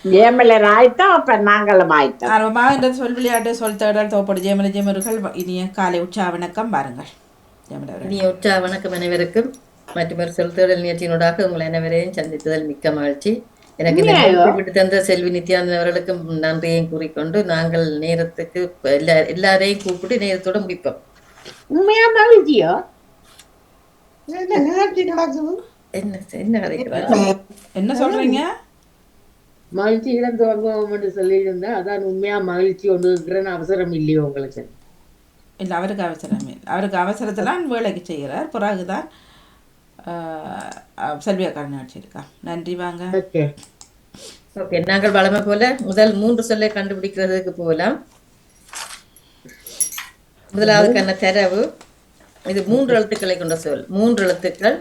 ஜெயமலர் ஆயிட்டோம், அப்ப நாங்களும் ஆயிட்டோம். ஆர்வமாக சொல் விளையாட்டு சொல் தேடல் தோப்படி ஜெயமல ஜெயமர்கள் இனிய காலை உற்சாவணக்கம் பாருங்கள். இனிய உற்சாவணக்கம் அனைவருக்கும். மற்றொரு சொல் தேடல் நிகழ்ச்சியினூடாக உங்களை அனைவரையும் சந்தித்ததில் மிக்க மகிழ்ச்சி. எனக்கு இந்த நிகழ்ச்சி விட்டு தந்த செல்வி நித்யானந்தன் அவர்களுக்கும் நன்றியையும் கூறிக்கொண்டு நாங்கள் நேரத்துக்கு எல்லாரையும் கூப்பிட்டு நேரத்தோட முடிப்போம். உண்மையா மகிழ்ச்சியோ? என்ன சொல்றீங்க? மகிழ்ச்சி இழந்து வாங்குவோம் என்று சொல்லியிருந்தா அதான் உண்மையா மகிழ்ச்சி ஒன்று இருக்கிறன்னு அவசரம் இல்லையோ உங்களுக்கு? இல்லை, அவருக்கு அவசரம் இல்லை. அவருக்கு அவசரத்தெல்லாம் வேலைக்கு செய்கிறார். பிறகுதான் செல்வியாக்காரன் நினச்சிருக்கா. நன்றி, வாங்க. ஓகே, நாங்கள் வளமை போல முதல் 3 சொல்லை கண்டுபிடிக்கிறதுக்கு போகலாம். முதலாவதுக்கான தரவு இது 3 எழுத்துக்களை கொண்ட சொல். 3 எழுத்துக்கள்.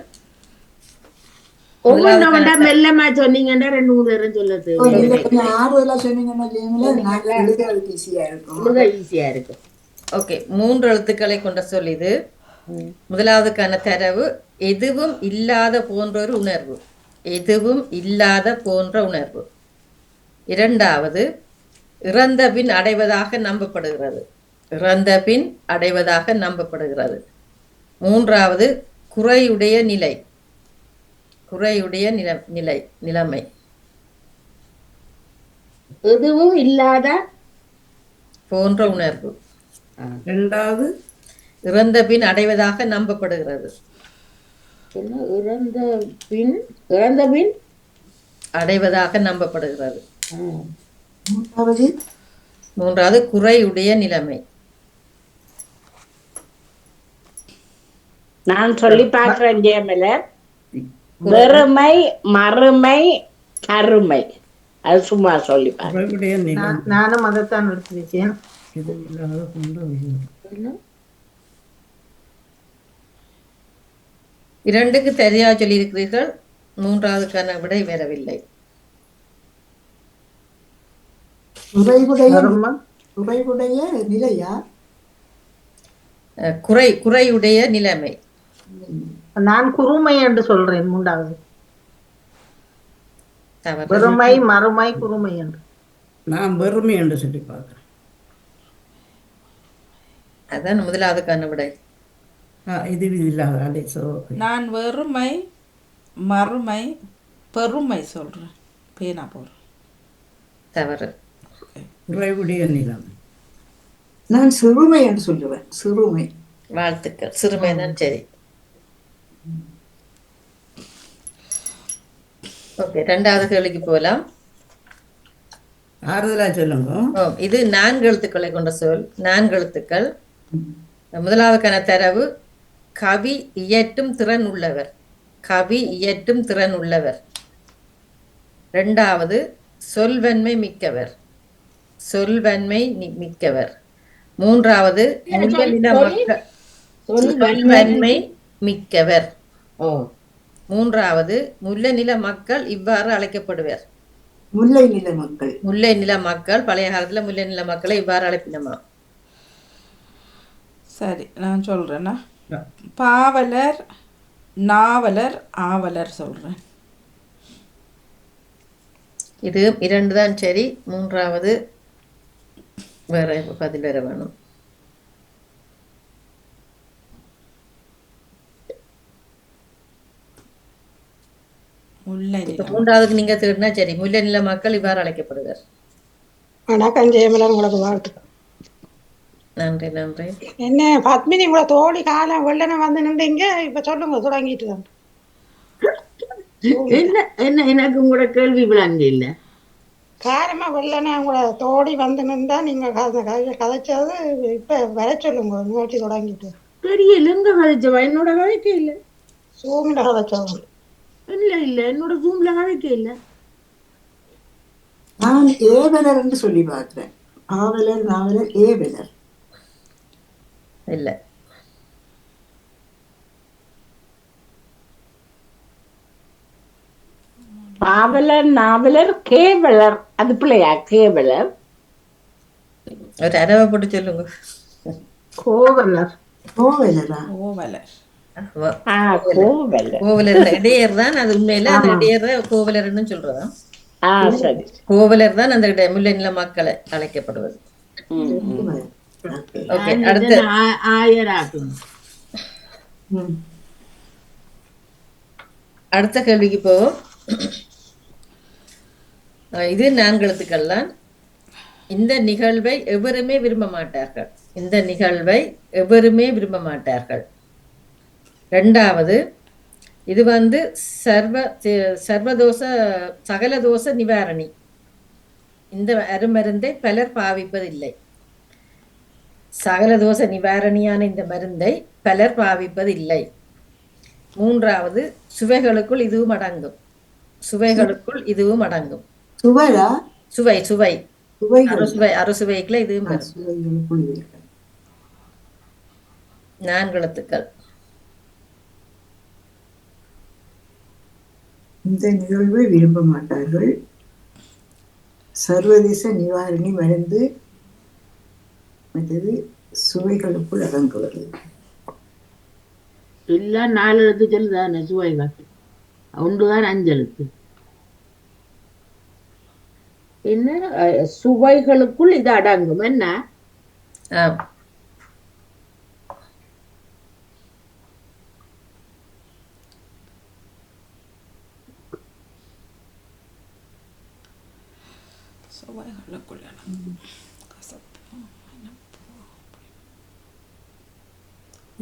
மெல்லமா சொன்னீங்கன்னா 2-3 பேரும் சொல்லுது. ஈஸியா இருக்கு. ஓகே, 3 எழுத்துக்களை கொண்ட சொல் இது. முதலாவதுக்கான தரவு எதுவும் இல்லாத போன்ற ஒரு உணர்வு. எதுவும் இல்லாத போன்ற உணர்வு. இரண்டாவது இறந்த பின் அடைவதாக நம்பப்படுகிறது. இறந்த பின் அடைவதாக நம்பப்படுகிறது. மூன்றாவது குறையுடைய நிலை. குறையுடைய நிலைமை. எதுவும் இல்லாத போன்ற உணர்வு. இரண்டாவது இறந்த பின் அடைவதாக நம்பப்படுகிறது. இறந்த பின் அடைவதாக நம்பப்படுகிறது. மூன்றாவது குறையுடைய நிலைமை. நான் சொல்லி பார்க்கிறேன் ஜெயமலர். வெறுமை, மறுமை, கருமை. அது சும்மா சொல்லி பாருங்க. நானும் அதைத்தான் எடுத்துருக்கேன். இரண்டுக்கு தெரியா சொல்லி இருக்கிறீர்கள். மூன்றாவதுக்கான விடை வரவில்லை. குறையுடைய நிலைமை. நான் குறுமை என்று சொல்றேன். மூன்றாவது வெறுமை, மறுமை, குறுமை என்று. நான் வெறுமை என்று சொல்லி பார்க்கிறேன். அதான் முதலாவதுக்கான விடை. இது இல்லாத நான் வெறுமை, மறுமை, பெருமை சொல்றேன். பேனா போடுறேன். தவறு. குறைவுடைய நிலைமை. நான் சிறுமை என்று சொல்லுவேன். சிறுமை. வாழ்த்துக்கள். சிறுமை தான் சரி. ஓகே, 2வது கேள்விக்கு போகலாம். ஆறுதலா சொல்லுங்க. இது 4 எழுத்துக்களை கொண்ட சொல். 4 எழுத்துக்கள். முதலாவதுக்கான தரவு கவி இயற்றும் திறன் உள்ளவர். கவி இயற்றும் திறன் உள்ளவர். இரண்டாவது சொல்வன்மை மிக்கவர். சொல்வன்மை மிக்கவர். மூன்றாவது சொல்வன்மை மிக்கவர். மூன்றாவது முல்லை நில மக்கள் இவ்வாறு அழைக்கப்படுவர். முல்லை நில மக்கள். முல்லை நில மக்கள் பழைய காலத்துல முல்லை நில மக்களை இவ்வாறு அழைப்பினமா? சரி, நான் சொல்றேன்னா பாவலர், நாவலர், ஆவலர் சொல்றேன். இது 2 தான் சரி. மூன்றாவது வேற பதில் வேற வேணும். மூன்றாவதுக்கு நீங்க தேடினா சரி. முல்லை நில மக்கள் இவ்வாறு அழைக்கப்படுவர். வணக்கம் ஜெயமலர், உங்களுக்கு வாழ்த்து. நன்றி நன்றி. என்ன பத்மினி, உங்களை தோழி காலம் வெள்ளன வந்து நின்றீங்க. இப்ப சொல்லுங்க, தொடங்கிட்டு தான். என்ன எனக்கு உங்களோட கேள்வி விளங்க இல்ல. காரமா வெள்ளன உங்களை தோழி வந்து நின்றா நீங்க கதைச்சது இப்ப வர சொல்லுங்க. நிகழ்ச்சி தொடங்கிட்டு. தெரியல எங்க கதைச்சவா? என்னோட கதைக்க இல்ல. சூமில கதைச்சவங்க. இல்ல என்னோட ஜூம்ல கதைக்க இல்ல. நான் ஏவலர் என்று சொல்லி பார்க்கிறேன். ஆவலர், நாவலர், ஏவலர் இல்ல. பாவலர், நாவலர், கேவலர். அது பிள்ளையா? கேவலர். ஒரு அரவை போட்டு சொல்லுங்க. கோவலர். கோவலரா? கோவலர். கோவலர் இடையர் தான். அது உண்மையில அந்த இடையர் கோவலர்னு சொல்றதா? சரி. கோவலர் தான் அந்த முல்லை நில மக்களை அழைக்கப்படுவது. ஓகே, அடுத்து ஆயராக்கும். அடுத்த கேள்விக்கு போவோம். இது 4 எழுத்துக்கள் தான். இந்த நிகழ்வை எவருமே விரும்ப மாட்டார்கள். இந்த நிகழ்வை எவருமே விரும்ப மாட்டார்கள். 2வது, இது வந்து சர்வதோஷ சகலதோஷ நிவாரணி. இந்த அருமருந்தை பலர் பாவிப்பதில்லை. சகலதோஷ நிவாரணியான இந்த மருந்தை பலர் பாவிப்பதில்லை. 3வது, சுவைகளுக்குள் இதுவும் அடங்கும். சுவைகளுக்குள் இதுவும் அடங்கும். சுவையா? சுவை சுவை சுவைகள். அறுசுவைக்குள்ள இதுவும் வரும். சுவைகளுக்குள் இருக்கு. 4 எழுத்துக்கள். இந்த நிகழ்வை விரும்ப மாட்டார்கள். சர்வதேச நிவாரணி மருந்து, மற்றது சுவைகளுக்குள் அடங்குவது. எல்லாம் 4 எழுத்து சொல்லுதானே சுவைகள். ஒன்றுதான் 5 எழுத்து. என்ன சுவைகளுக்குள் இது அடங்கும் என்ன? ஆம். சுவைகளுக்குள்ள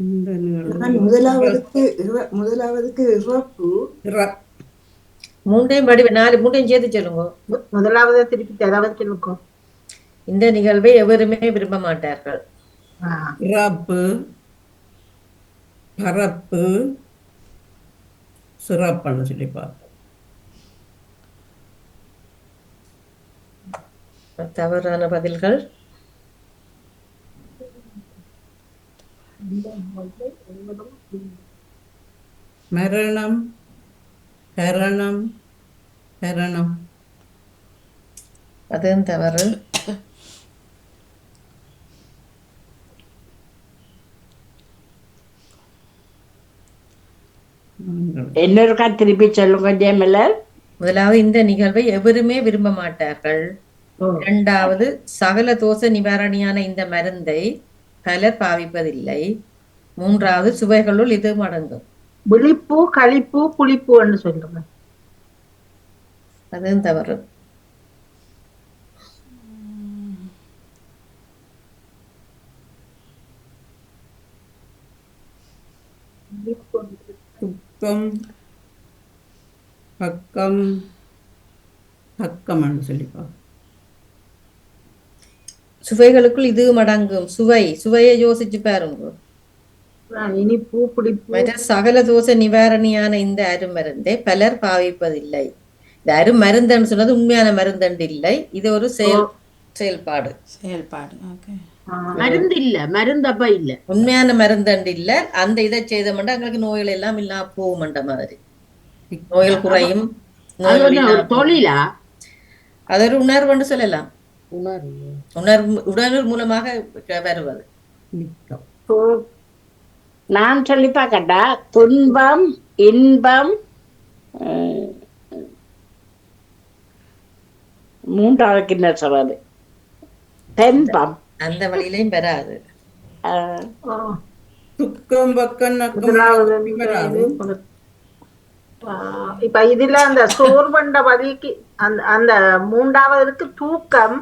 இந்த ஆனால் முதலாவதுக்கு இறப்பு. 3ஐயும் படி 4 3ஐயும் சேர்த்து சொல்லுங்க. முதலாவது திருப்பி ஏதாவது சொல்லுங்க. இந்த நிகழ்வை எவருமே விரும்ப மாட்டார்கள். இறப்பு, பரப்பு, சிறப்புன்னு சொல்லி பார்த்தோம். தவறான பதில்கள். மரணம், கரணம், கரணம். அதுவும் தவறு. இன்னொருக்கா திருப்பி சொல்லுங்க ஜெயமலர். முதலாவது, இந்த நிகழ்வை எவருமே விரும்ப மாட்டார்கள். 2வது, சகல தோஷ நிவாரணியான இந்த மருந்தை பலர் பாவிப்பதில்லை. 3வது, சுவைகளுள் இதுவும் அடங்கும். விழிப்பு, களிப்பு, புளிப்புன்னு சொல்லுங்க. அதுவும் தவறு. துக்கம், பக்கம், பக்கம்னு சொல்லி பார்த்தோம். சுவைகளுக்குள் இதுவும் அடங்கும். சுவையை யோசிச்சு பாருங்க. இனிப்பு, புளிப்பு. மற்ற சகல தோஷ நிவாரணியான இந்த அருமருந்தை பலர் பாவிப்பதில்லை. இந்த அருமருந்துன்னு சொன்னது உண்மையான மருந்தண்டு இல்லை. இது ஒரு செயல்பாடு. ஓகே. மருந்து இல்ல, மருந்து அப்ப இல்ல, உண்மையான மருந்தண்டு இல்ல. அந்த இதை செய்தோம்னா எங்களுக்கு நோய்கள் எல்லாம் இல்லாம போகும்ன்ற மாதிரி. நோய்கள் குறையும். அது என்ன ஒரு தொழிலா? அது ஒரு உணர்வுன்னு சொல்லலாம். உணர்வு மூலமாக வருவது. நான் சொல்லி பார்க்கட்டா? துன்பம், இன்பம், 3வது என்ன சொல்றது? தென்பம். அந்த வழியிலையும் வராது. துக்கம், பக்கம், இப்ப இதுல அந்த சோர்வண்ட வழிக்கு அந்த 3வது தூக்கம்.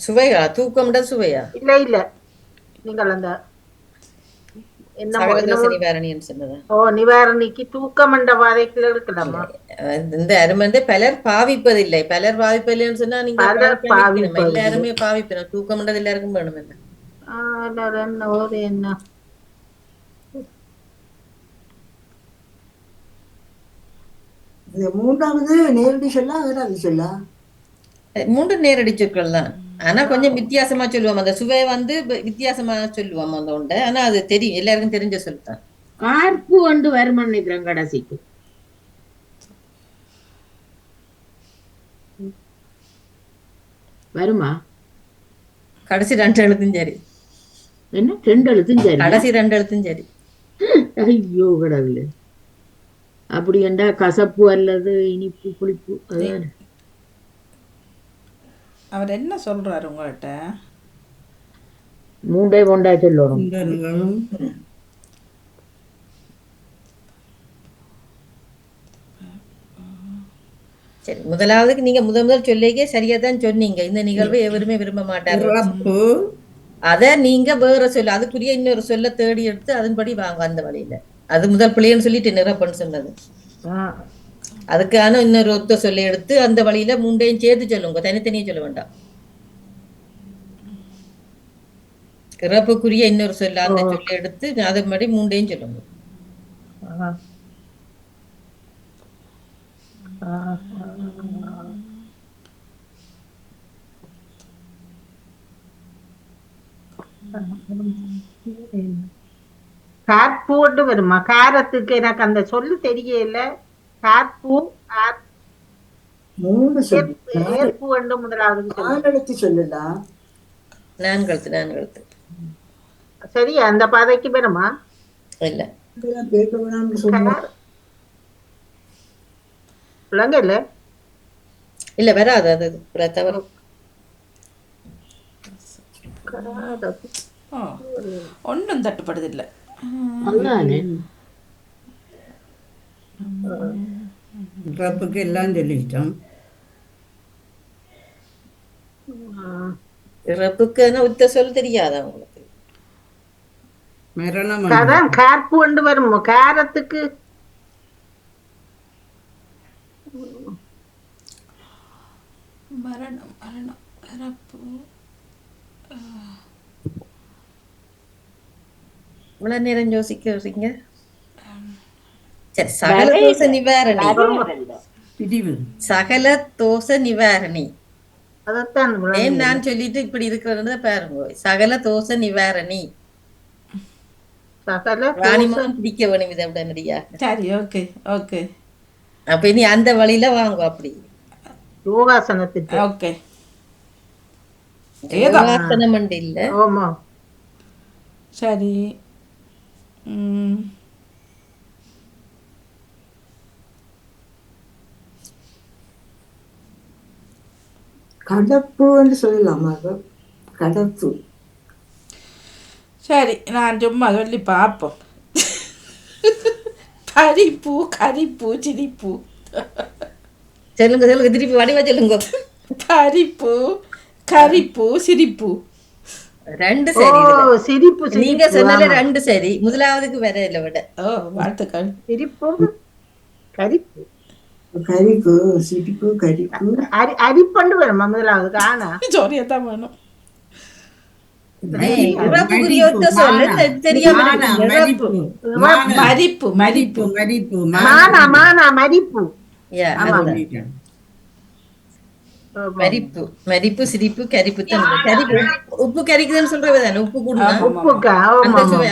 சுவையா? தூக்கம்ட சுவையா? இல்ல நீங்கள் அந்த நிவாரணின்னு சொன்னது. நிவாரணிக்கு தூக்கம் என்ற வாதைக்குள்ள இருக்கலாமா? இந்த அருமந்தை பலர் பாவிப்பதில்லை. பலர் பாவிப்பதில்லைன்னு சொன்னா நீங்க எல்லாருமே பாவிப்போம். தூக்கம்ன்றது எல்லாருக்கும் வேணும். என்ன இது 3வது நேரடி சொல்லா, அகராதி சொல்லா? 3 நேரடி சொற்கள் தான். ஆனா கொஞ்சம் வித்தியாசமா சொல்லுவோம். அந்த சுவை வந்து வித்தியாசமா சொல்லுவோம் அந்த உண்டை. ஆனா அது தெரியும், எல்லாருக்கும் தெரிஞ்ச சொல்லுதான். கார்ப்பு வந்து வருமா நினைக்கிறேன் கடைசிக்கு. வருமா? கடைசி 2 எழுத்தும் சரி. என்ன 2 எழுத்தும் சரி? கடைசி 2 எழுத்தும் சரி. ஐயோ கடவுளே. அப்படி என்றா கசப்பு அல்லது இனிப்பு புளிப்பு அதுதான். அவர் என்ன சொல்றாரு உங்கள்கிட்ட? மூண்டை கொண்டா சொல்லணும். சுண்டல்களும் சரி, முதலாவதுக்கு நீங்க முதல் சொல்லிக்கே சரியா தான் சொன்னீங்க. இந்த நிகழ்வை எவருமே விரும்ப மாட்டாரு. இறப்பு அத நீங்க வேற சொல்ல, அதுக்குரிய இன்னொரு சொல்ல தேடி எடுத்து அதன்படி வாங்க அந்த வழியில. அது முதல் பிள்ளைன்னு சொல்லிட்டு நிரப்பன்னு சொன்னது. அதுக்கான இன்னொரு ஒத்த சொல்லி எடுத்து அந்த வழியில மூண்டையும் சேர்த்து சொல்லுங்க, தனித்தனியே சொல்ல வேண்டாம். இறப்புக்குரிய இன்னொரு சொல்ல அந்த சொல்லி எடுத்து அதன்படி மூண்டையும் சொல்லுங்க. காற்பூண்டு வருமா? காரத்துக்கு எனக்கு அந்த சொல்லு தெரியல. காற்பூ, மூணு சொல்லு. ஏற்பூ என்று முதலாவது சொல்லு. 4 எழுத்து சொல்லுடா. நான்கழுத்து சரி, அந்த பாதைக்கு வருமா? இல்ல இதெல்லாம் கேட்க வேணாம்னு சொன்னா. விளங்கல. இல்ல வராது, அது தவறு. ஒன்றும் தட்டுப்படுதில்லை. அதுதானே. இறப்புக்கு எல்லாம் சொல்லிட்டோம். இறப்புக்கு உத்த சொல் தெரியாதா உங்களுக்கு? மரணம் அதான் காற்பு கொண்டு வரும். காரத்துக்கு மரணம் மரணம் இறப்பு. இவ்வளவு நேரம் யோசிக்கிறீங்க. சரி, சகல தோஷ நிவாரணி. பிரிவு சகல தோஷ நிவாரணி. அதைத்தான் ஏன் நான் சொல்லிட்டு இப்படி இருக்கிறது பாருங்க. சகல தோஷ நிவாரணி. ராணிமகன் பிடிக்க வேணும் இதை உடனடியா. சரி, ஓகே ஓகே. அப்ப இனி அந்த வழியில வாங்க. அப்படி யோகாசனத்துக்கு. ஓகே. யோகாசனம் இல்ல. ஆமா, சரி. கடப்புன்னு சொல்லலாமா? கடப்பு. சரி, நான் சும்மா சொல்லி பார்ப்போம். பறிப்பு, கரிப்பு, சிரிப்பு. சொல்லுங்க சொல்லுங்க, திருப்பி வடிவா சொல்லுங்க. பறிப்பு, கரிப்பு, சிரிப்பு. ரெண்டு சரி. சிரிப்பு. நீங்க சொன்னால ரெண்டு சரி. முதலாவதுக்கு வேற இல்ல விட. ஓ, வாழ்த்துக்கள். சிரிப்பு, கரிப்பு. கரிப்பு, சிரிப்பு, கரிப்பு. அரிப்பண்டு வருமா முதலாவது? ஆனா ஜோரியத்தான் வேணும். இறப்புக்குரிய ஒத்த சொல்லு தெரியாம மரிப்பு மரிப்பு மரிப்பு மானா மானா மரிப்பு. மரிப்பு மரிப்பு சிரிப்பு கரிப்பு தான். கரிப்பு உப்பு கரிக்குதுன்னு சொல்றதுதானே. உப்பு கூடுதா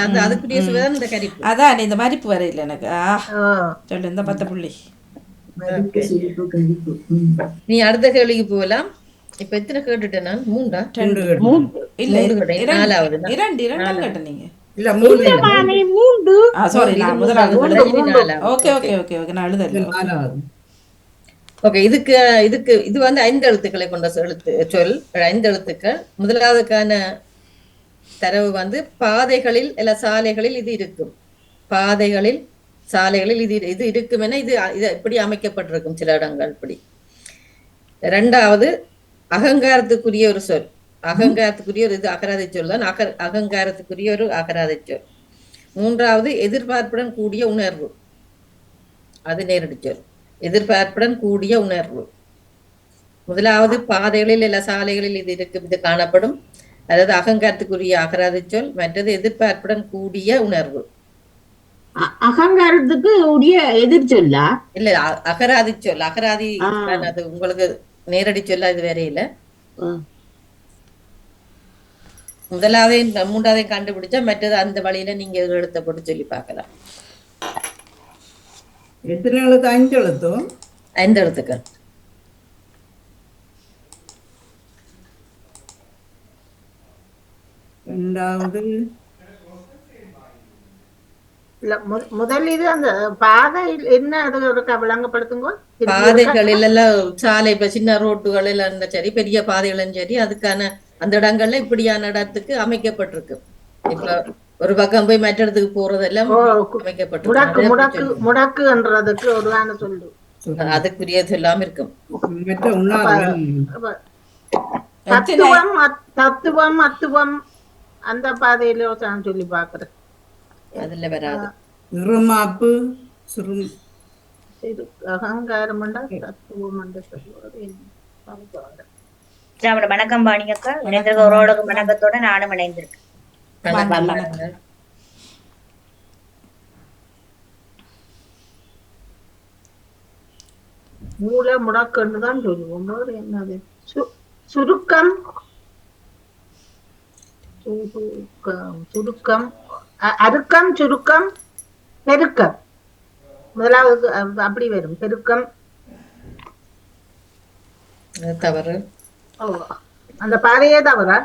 அந்த அதுக்குரிய சுவைதான் இந்த கரிப்பு. அதான் இந்த மரிப்பு வர இல்லை எனக்கு. சொல்லு இந்த 10 புள்ளி. நீ அடுத்த கேள்விக்கு போகலாம். இப்ப எத்தனை கேட்டுட்டேன் நான்? 3 இல்ல, 4வது 2 கேட்ட நீங்க. இல்ல 3 சாரி, நான் முதலாவது. ஓகே ஓகே ஓகே ஓகே, நான் எழுதல. 4வது. ஓகே, இதுக்கு இது வந்து 5 எழுத்துக்களை கொண்ட சொல். 5 எழுத்துக்கள். முதலாவதுக்கான தரவு வந்து பாதைகளில் இல்ல சாலைகளில் இது இருக்கும். பாதைகளில் சாலைகளில் இது இருக்கும் என இது இப்படி அமைக்கப்பட்டிருக்கும் சில இடங்கள் இப்படி. 2வது அகங்காரத்துக்குரிய ஒரு சொல். அகங்காரத்துக்குரிய ஒரு இது அகராதி சொல் தான். அகங்காரத்துக்குரிய ஒரு அகராதி சொல். 3வது எதிர்பார்ப்புடன் கூடிய உணர்வு. அது நேரடி சொல். எதிர்பார்ப்புடன் கூடிய உணர்வு. முதலாவது பாதைகளில் இல்ல சாலைகளில் இது இருக்கும், இது காணப்படும். அதாவது அகங்காரத்துக்குரிய அகராதி சொல். மற்றது எதிர்பார்ப்புடன் கூடிய உணர்வு. அகங்காரத்துக்கு உரிய எதிர் சொல்லா? இல்ல, அகராதி சொல். அகராதி அது உங்களுக்கு நேரடி சொல்ல இது வேற இல்ல. முதலாவதையும் 3ஆவதையும் கண்டுபிடிச்சா மற்றது அந்த வழியில நீங்க எழுத்த போட்டு சொல்லி பார்க்கலாம். எத்தனை எழுத்து? 5 எழுத்தோ? 5 எழுத்துக்கள். ரெண்டாவது இல்ல முதல் இது அந்த பாதை என்ன அது ஒரு விளங்கப்படுத்துங்க. பாதைகளில் எல்லாம் சாலை இப்ப சின்ன ரோட்டுகள் எல்லாம் இருந்தா சரி, பெரிய பாதைகளும் சரி, அதுக்கான அந்த இடங்கள்ல இப்படியான இடத்துக்கு அமைக்கப்பட்டிருக்கு. இப்ப ஒரு பக்கம் போய் மற்ற இடத்துக்கு போறதெல்லாம் அமைக்கப்பட்டிருக்கு. முடக்குன்றதுக்கு ஒரு சொல்லு அதுக்குரிய சொல்லாம இருக்கும். மற்ற உண்ணாவிரம் தத்துவம் அத்துவம் அந்த பாதையில சொல்லி பாக்குறேன். அதுல வராது. இருமாப்பு அகங்காரம் தத்துவம் சொல்லுவது. வணக்கம் பாணியக்கா. இணைந்திருக்க வணக்கத்தோட நானும் இணைந்திருக்கேன். மூல முடக்குன்னு தான் சொல்லுவோம். என்னது சுருக்கம் சுருக்கம் அறுக்கம் சுருக்கம் பெருக்கம். முதலாவது அப்படி வரும் பெருக்கம். தவறு. அந்த பாதையே தவறா?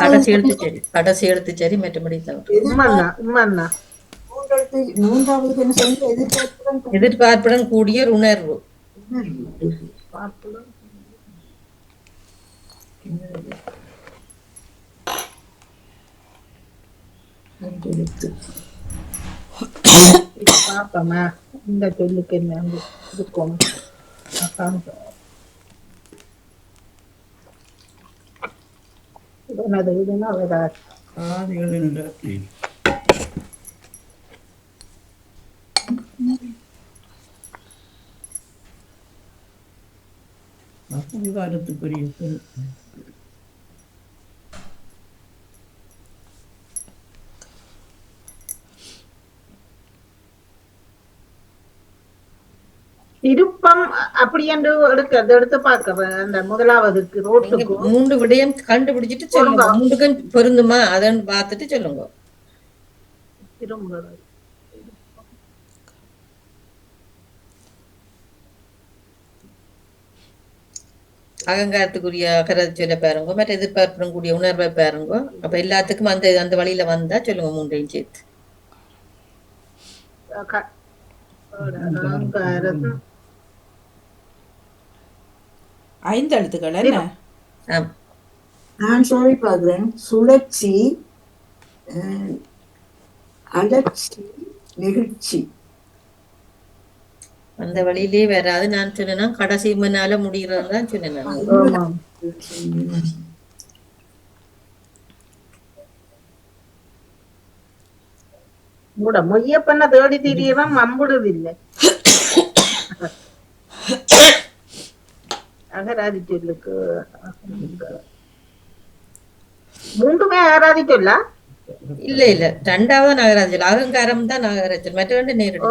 கடைசி எடுத்து சரி மற்றபடி தவறு. மூன்றாவது என்ன சொல்லுங்க? எதிர்பார்ப்புடன் கூடிய உணர்வு. பாப்பமா இந்த சொல்லுக்கு என்ன இருக்கும்? அதிகாரத்துக்குரிய திருப்பம் அப்படி என்று எடுத்து பார்க்க அந்த முதலாவதுக்கு ரோட்டுக்கு 3 விடயம் கண்டுபிடிச்சிட்டு சொல்லுங்க. 3க்கும் பொருந்துமா அதன்னு பார்த்துட்டு சொல்லுங்க. அகங்காரத்துக்குரிய அகரத்தை சொல்ல பாருங்க, மற்ற எதிர்பார்ப்புடன் கூடிய உணர்வை பாருங்க. அப்ப எல்லாத்துக்கும் அந்த வழியில வந்தா சொல்லுங்க 3ஐயும் சேர்த்து. ஐந்து எழுத்துக்கள் என்ன? நான் சொல்லி பார்க்கிறேன். சுழற்சி, அலர்ச்சி, நெகிழ்ச்சி. அந்த வழியிலே வராது. நான் சொன்னேன்னா கடைசி முன்னால முடிகிறது தான் சொன்னேன். மொய்யப்பண்ண தேடி திரியவன் மம்புடுதில்லை. அகராதி சொல்லுக்கு 3மே அகராதி சொல்லா? இல்ல 2வது நகராதி சொல். அகங்காரம் தான் நகராதி சொல். மற்ற 2 நேரடி.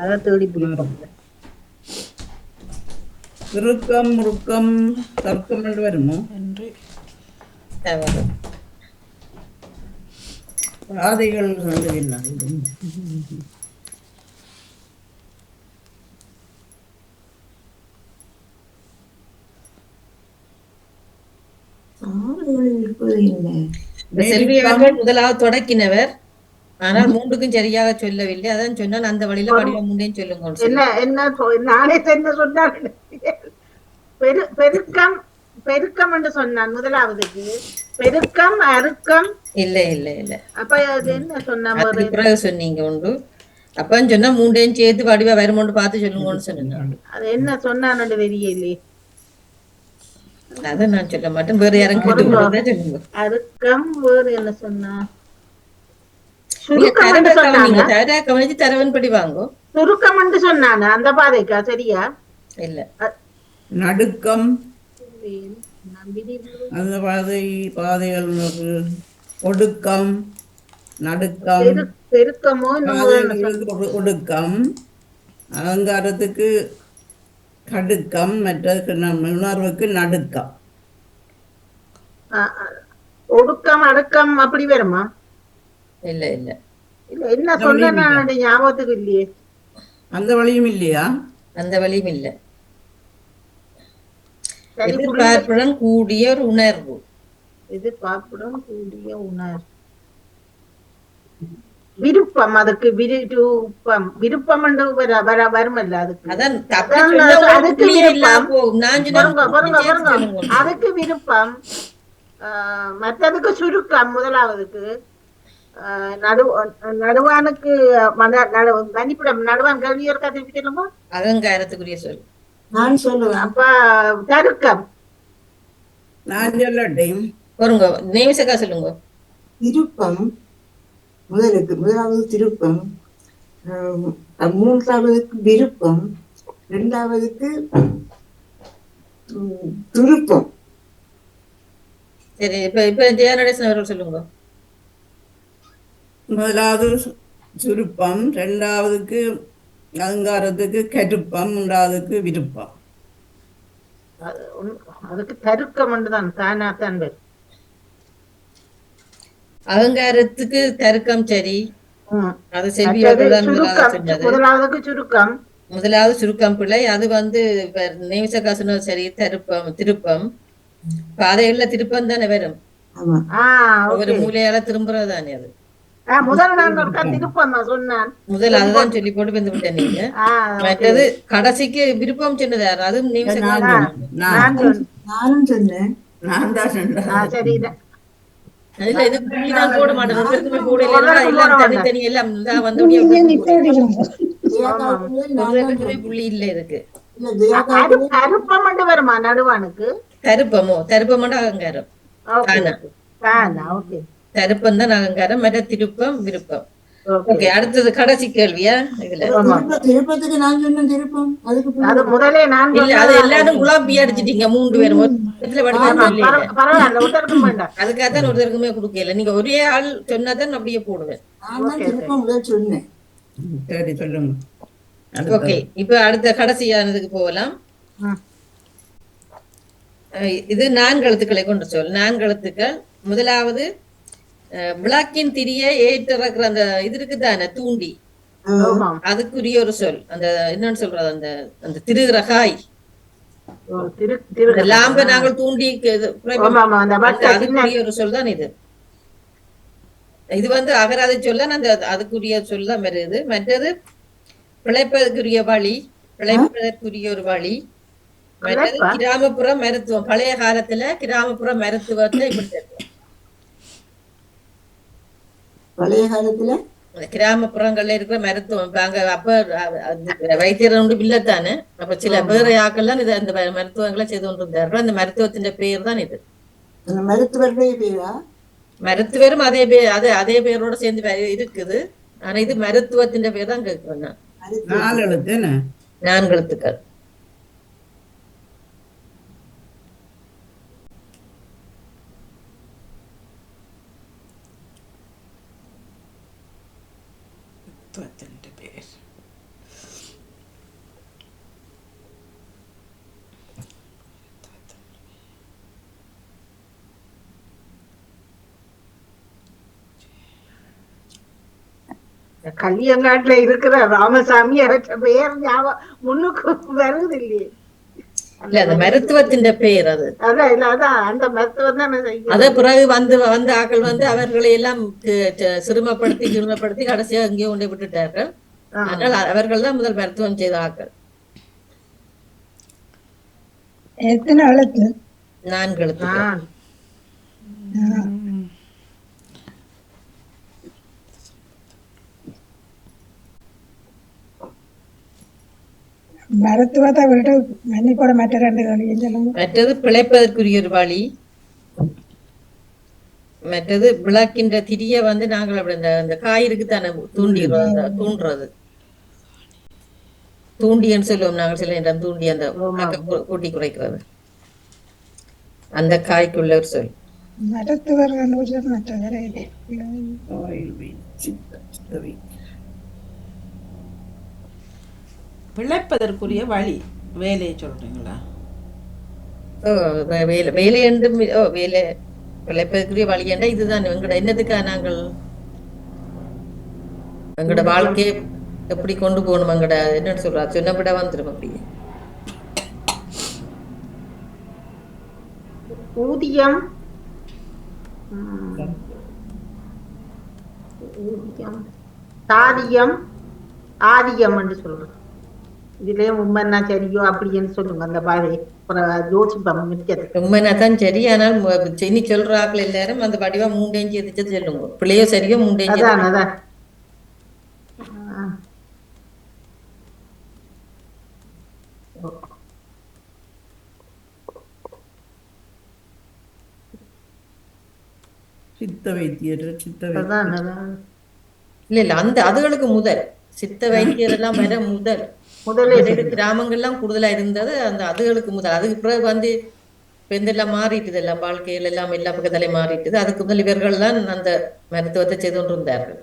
அதை தேடி பிடிப்போம். திருக்கம் முறுக்கம் தர்க்கம் என்று வருமோ? பாதைகள் செல்வி அவர்கள் முதலாவது தொடக்கினவர். ஆனால் 3க்கும் சரியாக சொல்லவில்லை. அதான் சொன்னால் அந்த வழியில வடிவம் 3ஐயும் சொல்லுங்க. நானே என்ன சொன்னான்? பெருக்கம் பெருக்கம் என்று சொன்னான் முதலாவதுக்கு. பெருக்கம் அறுக்கம் இல்ல அப்ப என்ன சொன்ன பிறகு சொன்னீங்க உண்டு. அப்ப சொன்னா 3ஐயும் சேர்த்து வடிவா வருமோன்னு பார்த்து சொல்லுங்கன்னு சொன்னேன். அது என்ன சொன்னான்னு தெரியலையே. அத நான் சொல்ல மாட்டேன். வேற யாரும் சொல்லுங்க. அறுக்கம் வேறு என்ன சொன்னா? கவனிச்சு தரவன் படி வாங்கோ. சுருக்கம் என்று சொன்னானு அந்த பாதைக்கா? சரியா? இல்ல நடுக்கம். அந்த பாதைகள் ஒடுக்கம், நடுக்கம், பெருக்கமோ ஒடுக்கம். அலங்காரத்துக்கு கடுக்கம், மற்ற உணர்வுக்கு நடுக்கம். ஒடுக்கம் அடக்கம் அப்படி வருமா? இல்ல என்ன சொன்ன ஞாபகத்துக்கு இல்லையே. அந்த வழியும் இல்லையா? அந்த வழியும் இல்ல. எதிர்பார்ப்புடன் கூடிய ஒரு உணர்வு. எதிர்பார்ப்புடன் கூடிய உணர் விருப்பம். அதுக்கு விருப்பம் என்று வருமல்ல. அதுக்கு அதான் அதுக்கு விருப்பம். பொருங்க அதுக்கு விருப்பம். மற்றதுக்கு சுருக்கம். முதலாவதுக்கு நடுவானுக்கு மன்னிப்பிடம். நடுவான் கேள்வி இருக்கா? திருப்பி சொல்லுங்க. அகங்காரத்துக்குரிய சொல். நான் சொல்லுவேன். அப்ப தருக்கம். நான் சொல்லட்டேன். பொருங்க நேமிசக்கா சொல்லுங்க. திருப்பம் முதலாவது திருப்பம், மூன்றாவதுக்கு விருப்பம், இரண்டாவதுக்கு துருப்பம். சரி, இப்ப ஜெயநடேசன் அவர்கள் சொல்லுங்க. முதலாவது சுருப்பம், ரெண்டாவதுக்கு அலங்காரத்துக்கு கருப்பம், மூன்றாவதுக்கு விருப்பம். அதுக்கு தருக்கம் தான். தானாத்தான் வரும். அகங்காரத்துக்கு தருக்கம். சரி, அது செல்வி முதலாவதுக்கு சுருக்கம். முதலாவது சுருக்கம் பிள்ளை. அது நேமிசக்கா சொன்னது சரி. திருப்பம் பாதைகள்ல திருப்பம் தானே வரும். ஒரு மூலையால திரும்புறதுதானே அது. முதல் நான் திருப்பம் சொன்னான். முதல் அதுதான் சொல்லி போட்டு வந்து விட்டேன் நீங்க. மற்றது கடைசிக்கு விருப்பம் சொன்னதாரு. அதுவும் நேமிசக்கா. நானும் சொன்னேன். நான் தான் சொன்னேன். சரி, போட மாட்டேன். தனித்தனி எல்லாம் புள்ளி இல்ல இருக்கு. வருமா நடுவானுக்கு? தருப்பம் அகங்காரம். தருப்பம் தான் அகங்காரம். மற்ற திருப்பம் விருப்பம். ஓகே, அடுத்தது கடைசி கேள்வியா? இதுல திருப்பத்துக்கு நான் சொன்னேன். திருப்பம் அது எல்லாரும் குழாப்பி அடிச்சிட்டீங்க 3 பேரும். அதுக்காகத்தான் ஒருத்தருக்குமே கொடுக்கல. நீங்க ஒரே ஆள் சொன்னாதான் அப்படியே போடுவேன். சொன்னேன். சரி, சொல்லுங்க. ஓகே, இப்ப அடுத்த கடைசியானதுக்கு போகலாம். இது 4 எழுத்துக்களை கொண்ட சொல். 4 எழுத்துக்கள். முதலாவது விளக்கின் திரிய ஏற்றிறக்குற அந்த இது இருக்குதானே, தூண்டி, அதுக்குரிய ஒரு சொல். அந்த என்னன்னு சொல்றது, அந்த அந்த திருகிரகாய் லாம்ப நாங்கள் தூண்டி அதுக்குரிய ஒரு சொல் தான் இது. இது அகராதி சொல்ல அந்த அதுக்குரிய சொல் தான் வருது. மற்றது பிழைப்பதற்குரிய வழி, பிழைப்பதற்குரிய ஒரு வழி. மற்றது கிராமப்புற மருத்துவம். பழைய காலத்துல கிராமப்புற மருத்துவத்தை இப்படி பழைய காலத்துல கிராமப்புறங்கள்ல இருக்கிற மருத்துவம். அப்ப வைத்தியர் ஒன்று இல்லத்தானே. அப்ப சில பேர் ஆக்கெல்லாம் இது அந்த மருத்துவங்களை செய்து கொண்டிருந்தார்கள். அந்த மருத்துவத்தின் பெயர் தான் இது. மருத்துவருடைய பேரா? மருத்துவரும் அதே பேரோட சேர்ந்து இருக்குது. ஆனா இது மருத்துவத்தின் பேர் தான் கேட்கிறேன் நான். 4 எழுத்து. 4 எழுத்துக்கள். கல்யாங்காட்டுல இருக்கிற ராமசாமி அரைச்ச பெயர் முன்னுக்கு வருது இல்லையே. இல்ல, அந்த மருத்துவத்தின் பெயர் அது. அதான் அந்த மருத்துவம் தான். அத பிறகு வந்த ஆக்கள் அவர்களை எல்லாம் சிறுமப்படுத்தி கடைசியா எங்கேயோ கொண்டு விட்டுட்டார்கள். ஆனால் அவர்கள் தான் முதல் மருத்துவம் செய்த ஆக்கள். எத்தனை எழுத்து? 4 எழுத்துக்கள். மருத்துவத்தை விட்டு மன்னிப்போட மற்ற 2 கேள்வியும் சொல்லுங்க. மற்றது பிழைப்பதற்குரிய ஒரு வழி. மற்றது விளக்கின்ற திரிய நாங்கள் அப்படி இந்த காய் இருக்குதானே தூண்டுறது, தூண்டின்னு சொல்லுவோம் நாங்கள் சில நேரம். தூண்டி அந்த கூட்டி குறைக்கிறது, அந்த காய்க்குள்ள ஒரு சொல். மருத்துவர் பிழைப்பதற்குரிய வழி, வேலையை சொல்றீங்களா? வேலை என்றும் வேலை பிழைப்பதற்குரிய வழி என்றா இதுதான். எங்கட என்னதுக்காக நாங்கள் எங்கட வாழ்க்கையை எப்படி கொண்டு போகணும், எங்கட என்னன்னு சொல்றா சொன்னபட வந்துடும். அப்படியே ஊதியம், ஊதியம், தாதியம், ஆதியம் என்று சொல்றேன். இதுலயே உண்மைன்னா சரியோ அப்படின்னு சொல்லுங்க அந்த பாதை யோசிப்போம் மிச்சது. உண்மைனா தான் சரி. ஆனால் இனி சொல்ற ஆக்கள் எல்லாரும் அந்த வடிவா மூண்டையும் சேர்த்து சொல்லுங்க. பிள்ளையோ சரியோ மூண்டையும் அதான் அதான் சித்த வைத்தியர் அதான் அதான் இல்ல அந்த அதுகளுக்கு முதல் சித்த வைத்தியர் எல்லாம் வர முதல் முதலே கிராமங்கள்லாம் கூடுதலா இருந்தது. அந்த அதுகளுக்கு முதல். அதுக்கு பிறகு வந்து இப்ப இதெல்லாம் மாறிட்டுது, எல்லாம் வாழ்க்கையில எல்லாம் எல்லா பக்கத்திலையும் மாறிட்டுது. அதுக்கு முதல் இவர்கள் தான் அந்த மருத்துவத்தை செய்து கொண்டிருந்தார்கள்.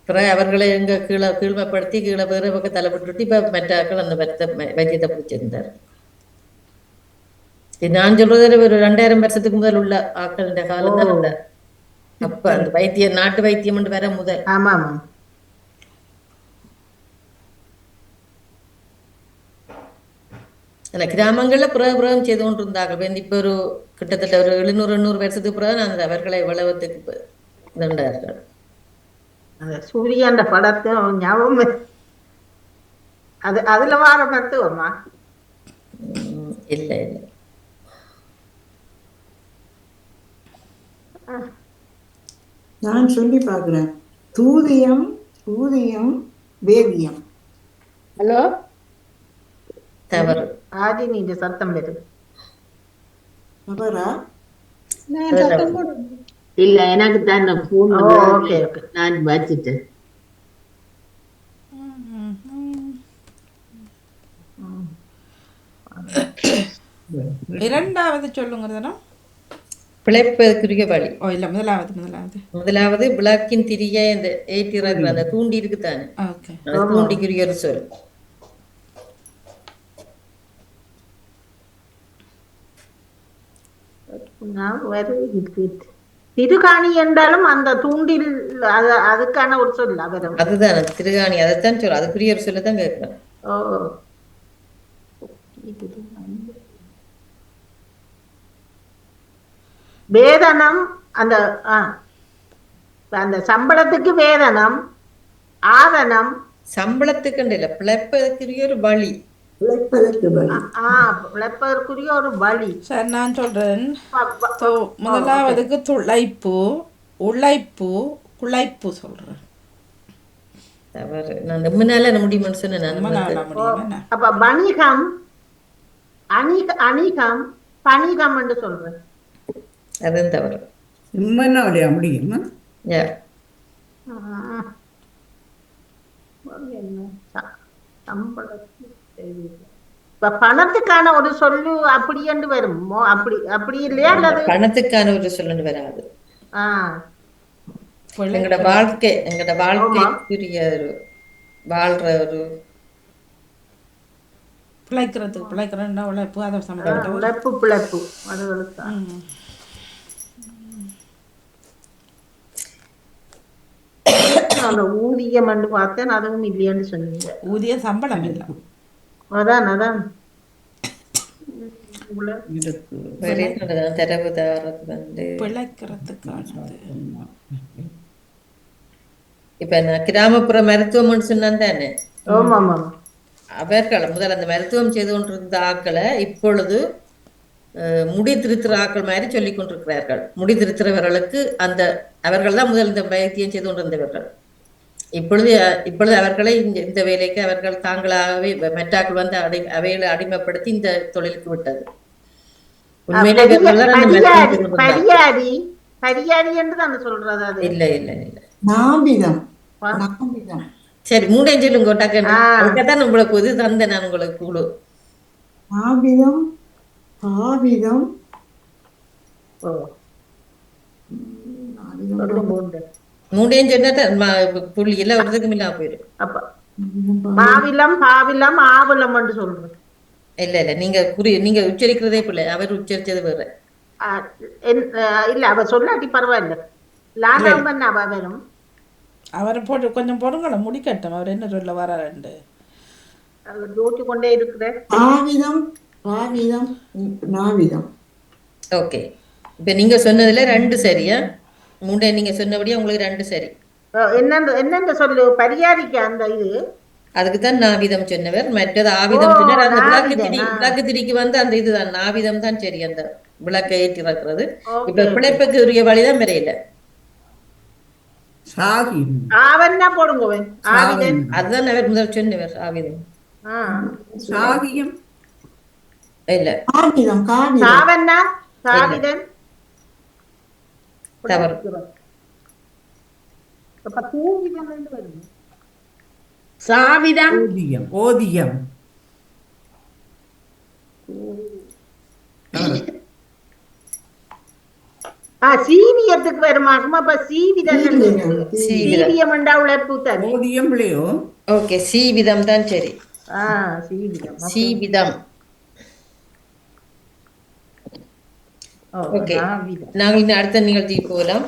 பிறகு அவர்களை எங்க கீழ்மைப்படுத்தி கீழே வேற பக்கம் தலை விட்டுட்டு இப்ப மற்றாக்கள் அந்த வைத்தியத்தை பிடிச்சிருந்தார். நான் சொல்றது ஒரு 2000 வருஷத்துக்கு முதல் உள்ள ஆக்கள் காலம் தான் அந்த அப்ப அந்த வைத்தியம் நாட்டு வைத்தியம் வர முதல். ஆமா ஆமா அந்த கிராமங்கள்ல புறம் செய்து கொண்டு இருந்தார்கள். இப்ப ஒரு கிட்டத்தட்ட ஒரு 700-800 வருஷத்துக்கு பிறகு அந்த அவர்களை வளவத்துக்கு இருந்தார்கள். சூரியன் படத்தை ஞாபகம் அதுல வார மருத்துவமா? இல்ல இல்ல நான் சொல்லி பார்க்கிறேன். தூதியம், ஊதியம், வேதியம். ஹலோ, தவறு. ஆதி நீங்க சத்தம் வருது. தவறா? இல்ல எனக்கு தான் போன் ஓகே ஓகே நான் வச்சுட்டேன். இரண்டாவது சொல்லுங்கிறதுனா பிழைப்பதற்குரிய வழி. ஓ இல்ல முதலாவது விளக்கின் திரிய இந்த ஏற்றிற அந்த தூண்டி இருக்குதானே, ஓகே. அந்த தூண்டிக்குரிய ஒரு சொல். திருகாணி என்றாலும் அந்த தூண்டில் அதுக்கான ஒரு சொல் அவரும். அதுதான் திருகாணி, அதைத்தான் சொல்ல, அதுக்குரிய ஒரு சொல்லத்தான் கேட்கிறேன். ஓ வேதனம், அந்த அந்த சம்பளத்துக்கு வேதனம், ஆதனம். சம்பளத்துக்கு இல்ல, பிழைப்பதற்குரிய ஒரு வழி. பிழைப்பதற்குரிய ஒரு வழி. சரி, நான் சொல்றேன். முதலாவதுக்கு துளைப்பு, உழைப்பு, குழைப்பு சொல்றேன். தவறு. நான் முன்னால முடியும்னு சொன்னேன். அப்ப வணிகம், அணிகம், பணிகம் என்று சொல்றேன். அதுவும் தவறு. உண்மையா முடியுமா? பணத்துக்கான ஒரு சொல்லு அப்படி என்று வருமோ? அப்படி அப்படி இல்லையா? அல்லது பணத்துக்கான ஒரு சொல்லு வராது. எங்கட வாழ்க்கைக்குரிய ஒரு வாழ்ற ஒரு பிழைக்கிறதுக்கு உழைப்பு, அதை சம்பந்தப்பட்ட உழைப்பு பிழைப்பு அதுகளுக்கு. அந்த ஊதியம் என்று பார்த்தேன், அதுவும் இல்லையான்னு சொன்னீங்க. ஊதியம் சம்பளம் இல்லை. அதான் அதான் தரவுதாரது வந்து பிழைக்கிறதுக்கானது. இப்ப நான் கிராமப்புற மருத்துவம்னு சொன்னேன் தானே, அவர்கள் முதல்ல அந்த மருத்துவம் செய்து கொண்டிருந்த ஆக்களை இப்பொழுது முடி திருத்துற ஆக்கள் மாதிரி சொல்லிக் கொண்டிருக்கிறார்கள். முடி திருத்துறவர்களுக்கு அந்த அவர்கள் தான் முதல் இந்த வைத்தியம் செய்து கொண்டிருந்தவர்கள். இப்பொழுது அவர்களை இந்த வேலைக்கு அவர்கள் தாங்களாகவே மெட்டாக்கள் வந்து அவைகளை அடிமைப்படுத்தி இந்த தொழிலுக்கு விட்டது. உண்மையிலே இல்ல இல்ல இல்ல. சரி, மூண்டையும் சொல்லுங்க. டக்குதான் உங்களுக்கு இது தந்த நான் உங்களுக்கு குழு. மூண்டையும் சொன்னா புள்ளி எல்லாம் வருதுக்கும் இல்லாம போயிடும். மாவிலம், பாவிலம், ஆவலம் என்று சொல்றேன். இல்ல இல்ல, நீங்க உச்சரிக்கிறதே பிள்ளை, அவர் உச்சரிச்சது வேற. இல்ல அவ சொல்லாட்டி பரவாயில்ல. லானாம்பன் அவ வரும். அவரை போட்டு கொஞ்சம் பொறுங்கள முடிக்கட்டும். அவர் என்ன சொல்ல வராருண்டு ஜோட்டி கொண்டே இருக்கிற. ஆவிதம், நாவிதம். ஓகே, இப்ப நீங்க சொன்னதுல 2 சரியா, 3 நீங்க சொன்னபடியே உங்களுக்கு 2 சரி. என்னென்ன சொல்லு பரிகாரிக்க அந்த இது அதுக்குதான் நாவிதம் சொன்னவர். மற்றது ஆவிதம் சொன்னார். அந்த நாவிதம். விளக்கு திரிக்கு வந்து அந்த இதுதான் நாவிதம் தான் சரி, அந்த விளக்கை ஏற்றி வைக்கிறது. இப்ப ஓகே பிழைப்புக்கு உரிய வழிதான் வரையில. சாகி ஆவன்னா போடுங்க ஆவிதன். அதுதான் அவர் முதல் சொன்னவர் ஆவிதம். சாகியம் இல்ல காகிதம் காகிதம் சாவன்னா சாவிதன் தவறு. அப்ப பூவிதம் வருது. சாவிதம் ஓதியம் ஓதியம் சீவியத்துக்கு வருமாக்கும். அப்ப சீவிதம் சீவியம் உழைப்பு தனி. ஓதியம் பிள்ளையோ. ஓகே, சீவிதம் தான் சரி. சீவிதம் சீவிதம். ஓகே, நாங்கள் இன்னும் அடுத்த நிகழ்ச்சிக்கு போகலாம்.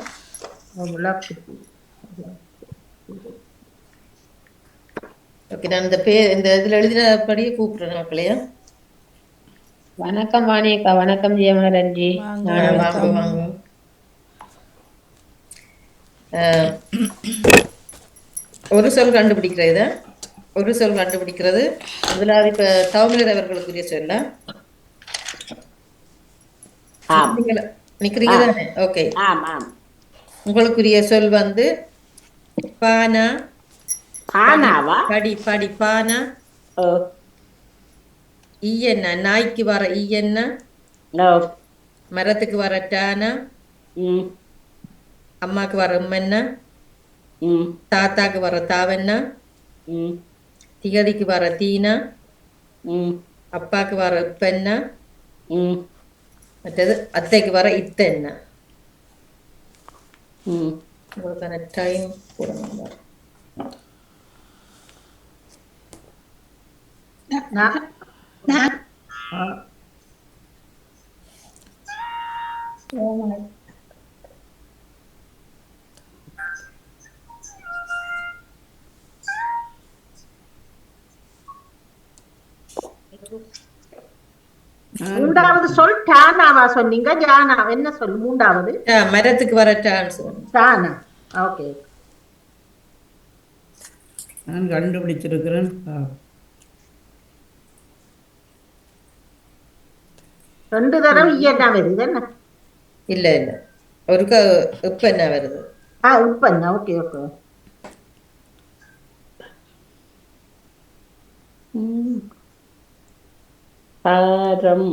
ஓகே, நான் இந்த இதுல எழுதினபடியே கூப்பிடுறேன் மக்களையா. வணக்கம் வாணியக்கா. வணக்கம் ஜெயமலரஞ்சி. வாங்க வாங்க. ஒரு சொல் கண்டுபிடிக்கிறது. ஒரு சொல் கண்டுபிடிக்கிறது முதலாவது. இப்ப தவமிழர் அவர்களுக்குரிய சொல்ல நிக்கிறீங்க தானே? ஓகே, உங்களுக்குரிய சொல் வந்து பானா. படி படி பானா. ஈயன்னா நாய்க்கு வர ஈயன்னா. மரத்துக்கு வர டானா. அம்மாக்கு வர உம்மன்னா. தாத்தாக்கு வர தாவன்னா. திகதிக்கு வர தீனா. அப்பாக்கு வர இப்பன்னா. மற்றது அத்தைக்கு வர இத்தன்னா. உங்களுக்கான டைம் போடணும். மூன்றாவது சொல் டானாவா சொன்னீங்க? ஜானா என்ன சொல் மூன்றாவது? மரத்துக்கு வர டானா. ஓகே, நான் கண்டுபிடிச்சிருக்கிறேன். ரெண்டு தடவை ஈயன்னா வருது என்ன? இல்ல இல்ல, ஒருக்க உப்பு என்ன வருது. உப்பு என்ன? Okay okay. பாரம்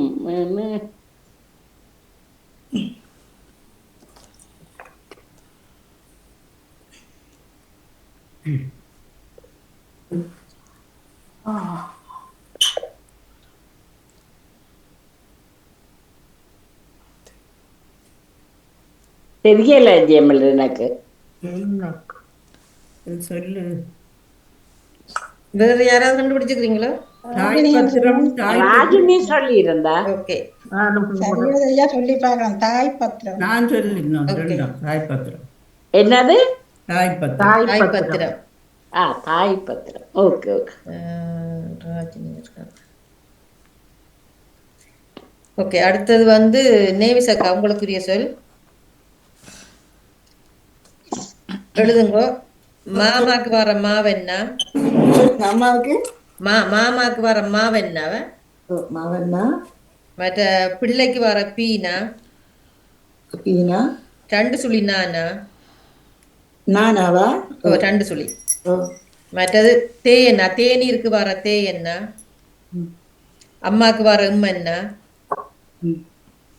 தெரியல ஜெயமல் எனக்கு. சொல்லு. வேற யாராவது கண்டுபிடிச்சிருக்கீங்களா? ராஜினி சொல்லி இருந்தா. ஓகே, சொல்லி பார்க்கலாம். தாய்ப்பத்திரம். நான் சொல்லிருந்தோம். தாய்ப்பத்திரம். என்னது? தாய்ப்பத்திரம். தாய்ப்பத்திரம். தாய்ப்பத்திரம். Okay okay. ராஜினி இருக்காங்க. ஓகே, அடுத்தது வந்து நேவிசக்கா, உங்களுக்குரிய சொல் எழுதுங்க. மாமாக்கு வர மாவென்னா. அம்மாவுக்கு மாமாக்கு வர மாவென்னாவ. மாவன்னா. மற்ற பிள்ளைக்கு வர பீனா. பீனா. 2 சுழி நானா. நானாவா? 2 சுழி. மற்றது தேயன்னா. தேநீருக்கு வர தேயன்னா. அம்மாக்கு வர உம்மன்னா.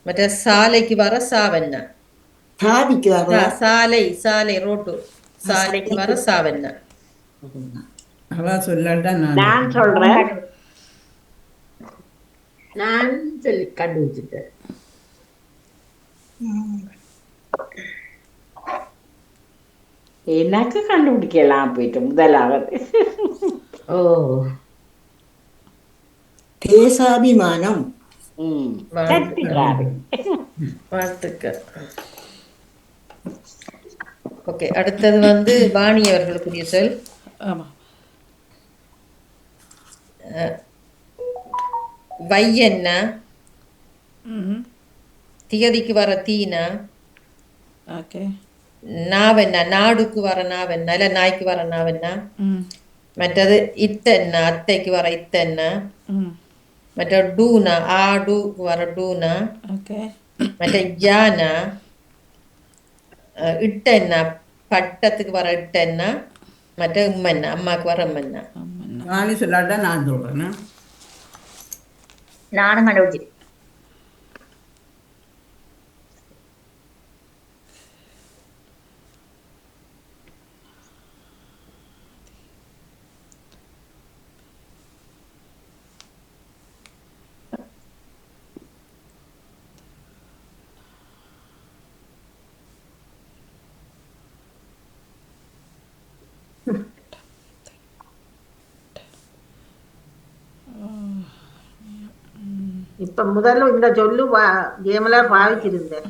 மற்ற சாலைக்கு வர சாவன்னா. சாலை சாலை ரோட்டு சாலைக்கு வர சாவன்னா. அவா சொல்லட்டா நான் சொல்றேன். நான் சொல்லி கண்டுபிடிச்சிட்டேன். எனக்கு கண்டுபிடிக்கலாம் போயிட்டு முதலாவது. தேசாபிமானம். வாழ்த்துக்கள். ஓகே, அடுத்தது வந்து வாணி அவர்களுக்குரிய சொல். ஆமா, வையன்னா. தியதிக்கு வர தீனா, ஓகே. நாவென்னா நாடுக்கு வர நாவென்னா இல்ல நாய்க்கு வர நாவென்னா, ம் மற்றது இத்தென்னா அத்தைக்கு வர இத்தென்னா, ம் மற்ற டூனா ஆடுக்கு வர டூனா, ஓகே. மற்ற யானா இட்டென்னா பட்டத்துக்கு வர இட்டென்னா, மற்ற உம்மென்னா அம்மாவுக்கு வர உம்மென்னா. வாணி சொல்லாட்டா நான் சொல்றேன்னா நானும் கண்டுபிடிச்சிருக்கேன். இப்ப முதல்ல இந்த சொல்லு ஜெயமலா பாவிச்சிருந்தேன்.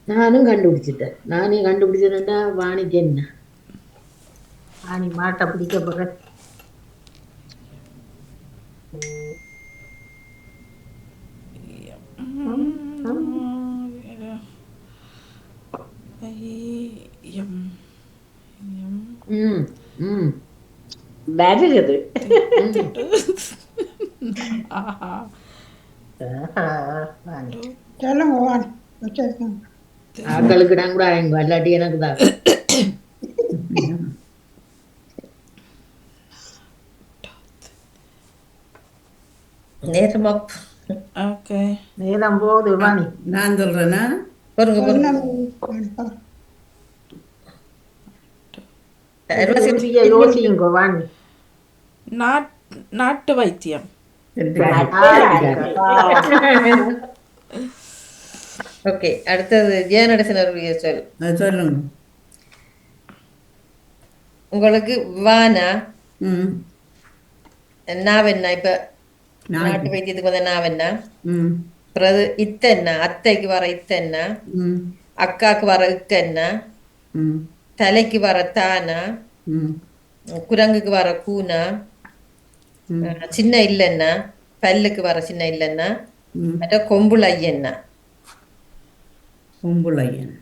நானும் கண்டுபிடிச்சிட்டேன். நானே கண்டுபிடிச்சேன்டா. வாணிக்கு என்ன ஆனி மாட்டை பிடிக்க போற. ம் ம் வருகுது. சொல்லுங்க வாணி. வச்சிருக்கேன். ஆக்களுக்கு நான் கூட ஆயுங்க இல்லாட்டி எனக்கு தான். நேரமா ஓகே. நேரம் போகுது வாணி. நான் சொல்றேன்னா பொறுங்க பொறுங்க. யோசிங்க வாணி. நாட்டு வைத்தியம். ஓகே, அடுத்தது ஜெயநடசனருடைய சொல். சொல்லுங்க. உங்களுக்கு வானா நாவென்னா, இப்ப நாட்டு வைத்தியத்துக்கு வந்த நாவென்னா, பிறகு இத்தென்னா அத்தைக்கு வர இத்தென்னா, அக்காக்கு வர இக்கென்னா, தலைக்கு வர தானா, குரங்குக்கு வர கூனா, சின்ன இல்லைன்னா பல்லுக்கு வர சின்ன இல்லைன்னா, மற்ற கொம்புல ஐயன்னா. கொம்புளையன்.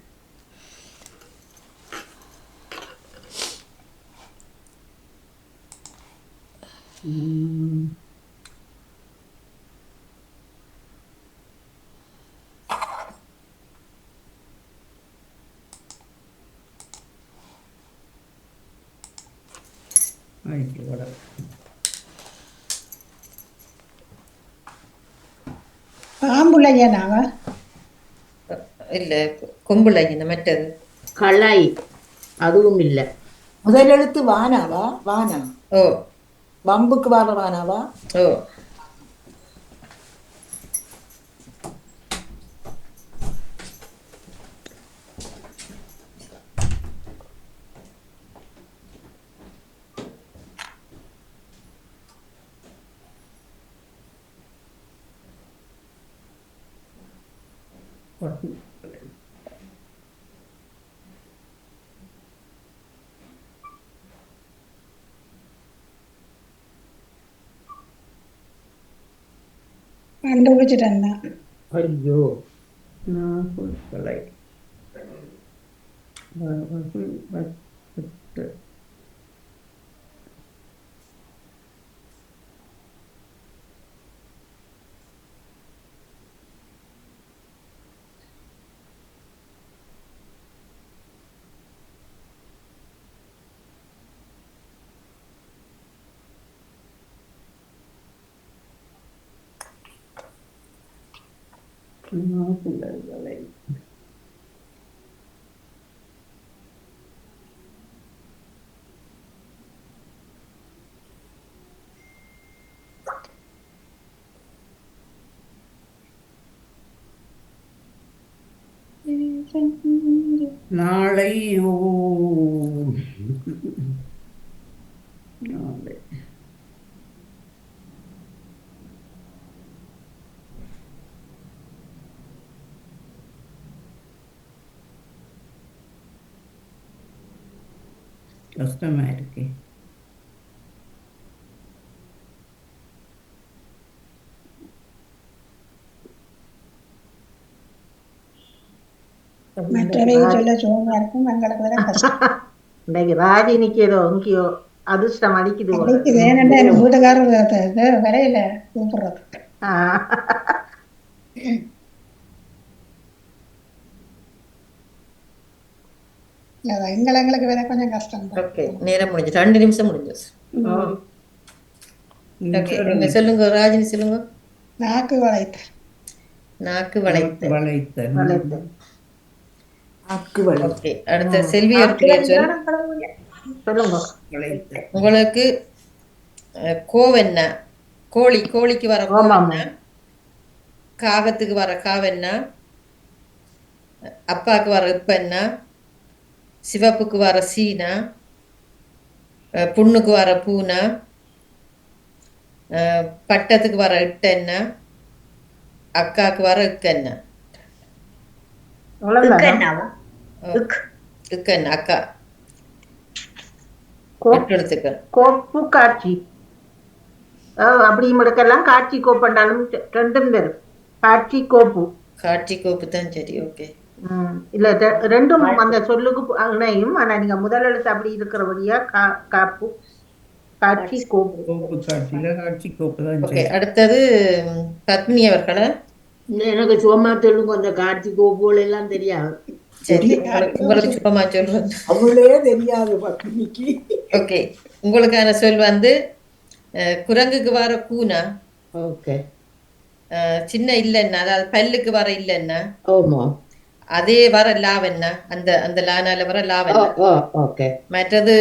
பாம்புலையனாவ இல்ல, கொம்புல ஐயன்னா. மற்றது களாய், அதுவும் இல்லை. முதல் எழுத்து வானாவா? வானா. ஓ. வம்புக்கு வர வானாவா? ஓ. கண்டுபிடிச்சிட்டேன். ஐயோ, நாளை நாளை கஷ்டமா இருக்கு. மற்றவைக்கு சொல்ல சுகமா இருக்கும், எங்களுக்கு வேற கஷ்டம். இன்னைக்கு ராஜினிக்கு ஏதோ எங்கேயோ அதிர்ஷ்டம் அடிக்குது போல. அதுக்கு வேணும்டா என் வீட்டுக்காரர் வரையில கூப்பிடுறது. ஆ. அதான் எங்களுக்கு வேற கொஞ்சம் கஷ்டம் தான். ஓகே, நேரம் முடிஞ்சு 2 நிமிஷம் முடிஞ்சிச்சு. ஓகே, நீங்க சொல்லுங்க ராஜினி, சொல்லுங்க. நாக்கு வளைத்த நாக்கு வளைத்த. வளைத்த ஆக்கு வளை. ஓகே, அடுத்த செல்வி அவர்களே சொல். சொல்லுங்க. வளைத்த உங்களுக்கு கோவென்ன, கோழிக்கு வர கோவென்ன, காகத்துக்கு வர காவென்ன, அப்பாவுக்கு வர இப்பென்ன, சிவப்புக்கு வர சீனா, புண்ணுக்கு வர பூனா, பட்டத்துக்கு வர இட்டென்ன, அக்காவுக்கு வர இக்கென்ன. அவ்வளவுதானா? இக்கென்ன அக்கா. எழுத்துக்கள். கோப்பு காட்சி. அப்படி எடுக்கலாம். காட்சி கோப்பண்டாலும் ரெண்டும் வரும். காட்சி கோப்பு. காட்சி கோப்பு தான் சரி. ஓகே, இல்ல ரெண்டும் அந்த சொல்லுக்கு இணையும். ஆனா நீங்க முதல் எழுத்து அப்படி இருக்கிறபடியா காப்பு காட்சி கோப்பு. கோப்பு காட்சியில காட்சி கோப்பு தான் ஓகே. அடுத்தது பத்மினி அவர்கள. எனக்கு சும்மா சொல்லுங்க, அந்த காட்சி கோப்புகள் எல்லாம் தெரியாது. சரி, உங்களுக்கு சும்மா சொல்றேன். அவளே தெரியாது பத்மினிக்கு. ஓகே, உங்களுக்கான சொல் வந்து குரங்குக்கு வர கூனா. ஓகே. சின்ன இல்லைன்னா, அதாவது பல்லுக்கு வர இல்லைன்னா ஓமா, அதே வர லாவென்னா, அந்த அந்த லானால வர லாவென்னா. ஓகே. மற்றது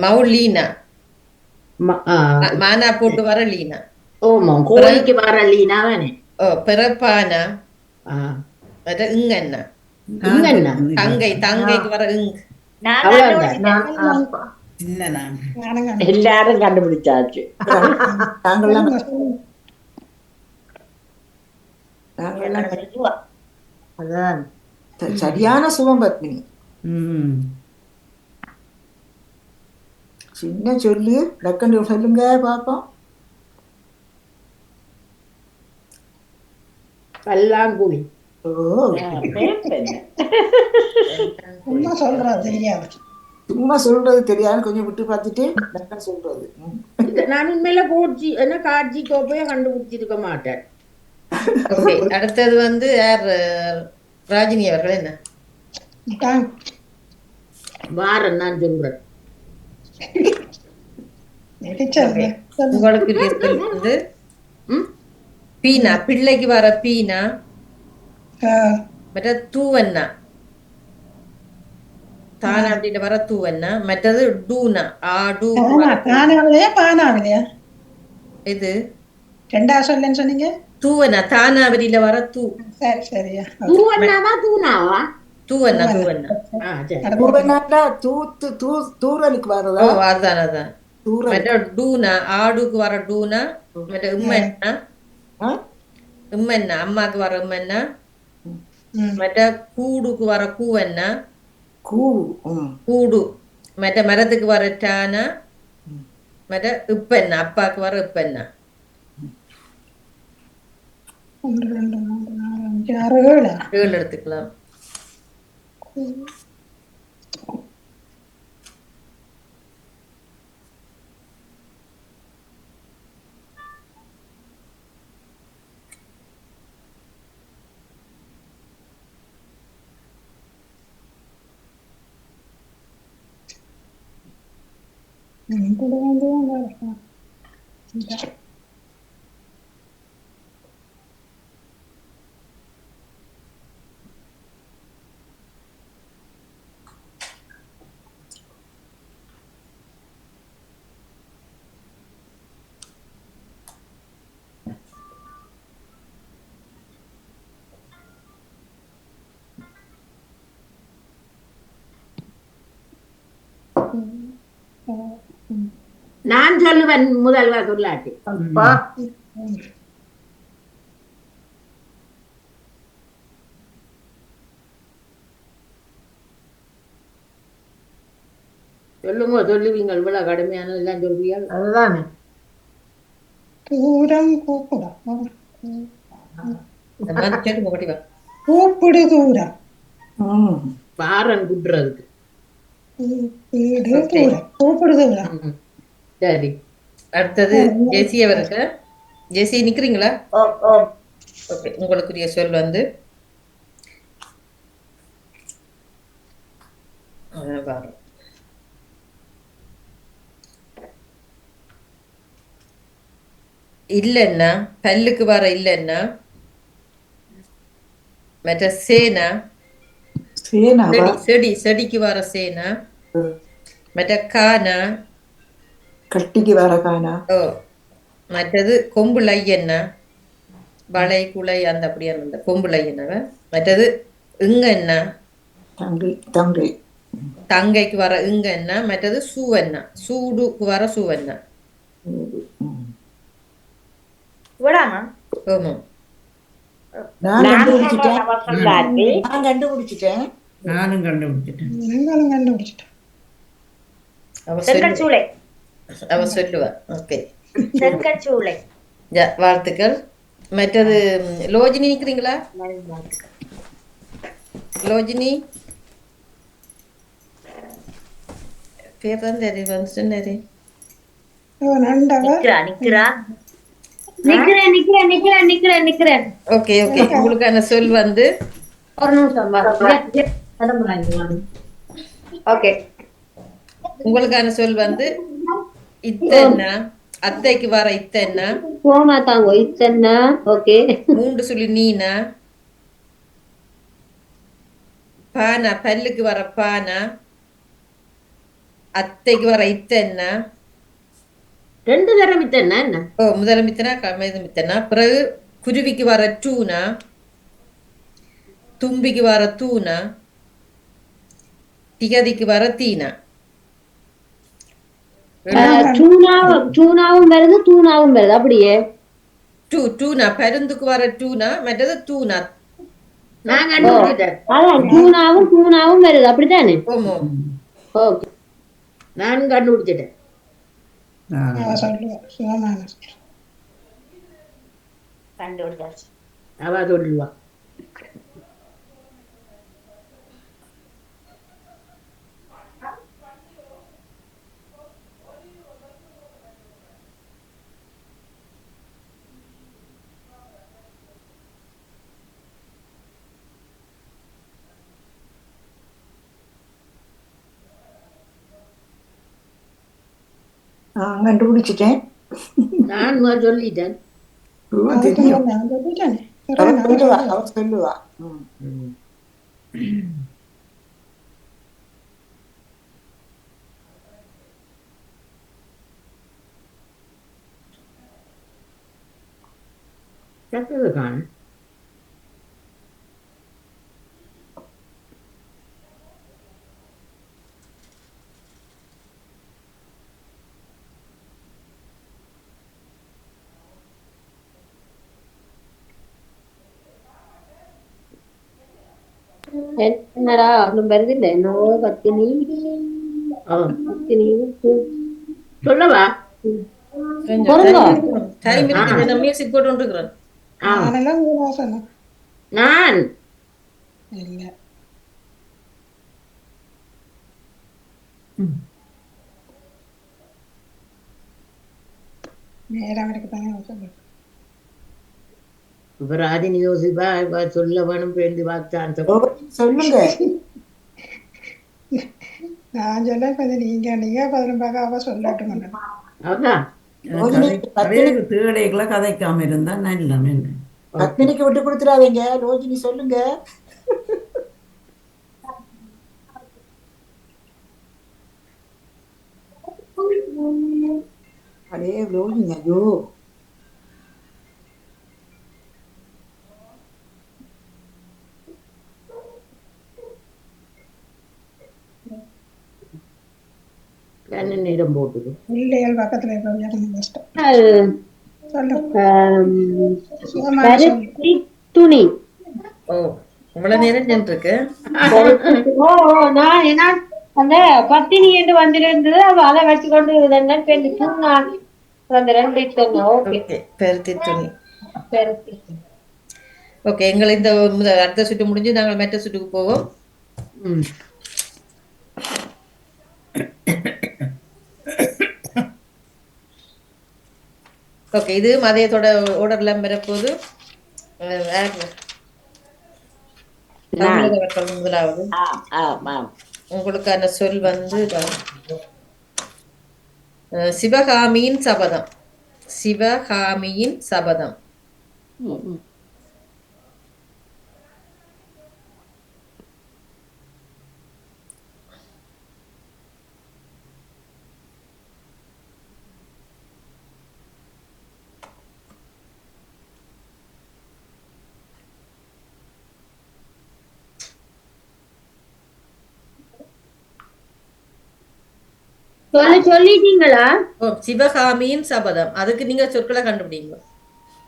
மவுலீனா, மானா போட்டு வர லீனா. ஓமா, கோழிக்கு வர லீனா தானே. பிறப்பானா, மற்ற இங்கண்ணா, தங்கைக்கு வர இங். எல்லாரும் கண்டுபிடிச்சாச்சு. சரியான சுகம் பத்மினி. சின்ன சொல்லு, டக்குன்னு சொல்லுங்க பாப்போம். பல்லாங்குழி. சும்மா சொல்றது தெரியாது, கொஞ்சம் விட்டு பார்த்துட்டு டக்குன்னு சொல்றது. நான் உண்மையில காட்சி கோப்பைய கண்டுபிடிச்சிருக்க மாட்டேன். ஓகே, அடுத்தது வந்து யார்? ராஜினி அவர்கள். என்ன வாரன் நான் சொல்றேன். உங்களுக்கு வந்து பீனா, பிள்ளைக்கு வர பீனா, மற்ற தூவண்ணா, தானா அப்படின்ற வர தூவண்ணா, மற்றது டூனா, ஆடு. இது ரெண்டாவது சொல்லுன்னு சொன்னீங்க. தூவண்ணா, தானாவரியில வர தூ. சரி சரியா. தூவண்ணாவா தூணாவா? தூவண்ணா. தூரலுக்கு வரதா? ஓ, அதான் அதான். டூனா, ஆடுக்கு வர டூனா, மற்ற இம்மன்னா, இம்மன்னா அம்மாக்கு வர இம்மன்னா, மற்ற கூடுக்கு வர கூவண்ணா, கூடு, மற்ற மரத்துக்கு வர டானா, மற்ற இப்பெண்ணா அப்பாக்கு வர இப்பெண்ணா. 1 2 3 4 5 6 7 எடுத்துக்கலாம். நான் சொல்லுவேன் முதல்வா சொல்லாட்டி. சொல்லுங்க, சொல்லுவீங்க. இவ்வளவு கடுமையானது எல்லாம் சொல்றீங்க. அதுதானே தூரம் கூப்பிடு தூரம். ம். பாரம் குட்டுறதுக்கு. கூப்பிடுதுங்களா? சரி, அடுத்தது ஜெசி அவருக்கு. ஜெசி நிக்கிறீங்களா? ஓ ஓ ஓகே, உங்களுக்குரிய சொல் வந்து பாரம். இல்லைன்னா பல்லுக்கு வர இல்லைன்னா மற்ற சேனா சேனாவா? செடிக்கு வர சேனா மற்ற கானா கட்டிக்கு வர காணா? ஓ மற்றது கொம்புளை என்ன வளை குலை அந்த அப்படியான அந்த கொம்புளை என்னவ. மற்றது இங்க என்ன தங்கை தங்கை. தங்கைக்கு வர இங்க என்ன. மற்றது சூவண்ணா சூடுக்கு வர சூவண்ணா. இவ்வளாமா ஆமாம். நான் கண்டுபிடிச்சிட்டேன். அவசரம் நான் கண்டுபிடிச்சிட்டேன். நானும் கண்டுபிடிச்சிட்டேன். நீங்களும் கண்டுபிடிச்சிட்டேன். செங்கற்சூளை அவ சொல்லுவா. ஓகே, செங்கற்சூளை. வாழ்த்துக்கள். மற்றது லோஜினி நிக்கிறீங்களா? லோஜினி பேர் தான் தெரியும் வந்து சொன்னாரு. நிக்கிறா நிக்கிறா நிக்கிறேன். ஓகே ஓகே, உங்களுக்கான சொல் வந்து ஒரு நிமிஷம். ஓகே, உங்களுக்கான சொல் வந்து இத்தன்னா. அத்தைக்கு வர இத்தன்னா. போமா தாங்க இத்தனை. ஓகே, 3 சொல்லி நீனா. பானா பல்லுக்கு வர பானா. அத்தைக்கு வர இத்தன்னா. 2 தரம் இத்தனை என்ன? ஓ முதல் மித்தனா கமது மித்தனா. பிறகு குருவிக்கு வர டூனா. தும்பிக்கு வர தூனா. திகதிக்கு வர தீனா. டூனாவும் வருது தூணாவும் வருது அப்படியே. டூனா பருந்துக்கு வர டூனா. மற்றது தூனா. நான் கண்டுபிடிச்சிட்டேன். அதான் டூனாவும் வருது அப்படித்தானே? ஓமோ ஓகே, நானும் கண்டுபிடிச்சிட்டேன். கண்டுபிடிச்சாச்சு. அவ சொல்லுவா. நான் கண்டுபிடிச்சிட்டேன். நான் சொல்லிட்டேன். தெரியும். அவ சொல்லுவா. சத்தது காண. என்னடா ஒன்றும் வருது இல்லை. என்னவோ பத்தினி சொல்லவா? டைம் இருக்கு. மியூசிக் போட்டு இருக்கிறேன். நான் இல்ல நேரம் இருக்குதானே சொல்லு. இப்ப ராஜினி யோசிப்பா இப்ப சொல்ல வேணும் பேருந்து வார்த்தை சொல்லுங்க. நான் சொல்ல இப்ப நீங்க 15 சொல்லட்டும். அதான் தேடைகளை கதைக்காம இருந்தா நல்ல. பத்மினிக்கு விட்டு கொடுத்துடாதீங்க. லோஜினி சொல்லுங்க. அடே லோஜினி, ஐயோ நேரம் போட்டுது. பிள்ளைகள் பக்கத்துல கஷ்டம். துணி. ஓ இவ்வளவு நேரம் நின்றுருக்கு. நான் அந்த பத்தினி என்று வந்திருந்தது. அதை வச்சுக்கொண்டு அந்த 2 பருத்தி துணி. ஓகே, எங்களை இந்த அடுத்த சுற்று முடிஞ்சு நாங்கள் மற்ற சுற்றுக்கு போவோம். ம். ஓகே, இது மதியத்தோட ஓர்டர்ல வரப்போது. நான் தமிழகவர்கள் முதலாவது. ஆம் ஆம் ஆம் உங்களுக்கான சொல் வந்து சிவகாமியின் சபதம். சிவகாமியின் சபதம். ம், ம். சொல்லிட்டீங்களா? ஓ, சிவகாமியின் சபதம். அதுக்கு நீங்க சொற்களை கண்டுபிடிங்க.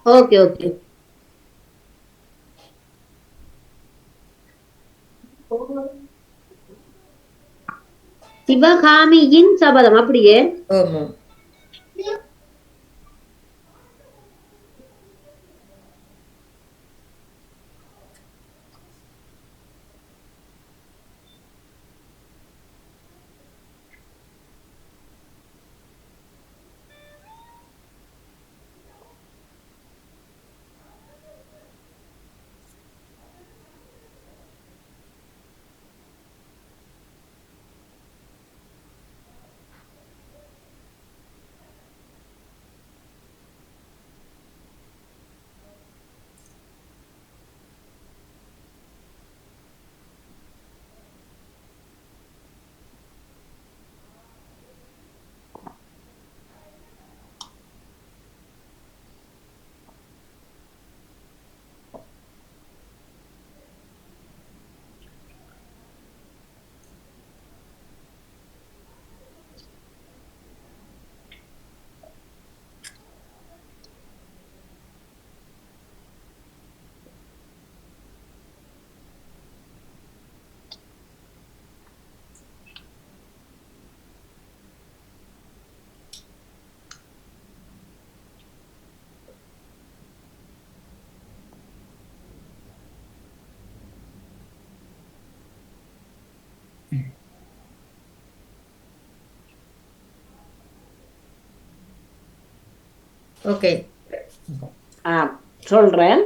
Okay okay. சிவகாமியின் சபதம் அப்படியே. ஆமா. ஓகே, சொல்றேன்.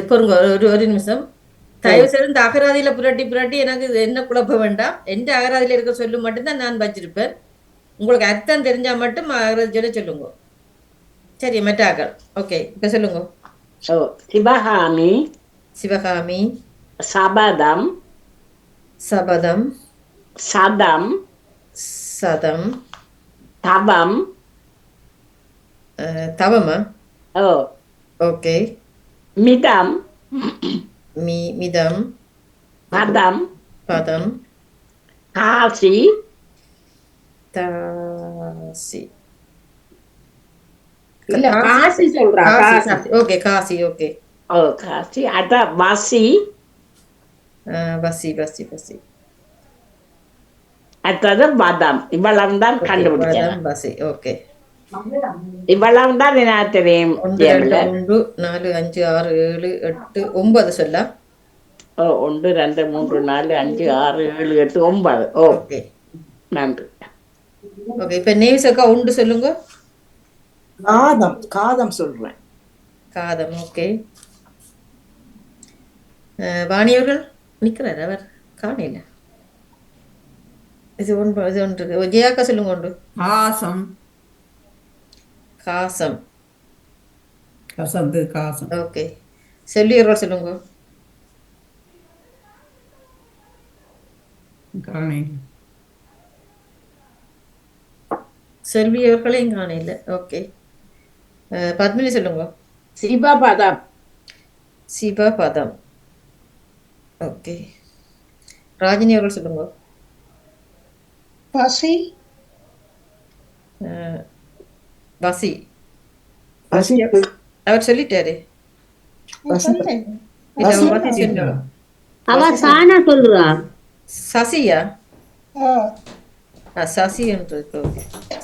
இப்போ ஒரு நிமிஷம் தயவு செய்து இந்த அகராதியில புரட்டி புரட்டி எனக்கு இது என்ன குழப்ப வேண்டாம். எந்த அகராதியில இருக்க சொல்லு மட்டும்தான் நான் வச்சிருப்பேன். உங்களுக்கு அர்த்தம் தெரிஞ்சா மட்டும் அகராதி சொல்லுங்க. சரி, மெட்டாக்கள். ஓகே, இப்ப சொல்லுங்க. சிவகாமி. சிவகாமி. சபதம். சபதம். சதம். சதம். தவம். தவமா? ஓ. ஓகே. மிதம். மிதம். பதம். பதம். காசி. தாசி. இல்ல, காசி சொல்றா. காசி. ஓகே, காசி. ஓகே. ஓ, காசி. அத வசி. வசி வசி வசி. அடுத்தது வதம். இவ்வளவு தான் கண்டுபிடிச்சேன். வசி. ஓகே, இவ்வளவு தான் எனக்கு தெரியும். 1 2 3 4 5 6 7 8 9 சொல்ல. ஓ, 1 2 3 4 5 6 7 8 9. ஓகே, நன்றி. ஓகே, இப்ப நேவிசக்கா உண்டு சொல்லுங்க. காதம். காதம் சொல்றேன். காதம். ஓகே. வாணியவர்கள் நிக்கிறார், அவர் காணையில. இது ஒன்று ஜெயாக்கா சொல்லுங்க. உண்டு. காசம். காசம். கசந்து காசம். ஓகே, செல்வியர்கள் சொல்லுங்க. காணை. செல்வியர்களையும் காணையில. ஓகே, பத்மினி சொல்லுங்க. சிவபதம். சிவபதம். ஓகே, ராஜினி அவர்கள் சொல்லுங்க. பசி. வசி. அவர் சொல்லிட்டாரு. அவ சானா சொல்றா. சசியா? சசி என்று.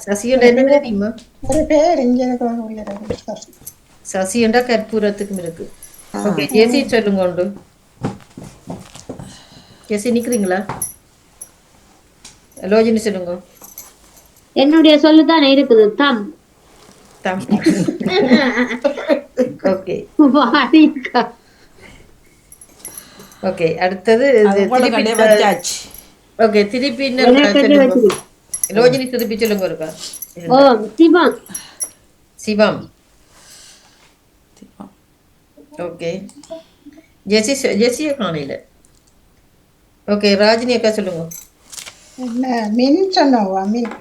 சசி என்ற என்ன தெரியுமா? ஒரு பேர் இங்க சசி என்றா கற்பூரத்துக்கும் இருக்கு. ஓகே, ஜெசி சொல்லுங்க. உண்டு. ஜெசி நிக்கிறீங்களா? லோஜினி சொல்லுங்க. என்னுடைய சொல்லுதான் இருக்குது தம். தம். Okay okay. அடுத்தது ஓகே. திருப்பி சொல்லுங்க. லோஜினி திருப்பி சொல்லுங்க இருக்கா. சிவம். சிவம். ஓகே. ஜெசிய காணையில. ஓகே. ராஜினி அக்கா சொல்லுங்க. என்ன மின் சொன்னவா? மின்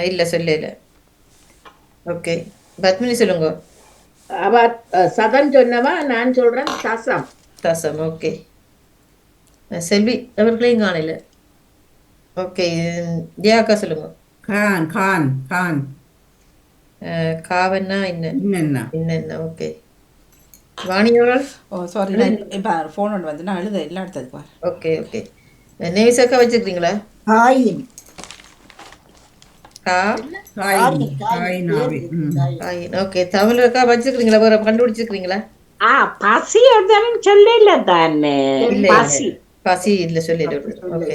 இல்ல சொல்லல. ஓகே. பத்மினி சொல்லுங்க. அவ சதன் சொன்னவா, நான் சொல்றேன் தசம். தசம். ஓகே. செல்வி அவர்களையும் காணையில. ஓகே. ஜெயாக்கா சொல்லுங்க. கான் கான் கான் காவன்னா இன்னென்ன. இன்னென்ன. ஓகே. வாணியோர்கள். சாரி, இப்போ ஃபோன் ஒன்று வந்து நான் எழுத எல்லாம் எடுத்தது பாரு. Okay okay. நேவிசக்கா வச்சிருக்கீங்களா? Coin okay. தமிழக்கா வச்சிருக்கீங்களா? வேற கண்டுபிடிச்சிருக்கீங்களா? பசி அதான் சொல்லல தானே. பசி பசி இல்ல சொல்லல. ஓகே.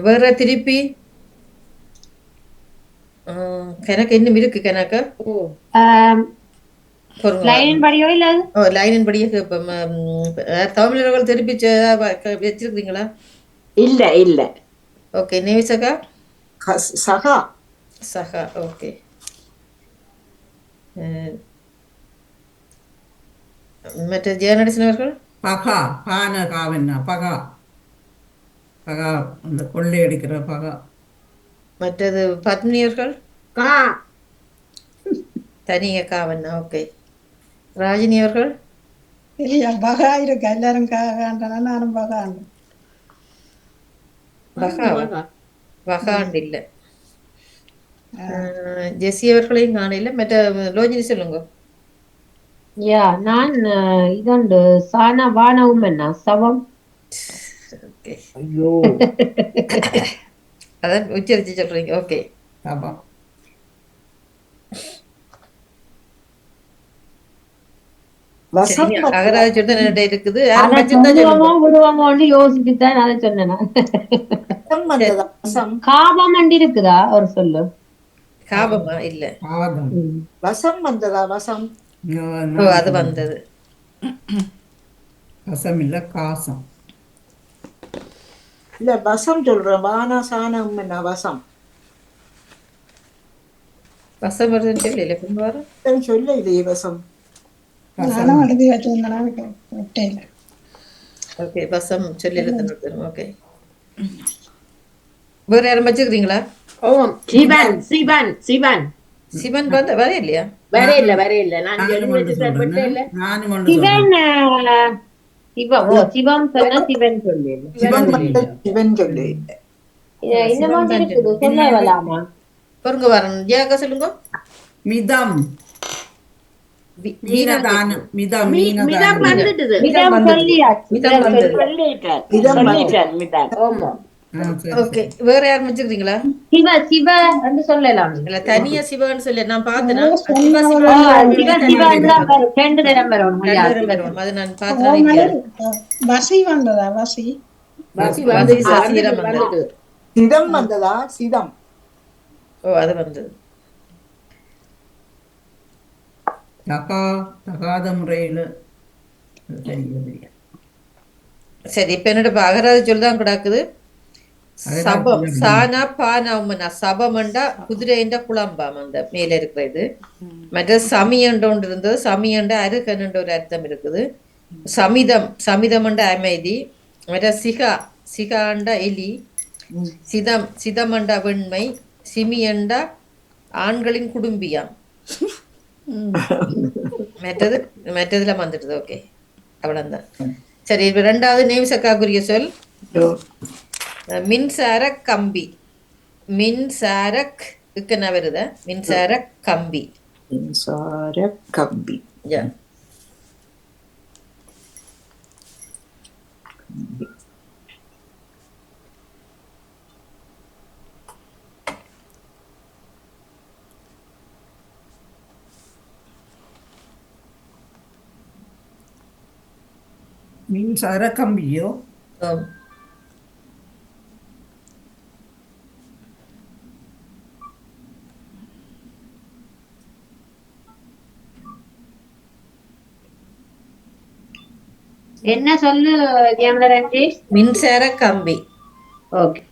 வேற திருப்பி கணக்கு இன்னும் இருக்கு. கணக்கு லைனின் படியோ இல்ல? லைனின் படியே தமிழர்கள் திருப்பி வச்சிருக்கீங்களா? இல்ல இல்ல. ஓகே. நேவிசக்கா? சகா சகா. ஓகே. மற்ற ஜெயநடேசன் பகா. பான காவன்னா பகா. பகா அந்த கொள்ளையடிக்கிற பகா. மற்றது பத்மினியர்கள்? கா. தனிய காவன்னா. ஓகே. ராஜினி அவர்கள்? இல்லையா, பகா இருக்கு. எல்லாரும் வேண்டாம், நானும் பகாண்டு. பகாண்டு இல்ல. ஜெசி அவர்களையும் காணையில. மற்ற லோஜினி சொல்லுங்க. நான் இதண்டு சானா வானவும் என்ன சவம். ஐயோ அதான் உச்சரிச்சு சொல்றீங்க. ஓகே. சபம். அகராஜ் இருக்குது. விடுவாங்க யோசிச்சுதான் அதை சொன்னேன். காபம் இருக்குதா ஒரு சொல்லு? காபமா இல்ல. வசம் வந்ததா? வசம் அது வந்தது. வசம் இல்ல காசம். இல்ல வசம் சொல்றேன். வானா சானம் என்ன வசம். வசம் வருதுன்னு சொல்லல. சொல்ல இல்லையே வசம். நானும் எழுதி வச்சிருந்தேன். ஓகே. வசம் சொல்லி. ஓகே. வேற யாரும் வச்சுக்கிறீங்களா? சிவன் சிவன் சிவன் சிவன் வர இல்லையா? வர இல்ல. நான் சிவம் சொன்ன சிவன் சொல்லு. சிவன் சொல்லு. இன்னமும் இருக்குது, சொல்ல வரலாமா? பொருங்க வரணும். ஜெயாக்கா சொல்லுங்க. மிதம். மீனதானம். மிதம். மிதம் வந்துடுது. மிதம் சொல்லியாச்சு. ஓகே. வேற யாரும் வச்சுக்கிறீங்களா? சிவ சிவ என்று சொல்லலாம். இல்ல தனியா சிவன்னு சொல்லி நான் பார்த்தேன். ரெண்டு தரம் வரும். அது நான் பார்த்தேன். வசி வந்ததா? வசி சிதம் வந்ததா? சிதம். ஓ, அது வந்தது. தகாத முறையில. சரி. இப்ப என்னோட அகராதி சொல்லுதான் கிடக்குது. சபம். சானா பானா சபமண்டா குதிரைண்ட குழம்பாம் அந்த மேல இருக்கிறது. மற்ற சமியண்ட ஒன்று இருந்தது. சமியண்ட அருகன்ற ஒரு அர்த்தம் இருக்குது. சமிதம். சமிதமண்ட அமைதி. மற்ற சிகா. சிகாண்ட எலி. சிதம். சிதமண்ட வெண்மை. சிமியண்டா ஆண்களின் குடும்பியாம். மற்றதுல வந்துடுது. ஓகே. அவ்வளவுதான். சரி. இப்ப ரெண்டாவது நேவிசக்காக்குரிய சொல் மின்சார கம்பி. மின்சாரக் என்ன வருத? மின்சார கம்பி. மின்சார கம்பி. மின்சார கம்பியோ ஆம். என்ன சொல்லு ஜெயமலரஞ்சி? மின்சார கம்பி. ஓகே.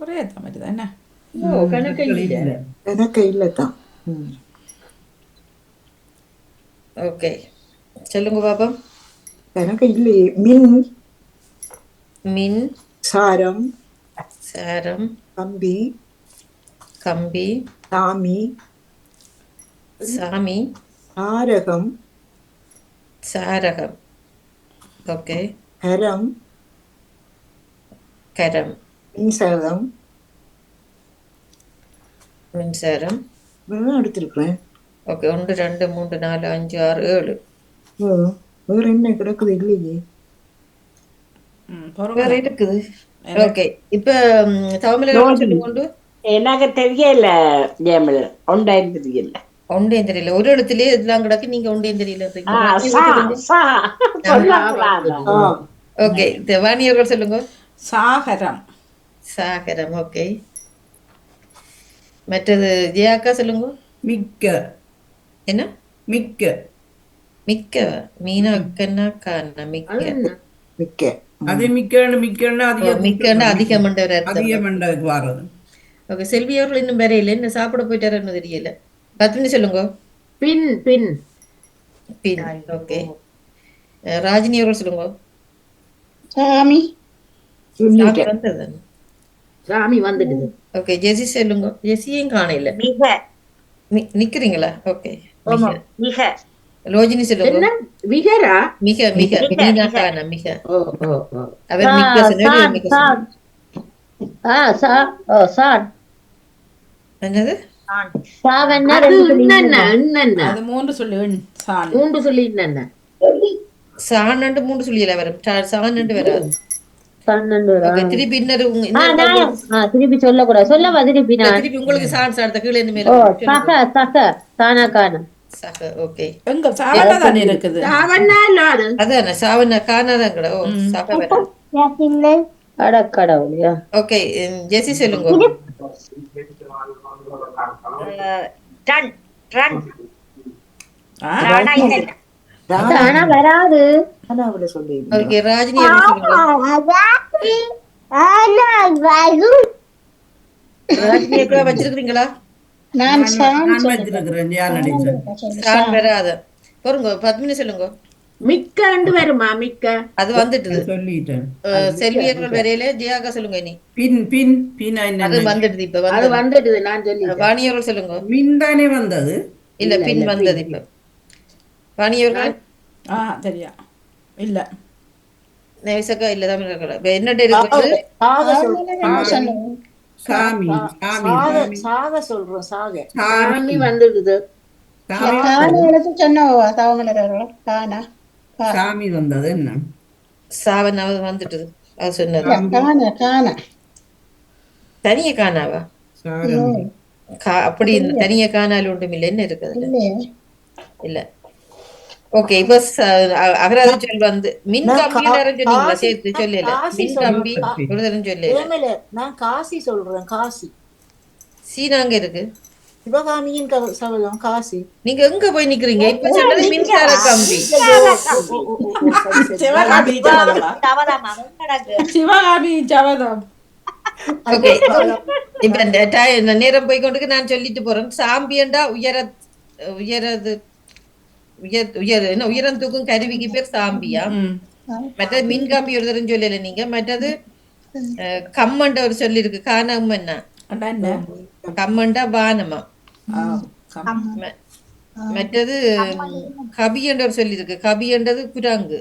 ஒரே மாதிரி தான் என்ன? கணக்கு இல்லை. எனக்கு இல்லைத்தான். ஓகே சொல்லுங்க பாப்போம். எனக்கு இல்லையே. மின் மின் சாரம் சாரம் கம்பி கம்பி சாமி சாமி சாரகம் சாரகம். ஓகே. கரம் கரம் மின்சாரம் மின்சாரம் எடுத்திருக்கிறேன். ஓகே 1 2 3 4 5 6 7. வேற என்ன கிடக்குது? இல்லையே. வேற இருக்குது. ஓகே இப்ப தமிழ்ல சொல்லுங்க. எனக்கு தெரியல ஜெயமல், ஒன்றையும் தெரியல. ஒன்றையும் தெரியல. ஒரு இடத்துலயே இதெல்லாம் கிடக்கு, நீங்க ஒன்றையும் தெரியல. ஓகே வாணியர்கள் சொல்லுங்க. சாகரம். சாகரம். ஓகே. மற்றது ஜெயாக்கா சொல்லுங்க. மிக்க. என்ன? மிக்க. மிக்க. மீனா அக்கன்னா கானா மிக்க. மிக்க. அது மிக்கன்னு அதிகம் வாரது. ஓகே செல்வி அவர்கள் இன்னும் வேற இல்லை. என்ன சாப்பிட போயிட்டாருன்னு தெரியல. 10 சொல்லுங்க. பின் பின் பின். ஓகே ராஜினி அவர்கள் சொல்லுங்க. சாமி. சாமி வந்தது. சாமி வந்துடுது. ஓகே ஜெசி சொல்லுங்க. ஜெசியும் காணல. மிக. நிக்கிறீங்களா? ஓகே மிக. ரோஜினி சொல்லுங்க. விகரா? மிக மிக மீனா கானா மிக. அவர் மிக்க சொன்னாரு. மிக என்னது? அது 3 சொல்லி சான். 3 சொல்லி என்னென்ன? சானண்டு 3 சொல்லியல வரும். சானண்டு வராது. திருப்பி இன்னொரு திருப்பி சொல்லக்கூடாது. சொல்லவா திருப்பி? திருப்பி உங்களுக்கு சான்ஸ் அடுத்த கீழே இருந்து மேல. சக. ஓகே எங்க சாவனா தானே இருக்குது. சாவனா இல்ல அது. அதானே சாவனா காணாதான் கூட. ஓ சக வராது. அடக்கடவுளியா. ஓகே ஜெசி சொல்லுங்க. Done done. ஆனா வராது. ஓகே ராஜினி சொல்லுங்க. ராஜினி கூட வச்சிருக்கீங்களா? நான் வச்சிருக்கிறேன். சான் வராது. பொறுங்க 10 சொல்லுங்க. மிக்கண்டு வருமா? மிக்க அது வந்துட்டு சொல்லிட்டேன். செல்வியர்கள் வரையில ஜியாக்கா சொல்லுங்க. நீ பின் பின் பின் அது வந்துடுது. இப்ப அது வந்துடுது. நான் சொல்லி வாணியர்கள் சொல்லுங்க. மின் தானே வந்தது. இல்ல பின் வந்தது. இப்ப வாணியர்கள் சரியா இல்ல. நேசக்கா இல்ல தமிழ் என்ன இருக்குது? சாமி சாக சொல்றோம். சாமி வந்துடுது. சாமி வந்தது. என்ன சாவனாவது வந்துட்டுது. அது சொன்னது தனிய காணாவா? அப்படி தனிய காணாலும் ஒன்றும் இல்லை. என்ன இருக்குது? இல்ல. ஓகே இப்ப அகராதி சொல் வந்து மின் கம்பி சொன்னீங்களா? சேர்த்து சொல்லல. மின் கம்பி ஒரு தரம் சொல்லல. நான் காசி சொல்றேன். காசி சீனாங்க இருக்கு. சிவகாமியின் சபதம் காசி. நீங்க எங்க போய் நிக்கிறீங்க? இப்ப சொன்னது மின்சார கம்பி. சிவகாமி சபதமா? சிவகாமி சபதம். ஓகே, இப்ப இந்த நேரம் போய் கொண்டு நான் சொல்லிட்டு போறேன். சாம்பியண்டா உயரது உயரம் தூக்கும் கருவிக்கு பேர் சாம்பியா. மற்றது மின்காம்பி ஒரு தரம் சொல்லல நீங்க. மற்றது கம்மண்ட ஒரு சொல்லி இருக்கு, காணாமன்னா கம்மண்டா வானமா. மற்றது கபி என்ற ஒரு சொல்லி இருக்கு, கபி என்றது குரங்கு,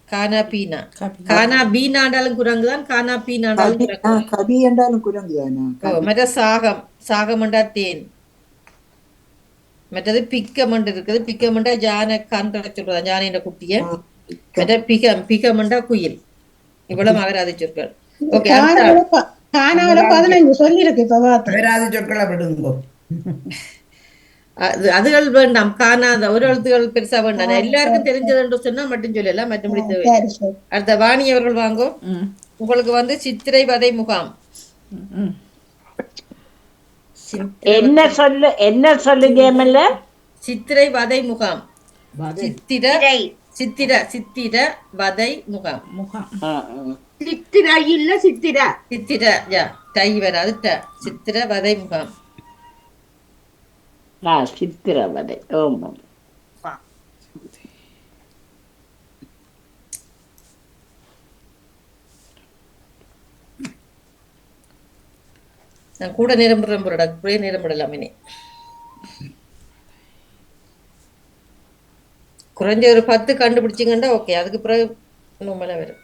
கானா பீனா. கானா பீனாண்டாலும் குரங்கு தான், கானா பீனாண்டாலும் கபி என்றாலும் குரங்கு தானா? மற்ற சாகம், சாகமண்டா தேன். மற்றது பிக்கமண்டு இருக்குது, பிக்கமண்டா யானை கன்ற சொல்றதா, யானைன்ற குட்டிய. மற்ற பிகமண்டா குயில். இவ்வளவு அகராதி சொற்கள். ஓகே, கானாவில 15 சொல்லி இருக்கு. இப்ப அகராதி சொற்களை விடுங்கோ. அதுகள் வேண்டாம், காணாத ஒரு எழுத்துகள் பெருசா வேண்டாம். எல்லாருக்கும் தெரிஞ்சது என்று சொன்னா மட்டும் சொல்லலாம், மற்றபடி தேவை. அடுத்த வாணி அவர்கள் வாங்கோ. உங்களுக்கு வந்து சித்திரை வதை முகாம். என்ன சொல்லு ஜெயமல்ல? சித்திரை வதை முகாம். சித்திர வதை முகாம். சித்திரா இல்ல சித்திரா. சித்திர டை வராது, சித்திர வதை முகாம். சித்திர வதை. ஓம். நான் கூட நேரம் போறடா, கூட நேரம் விடலாம். இனி குறைஞ்ச ஒரு 10 கண்டுபிடிச்சிங்கண்டா ஓகே. அதுக்கு பிறகு இன்னும் மேல வரும்.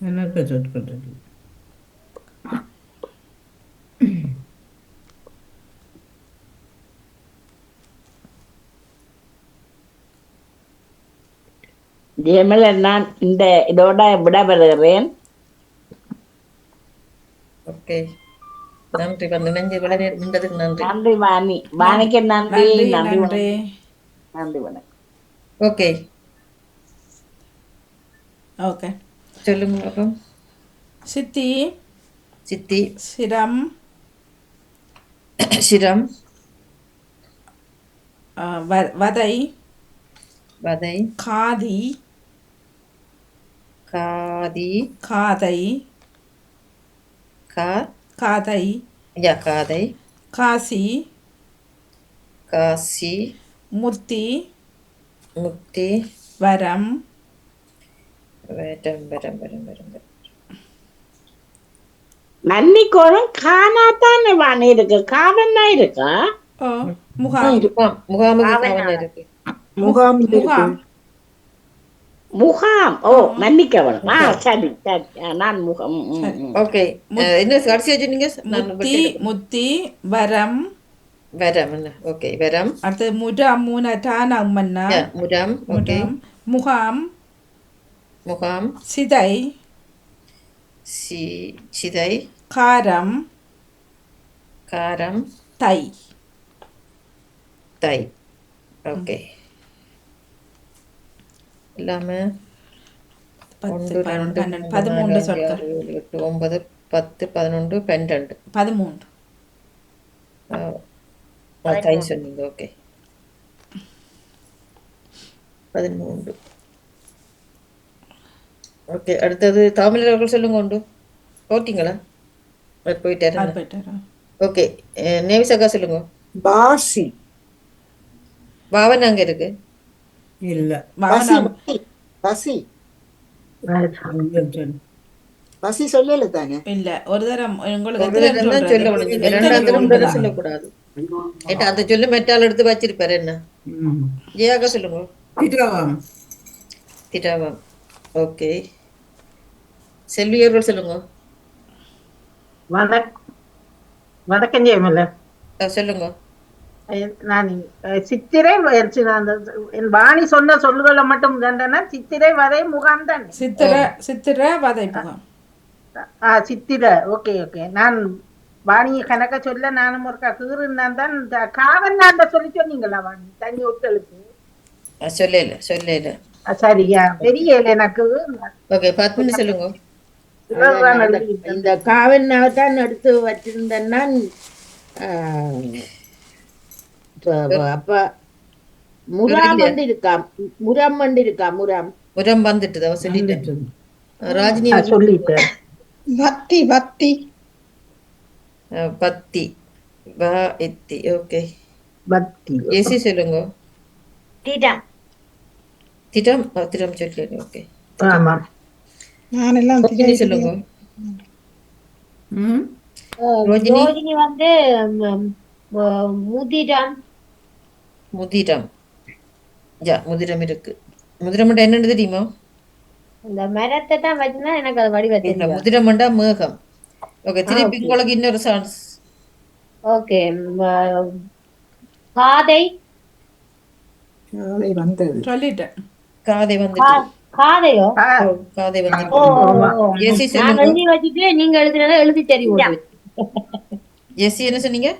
எனக்கு சொற்கள் இருக்கு. ஜெயமல்ல, நான் இந்த இதோட விட வருகிறேன். ஓகே, நன்றி. வந்து நெஞ்சு விட நின்றதுக்கு நன்றி. நன்றி வாணி. வாணிக்கு நன்றி. நன்றி நன்றி. நன்றி வணக்கம். ஓகே, ஓகே சொல்லுங்க பாப்போம். சித்தி சிரம் வதை காதி காதை காசி முத்தி வரம் நன்னிக்கோணம் காணாத்தானே வாணி இருக்கு, காவன்னா இருக்கா? முகாம் முகாம். ஓ, நன்னிக்கவனம். சரி சரி, நான் முகம். ஓகே, என்ன கடைசியா சொன்னீங்க? முத்தி வரம் ஓகே, வரம். அடுத்து முரம் மூணாமன்னா முரம். ஓகே, முகாம் சிதை காரம் தை. ஓகே, எல்லாமே 10 12 13 சொற்கள். 9 10 11 12 13. தை சொன்னீங்க. ஓகே 13. ஓகே, அடுத்தது தமிழ் அவர்கள் சொல்லுங்க. உண்டு போட்டிங்களா? போயிட்டாரு. போயிட்டாரா? ஓகே, நேவிசக்கா சொல்லுங்க. பாசி. பாவன் அங்க இருக்கு. இல்ல பசி பசி பசி சொல்லல தானே. இல்ல ஒரு தரம் உங்களுக்கு ஒரு தரம் தான் சொல்ல முடியும், இரண்டாம் தரம் சொல்லக்கூடாது. ஏட்டா அந்த சொல்லு மெட்டால் எடுத்து வச்சிருப்பாரு. என்ன ஜியாக்கா சொல்லுங்க. திட்டாவாம். திட்டாவாம். ஓகே, செல்வியர்கள் சொல்லுங்க. வணக்கம் ஜெயமல்ல. சொல்லுங்க. நான் சித்திரை என் வாணி சொன்ன சொல்லுகளை மட்டும் தண்டனா சித்திரை வதை முகாம் தான். சித்திரை வதை முகாம். சித்திரை. Okay okay. நான் வாணியை கணக்க சொல்ல நானும் ஒரு கீறுனான் தான் காவல் நாண்ட சொல்லி சொன்னீங்களா வாணி? தண்ணி ஒட்டலுக்கு சொல்லல. சரியா பெரிய எனக்கு. ஓகே, 10 நிமிஷம் சொல்லுங்க. இந்த காவன்னாவை தான் எடுத்து வச்சிருந்தேன்னா அப்ப முராம் வந்து இருக்கா. முரம் வந்து இருக்கா. முரம் வந்துட்டு சொல்லிட்டேன். ராஜினி சொல்லிட்டேன். பக்தி பக்தி பத்தி எத்தி. ஓகே, பக்தி. ஏசி சொல்லுங்க. திடம் திடம் திடம் சொல்லிடு. ஓகே, ஆமா. நான் எல்லாம் சொல்லுங்க. ரோஜினி வந்து முதிரம். முதிரம். முதிரம் இருக்கு. முதிரம் என்னன்னு தெரியுமா? இந்த மரத்தை தான் வச்சுதான் எனக்கு அது வடிவ தெரியும். முதிரமண்டா மேகம். ஓகே, திருப்பி உங்களுக்கு இன்னொரு சான்ஸ். ஓகே, காதை. வந்தது சொல்லிட்டேன். காதை வந்துட்டு. காதையோ? காதை வந்துட்டு. ஏசி சொல்லுங்க. எழுதி வச்சுட்டு நீங்க எழுதுனதை எழுதி தெரியும். ஏசி என்ன சொன்னீங்க?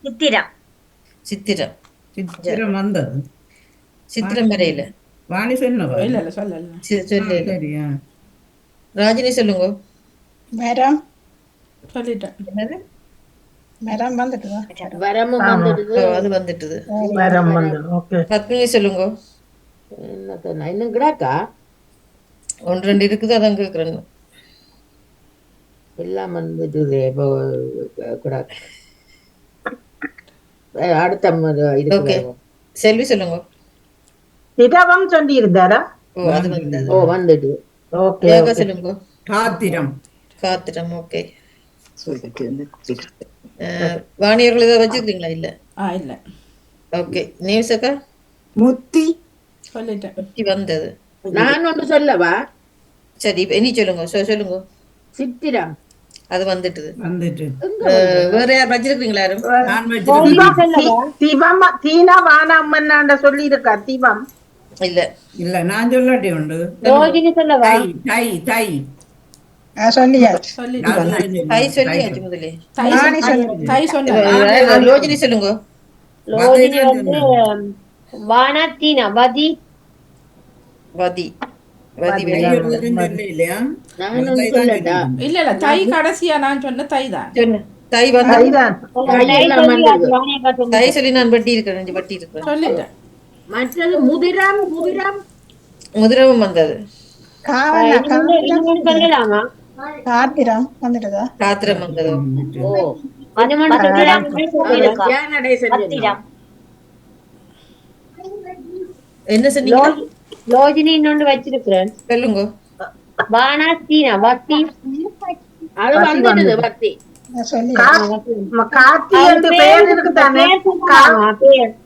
சித்திரம். சித்திரம். சித்திரம் வந்தது. சித்திரம் வரையில வாணி சொன்னவா? இல்ல சொல்லல. சரியா. ராஜினி சொல்லுங்க. மரம். சொல்லிட்டேன். என்னது? மரம் வந்துட்டுதா? வரமும் வந்துடுது. அது வந்துட்டுது. மரம் வந்து. ஓகே, 10 சொல்லுங்க. என்ன இன்னும் கிடாக்கா 1-2 இருக்குது, அதான் கேக்குறேன். எல்லாம் வந்துடுது. இப்போ கிடாக்கா அடுத்த ஓகே, செல்வி சொல்லுங்க. திடவம் சொல்லி இருந்தாரா? அது வந்தது. வந்துட்டு. ஓகே, சொல்லுங்க. காத்திரம். காத்திரம். ஓகே, வாணியர்கள் இதை வச்சுக்கிறீங்களா? இல்ல இல்ல. ஓகே, நேவிசக்கா. முத்தி. சொல்லிட்டேன். முத்தி வந்தது. நான் ஒன்று சொல்லவா? சரி, இனி சொல்லுங்க. சொல்லுங்க. சித்திரம். அது வந்துட்டுது. வந்துட்டு. வேற யார் வச்சிருக்கீங்களா? யாரும்? நான் வச்சிருக்கேன். தீனா வானாமன்னாண்ட சொல்லி இருக்கா. தீபம் இல்ல இல்ல, நான் சொல்லாட்டி உண்டு. ரோஜினி சொல்லவா? தை தை சொல்லியாச்சு. தை சொல்லியாச்சு முதலே. தை சொன்ன. ரோஜினி சொல்லுங்க. ரோஜினி வந்து வானா தீனா வதி. வதி. இல்லையா? இல்ல தை கடைசியா நான் சொன்ன தை தான். தை வந்து தை சொல்லி நான் வட்டி இருக்கிறேன். சொல்லிட்டேன். மற்றது முதிரம். முதிரமும் வந்தது. சொல்லலாமா? காத்திரம் வந்துட்டுதா? காத்திரம் வந்தது. என்ன சொன்னீங்க? லோஜினி இன்னொன்று வச்சிருக்கிறேன். சொல்லுங்க. வானா தீனா வத்தி. அது வந்துடுது. வத்தி. காத்தி என்று பெயர் இருக்குதானே?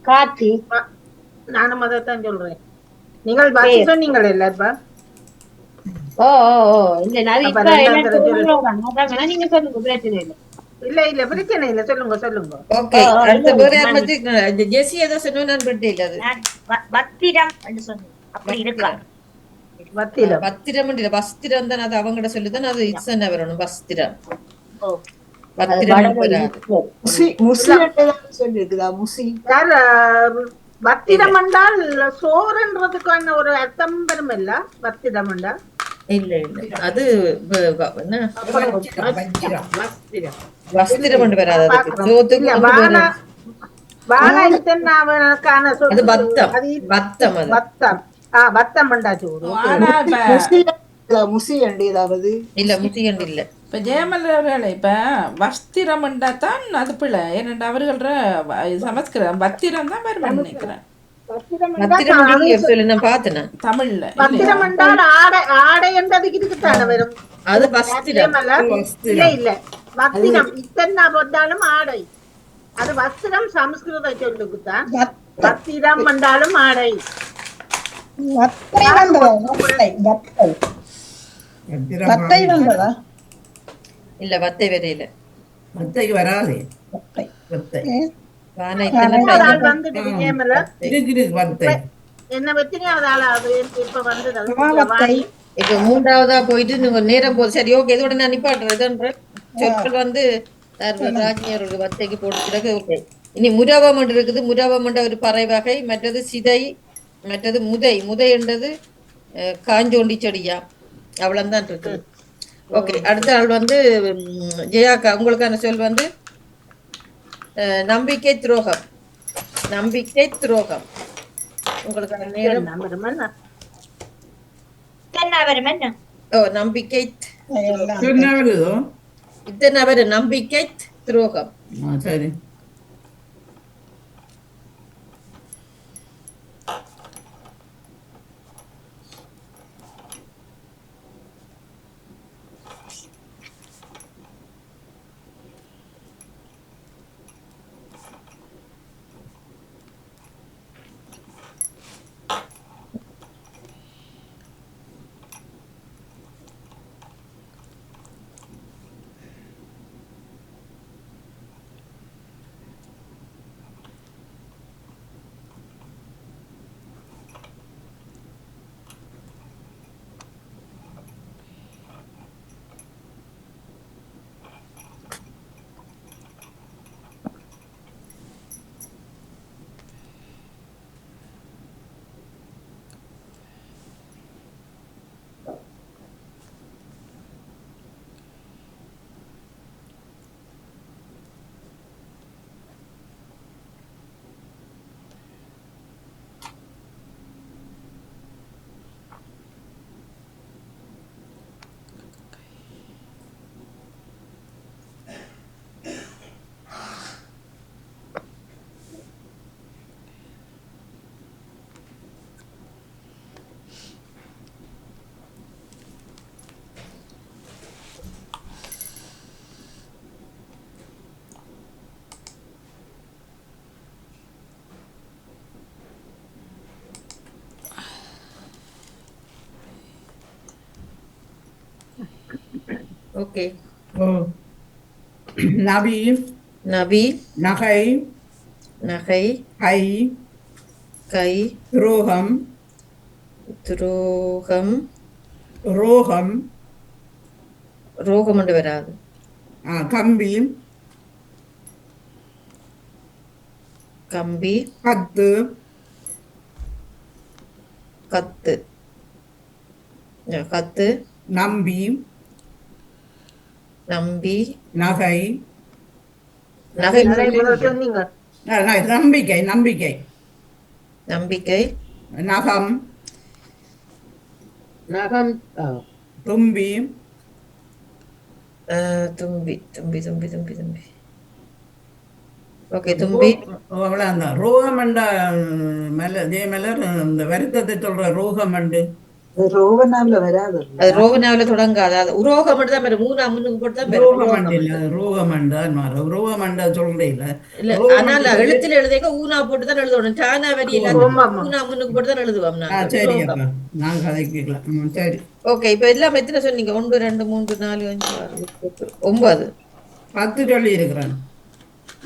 காத்தி. நானும் அதைத்தான் சொல்றேன். நீங்கள் வத்தி சொன்னீங்களே எல்லாருப்பா. இல்ல நீங்க சொல்லுங்க, பிரச்சனை இல்லை. இல்ல பிரச்சனை இல்ல, சொல்லுங்க. ஓகே, அடுத்த பேர் யார் வச்சிருக்கீங்க? ஜெசி ஏதோ சொன்னா நான் பட்டே இல்ல. அது பத்திரம் என்று சொன்னேன். அப்படி இருக்கலாம். பத்திரம் இல்ல, பஸ்திரம் தான். அது அவங்கட சொல்லிதான். அது இட்ஸ் வரணும். பஸ்திரம். பத்திரம் என்றால் சோறுன்றதுக்கான ஒரு அர்த்தம் பெறும் இல்ல. பத்திரம் என்றால் இல்ல அது வஸ்திரம் கொண்டு வராது. வாழை தென்னாவனுக்கான அது சொல்லு பத்தம் அது பத்தம் அது பத்தம் பத்தம் மண்டா சோறு ஆனா இப்ப முசி அண்டு ஏதாவது இல்ல முசிகண்டு இல்ல. இப்ப ஜெயமலர்கள் இப்ப வஸ்திரம்ண்டா தான் அது பிள்ளை ஏனென்றா அவர்கள சமஸ்கிருதம் பத்திரம் தான் வரும்னு நினைக்கிறேன் பத்திரம் சொல்லி நான் பார்த்தேன் தமிழ்ல இல்லையா? பத்திரம் என்றால் ஆடை ஆடை என்றதுக்கு இதுக்குத்தானே வரும். அது வஸ்திரம். இல்ல இல்ல வஸ்திரம் இத்தனை போட்டாலும் ஆடை அது வஸ்திரம் சமஸ்கிருத சொல்லுக்குத்தான். வஸ்திரம் என்றாலும் ஆடை இல்ல வத்தை வரையில மத்தைக்கு வராது வானை ஆள் வந்துட்டு விஜயமல இருக்கு வத்தை. என்ன வெத்தினியாவது ஆளா அது இப்ப வந்தது இப்ப மூன்றாவதா போயிட்டு நீங்க நேரம் போது சரி ஓகே இதோட நான் நிப்பாட்டுறேன். சொற்கள் வந்து ராஜ்ஞர்களுக்கு வத்தைக்கு போட்டு பிறகு ஓகே. இனி முராவமண்டு இருக்குது. முராவமண்ட ஒரு பறை வகை. மற்றது சிதை, மற்றது முதை. முதை என்றது காஞ்சோண்டி செடியா அவ்வளவுதான் இருக்குது. ஓகே அடுத்த ஆள் வந்து ஜெயாக்கா உங்களுக்கான சொல் வந்து நம்பிக்கை துரோகம். நம்பிக்கை துரோகம். உங்களுக்கான நேரம் ஓ நம்பிக்கை இத்தனை பேர் நம்பிக்கை துரோகம். சரி ஓகே நபி நபி நகை நகை கை கை துரோகம் துரோகம் ரோகம் ரோகம் என்று வராது. கம்பி கம்பி கத்து கத்து கத்து நம்பி நம்பி நகை நகை சொன்னீங்க நம்பிக்கை நம்பிக்கை நம்பிக்கை நகம் நகம் தும்பி தும்பி தும்பி தும்பி தும்பி தும்பி ஓகே தும்பி அவ்வளவுதான். ரோகமண்டா ஜெயமலர் இந்த வருத்தத்தை சொல்ற ரோகமண்டு ரோவனாவில வராது. அது ரோகனாவில தொடங்காது. அது உரோகம் மட்டும் தான் வரும். மூணா முன்னுக்கு போட்டு தான் ரோகமண்டு இல்ல ரோகமண்டா ரோகமண்டா சொல்றேன் இல்ல. ஆனால் எழுத்துல எழுதுங்க ஊனா போட்டு தான் எழுதணும். டானா வரி ஊனா முன்னுக்கு போட்டு தான் எழுதுவோம். சரி அப்பா நான் கதைக்கலாம். சரி ஓகே இப்ப எல்லாம் எத்தனை சொன்னீங்க? 1 2 3 4 5 6 9 10 சொல்லி இருக்கிறேன்.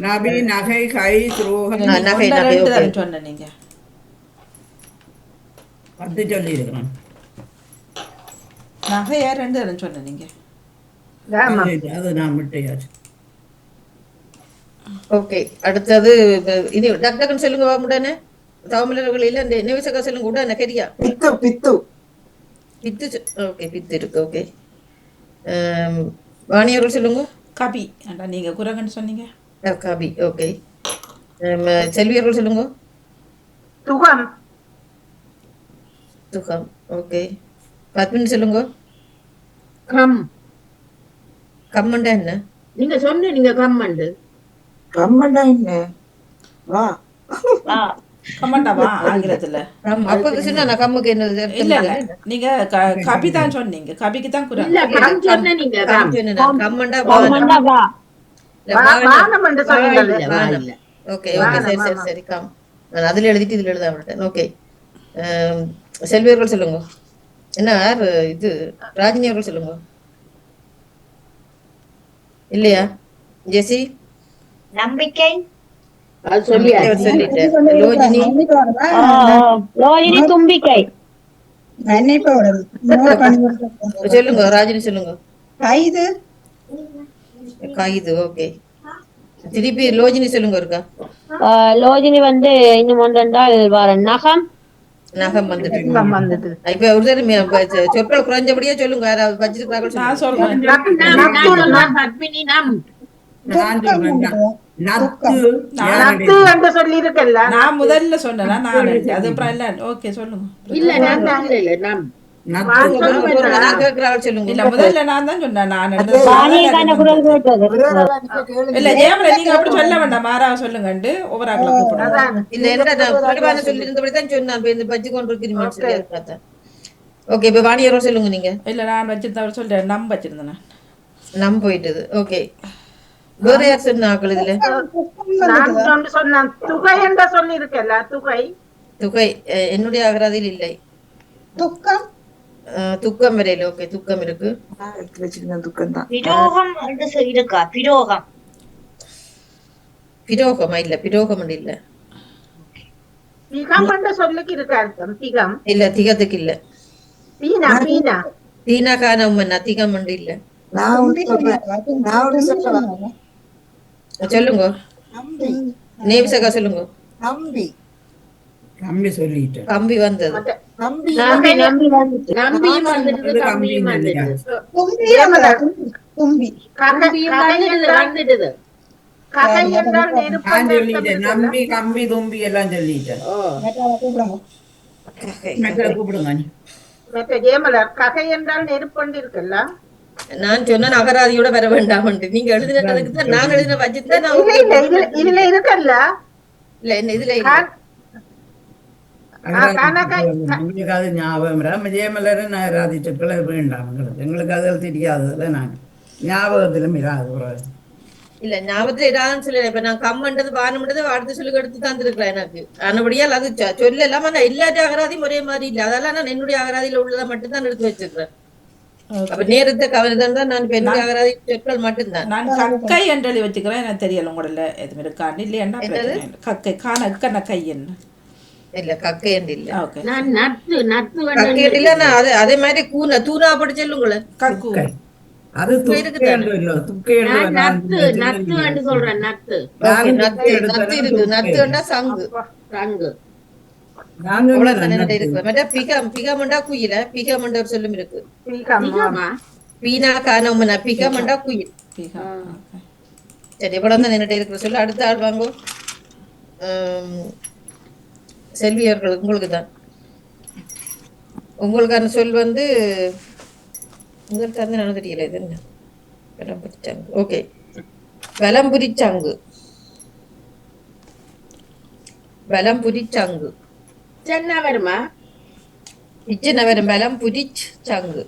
நபி நகை கை துரோகம் நகை சொன்ன நீங்க 10 சொல்லி இருக்கிறேன். நகையா 2 சொன்ன நீங்க. அது நான் விட்டையாச்சு. ஓகே அடுத்தது இது டாக்டர் சொல்லுங்க உடனே. தமிழர்கள் இல்ல இந்த நிவசக்கா சொல்லுங்க உடனே சரியா? பித்து பித்து பித்து ஓகே பித்து இருக்கு. ஓகே வாணியர்கள் சொல்லுங்க. கபி நீங்க குரகன் சொன்னீங்க. கபி ஓகே செல்வி அவர்கள் சொல்லுங்க. துகம். துகம். ஓகே. பத்மினி சொல்லுங்க. கம். கம்மண்டா என்ன? நீங்க சொன்னீங்க கம்மண்டு. கம்மண்டா என்ன? வா கமாண்டாவா ஆங்கிலத்துல? அப்ப சொன்னா நான் கம்முக்கு என்னது இல்ல அர்த்தம் இல்ல, தெரியல. நீங்க கபி தான் சொன்னீங்க. கபிக்கு தான் குரல். இல்ல கம் சொன்னீங்க கம். கம்மண்டா கம்மண்டா வா. வானம் என்று சொல்லுங்கள். இல்ல வா இல்ல. ஓகே ஓகே சரி சரி சரி கம். நான் அதுல எழுதிட்டு இதுல எழுத மாட்டேன். ஓகே. செல்வி அவர்கள் சொல்லுங்க. என்ன இது ராஜினி அவர்கள் சொல்லுங்க. இல்லையா ஜெசி? நம்பிக்கை. அது சொல்லியாச்சு. சொல்லிட்டேன். லோஜினி ரோஜினி தும்பிக்கை. சொல்லுங்க. ராஜினி சொல்லுங்க. கைது. கைது. ஓகே. திருப்பி லோஜினி சொல்லுங்க இருக்கா. லோஜினி வந்து இன்னும் ஒன்றென்றால் வர நகம். நகம் வந்துட்டு வந்துட்டு இப்ப ஒரு சொற்கள் குறைஞ்சபடியே சொல்லுங்க. யாராவது வச்சிருக்கார்கள் நான் சொல்லுங்க. சொல்றேன். பத்மினி நம். நான் சொல்றேன் நத்து நத்து என்று சொல்லி இருக்கல்ல. நான் முதல்ல சொன்னேனா நான் அது அப்புறம் இல்ல. ஓகே சொல்லுங்க. இல்ல நான் தான் இல்ல நம். நத்து நான் கேட்கிறாள் சொல்லுங்க. இல்ல முதல்ல நான் தான் சொன்னேன். நான் வாணியக்கான குரல் கேட்டது. இல்ல ஜெயமல நீங்க அப்படி சொல்ல வேண்டாம். மாறாவ சொல்லுங்கண்டு ஒவ்வொரு ஆக்களை கூப்பிடுங்க. இல்ல என்ன பிரபான சொல்லி இருந்தபடிதான் சொன்னான். இப்ப இந்த பச்சு கொண்டு இருக்கிறீங்க சொல்லி பார்த்தேன். ஓகே இப்ப வாணியரோ சொல்லுங்க நீங்க. இல்ல நான் வச்சிருந்தவர் சொல்றேன். நம் வச்சிருந்தேன். நம் போயிட்டது. ஓகே வேற யார் சொன்ன ஆக்கள் இதுல? நான் சொன்னேன் துகை என்று சொல்லி இருக்கல்ல. துகை. துகை என்னுடைய அகராதியில் இல்லை. துக்கம். துக்கம் வரையில. ஓகே துக்கம் இருக்கு. வச்சிருந்தேன் துக்கம் தான். பிரோகம் இருக்கா? பிரோகம். பிரோகமா? இல்ல பிரோகம் இல்ல. திகம் என்று சொல்லிக்கு இருக்க அர்த்தம். திகம் இல்ல திகத்துக்கு இல்ல. பீனா. பீனா தீனா கானம் திகம் இல்ல. நான் ஒன்று சொல்றேன். சொல்லுங்க. நேவிசகா சொல்லுங்க. நம்பி. கம்பி சொல்லிட்டேன். கம்பி வந்தது. நம்பி. நம்பியும் வந்துடுது கம்பியும் வந்துடுது. தும்பி. வந்துடுது. ககை என்றால் நான் நெருப்பு. சொல்லிட்டேன். நம்பி கம்பி தும்பி எல்லாம் சொல்லிட்டேன். கூப்பிடுங்க நீ. ஜெயமலர் ககை என்றால் நெருப்பண்டு இருக்கல்ல. நான் சொன்ன அகராதியோட வர வேண்டாம். நீங்க எழுதினதுக்கு தான் நான் எழுதின வச்சுட்டு இதுல இருக்கல்ல. இல்ல என்ன இதுல இல்ல. எங்களுக்கு அது ஞாபகம் விஜயமலர் நகராதி சொற்களை வேண்டாம். எங்களுக்கு அதில் தெரியாததுல நான் ஞாபகத்திலும் இராது. இல்ல ஞாபகத்துல இடாதுன்னு சொல்லல. இப்ப நான் கம்மன்றது வானம்ன்றது அடுத்த சொல்லுக்கு எடுத்து தந்துருக்கிறேன். எனக்கு ஆனபடியால் அது சொல்ல இல்லாம நான் எல்லாத்த அகராதியும் ஒரே மாதிரி இல்லை. அதெல்லாம் நான் என்னுடைய அகராதியில உள்ளதை மட்டும்தான் எடுத்து வச்சிருக்கிறேன். அப்ப நேரத்தை கவனிதான் தான் நான் என்னுடைய அகராதி சொற்கள் மட்டும்தான். நான் கக்கை என்று எழுதி வச்சுக்கிறேன். எனக்கு தெரியல உங்கள எதுவும் இருக்கான்னு இல்லையா? கக்கை காண கை என்ன இல்ல கக்கை என்று இல்ல. நான் நத்து நத்து கக்கை இல்ல. நான் அதே மாதிரி கூன தூணா அப்படி சொல்லுங்கள. கக்கு அது துக்கை இல்ல. துக்கை நத்து நத்து என்று சொல்றேன். நத்து நத்து நத்து இருக்கு. நத்துன்னா சங்கு. சங்கு பிகமண்டா குயில. பிகமண்டா சொல்லும் இருக்கு. பீனா காணோம்னா பிகமண்டா குயில். சரி இவ்வளவு தான் என்னட்ட இருக்கிற சொல்ல. அடுத்த ஆள் வாங்க. செல்வி அவர்கள் உங்களுக்கு தான். உங்களுக்கான சொல் வந்து உங்களுக்கு வந்து நான் தெரியல. இது என்ன? வலம்புரிச்சாங்கு. ஓகே வலம்புரிச்சாங்கு. வலம்புரிச்சாங்கு. சென்ன வருமா? இச்சனை வரும். வலம்புரிச்சாங்கு.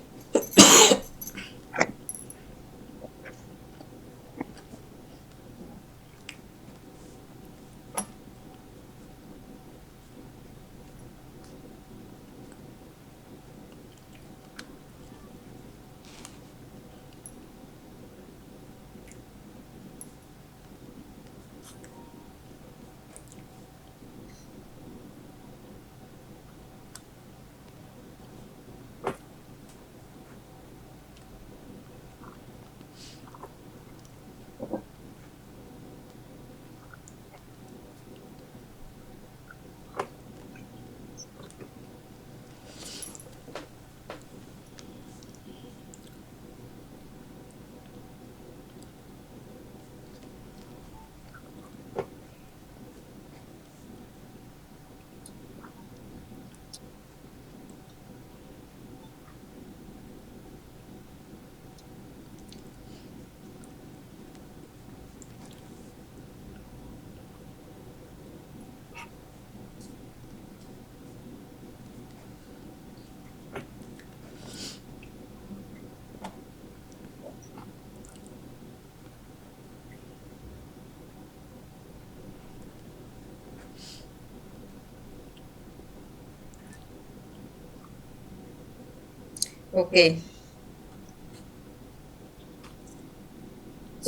ஓகே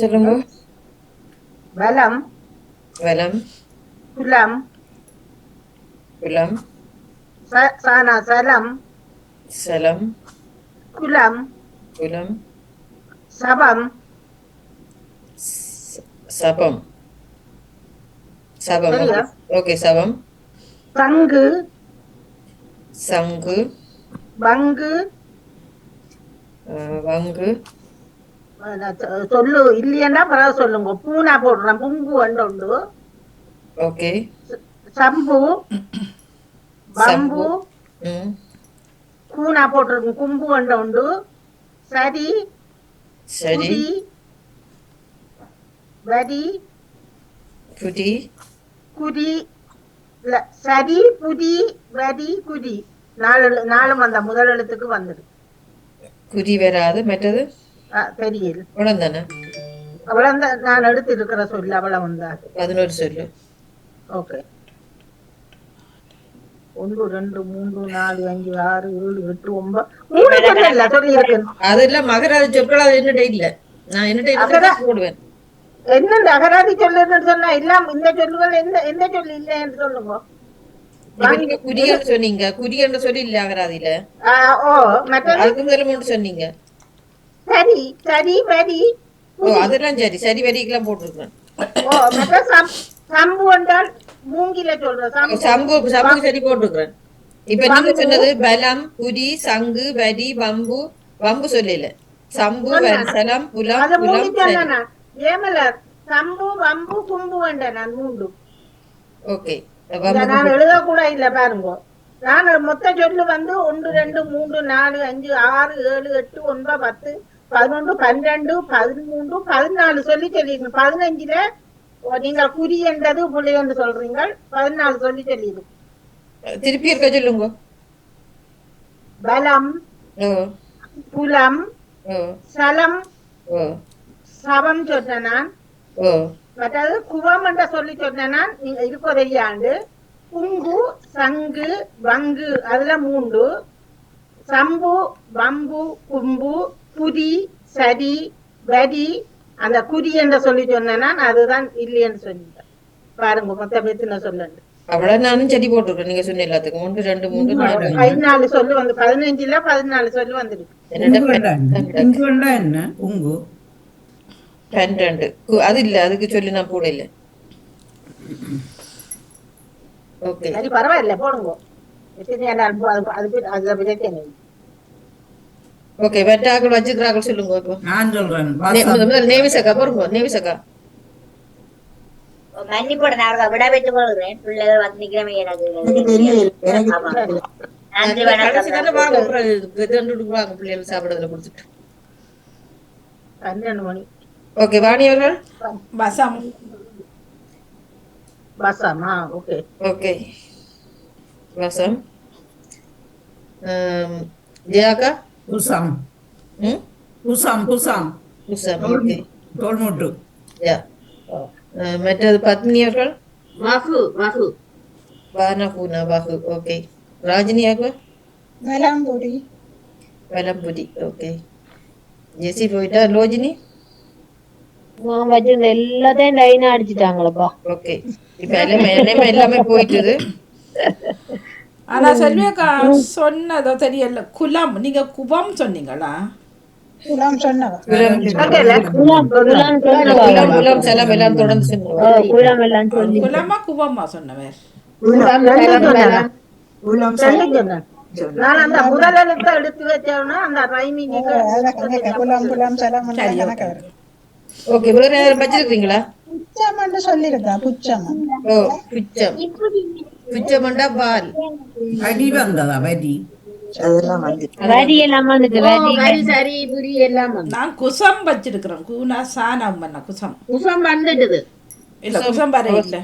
சொல்லுங்க. பலம், வலம், குலம், குலம், சலம், சலம், குலம், குலம், சபம், சபம், சபம். சரியா? ஓகே சபம், சங்கு, சங்கு, பங்கு, வங்கு, சொல்லு இல்லையன்னா பரவாயில்ல சொல்லுங்க. பூனா போடுறேன். புங்கு உண்டு. ஓகே சம்பு, சம்பு, பம்பு, கூனா போட்டிருக்கும். கும்பு உண்டு. சரி, சரி, புடி, வரி, புடி, குடி, இல்ல சரி, புடி, வரி, குடி. நாலும் அந்த முதல் எழுத்துக்கு வந்துடு. குடி வராது. மற்றது தெரியல. உடந்தானே அவ்வளவு நான் எடுத்து இருக்கிற சொல்லு அவ்வளவு வந்தா. 11 சொல்லு. ஓகே. 1 2 3 4 5 6 7 8 9 3 சொல்லல சொல்லி இருக்கு. அதெல்லாம் மகராஜ சொற்கள். அது என்னட்ட இல்ல. நான் என்னட்ட போடுவேன். என்னண்டு அகராதி சொல்லுன்னு சொன்னா எல்லாம் இந்த சொல்லுகள் எந்த சொல்லு இல்ல என்று சொல்லுங்க. நீங்க குடியன்னு சொன்னீங்க. குடியன்னு சொல்லி இல்ல அகராதியில. ஓ மற்றது அதுக்கு முதல்ல மட்டும் சொன்னீங்க. சரி, சரி, வரி. ஓ அதெல்லாம் சரி. சரி வரிக்கெல்லாம் போட்டிருக்கேன். ஓ மற்ற சம்பு என்றால் மூங்கில சொல்ற சம்பு. சம்புக்கு சரி போட்டிருக்கிறேன். இப்ப நீங்க சொன்னது பலம், புரி, சங்கு, வரி, வம்பு. வம்பு சொல்லல. சம்பு, சலம், புலம், புலம். ஏமலர் சம்பு, வம்பு, கும்பு என்ற நான் மூன்று. ஓகே நான் எழுத கூட இல்ல பாருங்க. நான் மொத்த சொல்லு 1 2 3 4 5 6 7 8 9 10 11 12 13 14 சொல்லிருக்கேன். 15ல நீங்கள் குறி என்றது புள்ளி என்று சொல்றீங்க. 14 சொல்லிருக்கேன். திருப்பி இருக்க சொல்லுங்க. பலம், புலம், சலம், சபம் சொன்ன நான். மற்றது குவம் என்ற சொல்லி சொன்ன நான். நீங்க இருப்பதையாண்டு புங்கு, சங்கு, வங்கு அதுல 3. சம்பு, வம்பு, கும்பு, புரி, சரி, வரி. அந்த குறி என்ற சொல்லி சொன்னா அதுதான் இல்லைன்னு சொல்லிட்டேன். பாருங்க மொத்த பேத்து சொல்லுங்க. அவ்வளவு நானும் செடி போட்டிருக்கேன். நீங்க சொன்ன எல்லாத்துக்கும் 1 2 3 4 14 சொல்லு வந்து 15ல 14 சொல்லு வந்துருக்கு. என்ன உங்கு 12 அது இல்ல. அதுக்கு சொல்லி நான் கூட இல்ல. ஓகே சரி பரவாயில்ல போடுங்க. ஓகே வெட்டாக்கள் வச்சுக்கிறார்கள் சொல்லுங்க. இப்போ நான் சொல்றேன். நேவிசக்கா போடுங்க. நேவிசக்கா மன்னிப்போட நான் விட வைத்துக் கொள்கிறேன். பிள்ளைகள் வந்து நிக்கிறமே எனக்கு நன்றி வணக்கம். வாங்க பிள்ளைகள் சாப்பிடுறதுல கொடுத்துட்டு. 12 மணி. ஓகே வாணி அவர்கள். வசம். வசமா ஓகே. ஓகே வசம். ஜெயாக்கா குசாம். குசாம் குசாம் குசாம். ஓகே தோல்முட்டு. யா மற்றது பத்னி அவர்கள். வகு வகு வானகுனா வகு. ஓகே ராஜினி அவர்கள். வலம்புரி. வலம்புரி. ஓகே ஜெசி போயிட்டா. லோஜினி நான் வச்சிருந்த எல்லாத்தையும் லைனா அடிச்சுட்டாங்களப்பா. ஓகே இப்ப எல்லாமே போயிட்டுது. ஆனா செல்வியக்கா சொன்னதோ தெரியல. குலம் நீங்க குவம் சொன்னீங்களா? குலம் சொன்னவா? குலம் சலம் எல்லாம் தொடர்ந்து சொன்னோம். குலமா குவமா சொன்னவர்? நான் அந்த முதல் எழுத்தை எடுத்து வச்சோம்னா அந்த ரைமிங் குலம் குலம் சலம் கணக்கு வரும். ஓகே வேற யாரும் வச்சிருக்கீங்களா? புச்சம் சொல்லிருக்கா? புச்சம். ஓ புச்சம். புச்சமண்டா பால். வடி வந்ததா? வடி அதெல்லாம் வந்து வரி எல்லாம் வந்துட்டு வரி சரி புரி எல்லாம் வந்து. நான் குசம் வச்சிருக்கிறேன். கூனா சானம் பண்ண குசம். குசம் வந்துடுது. இல்ல குசம் வர இல்ல.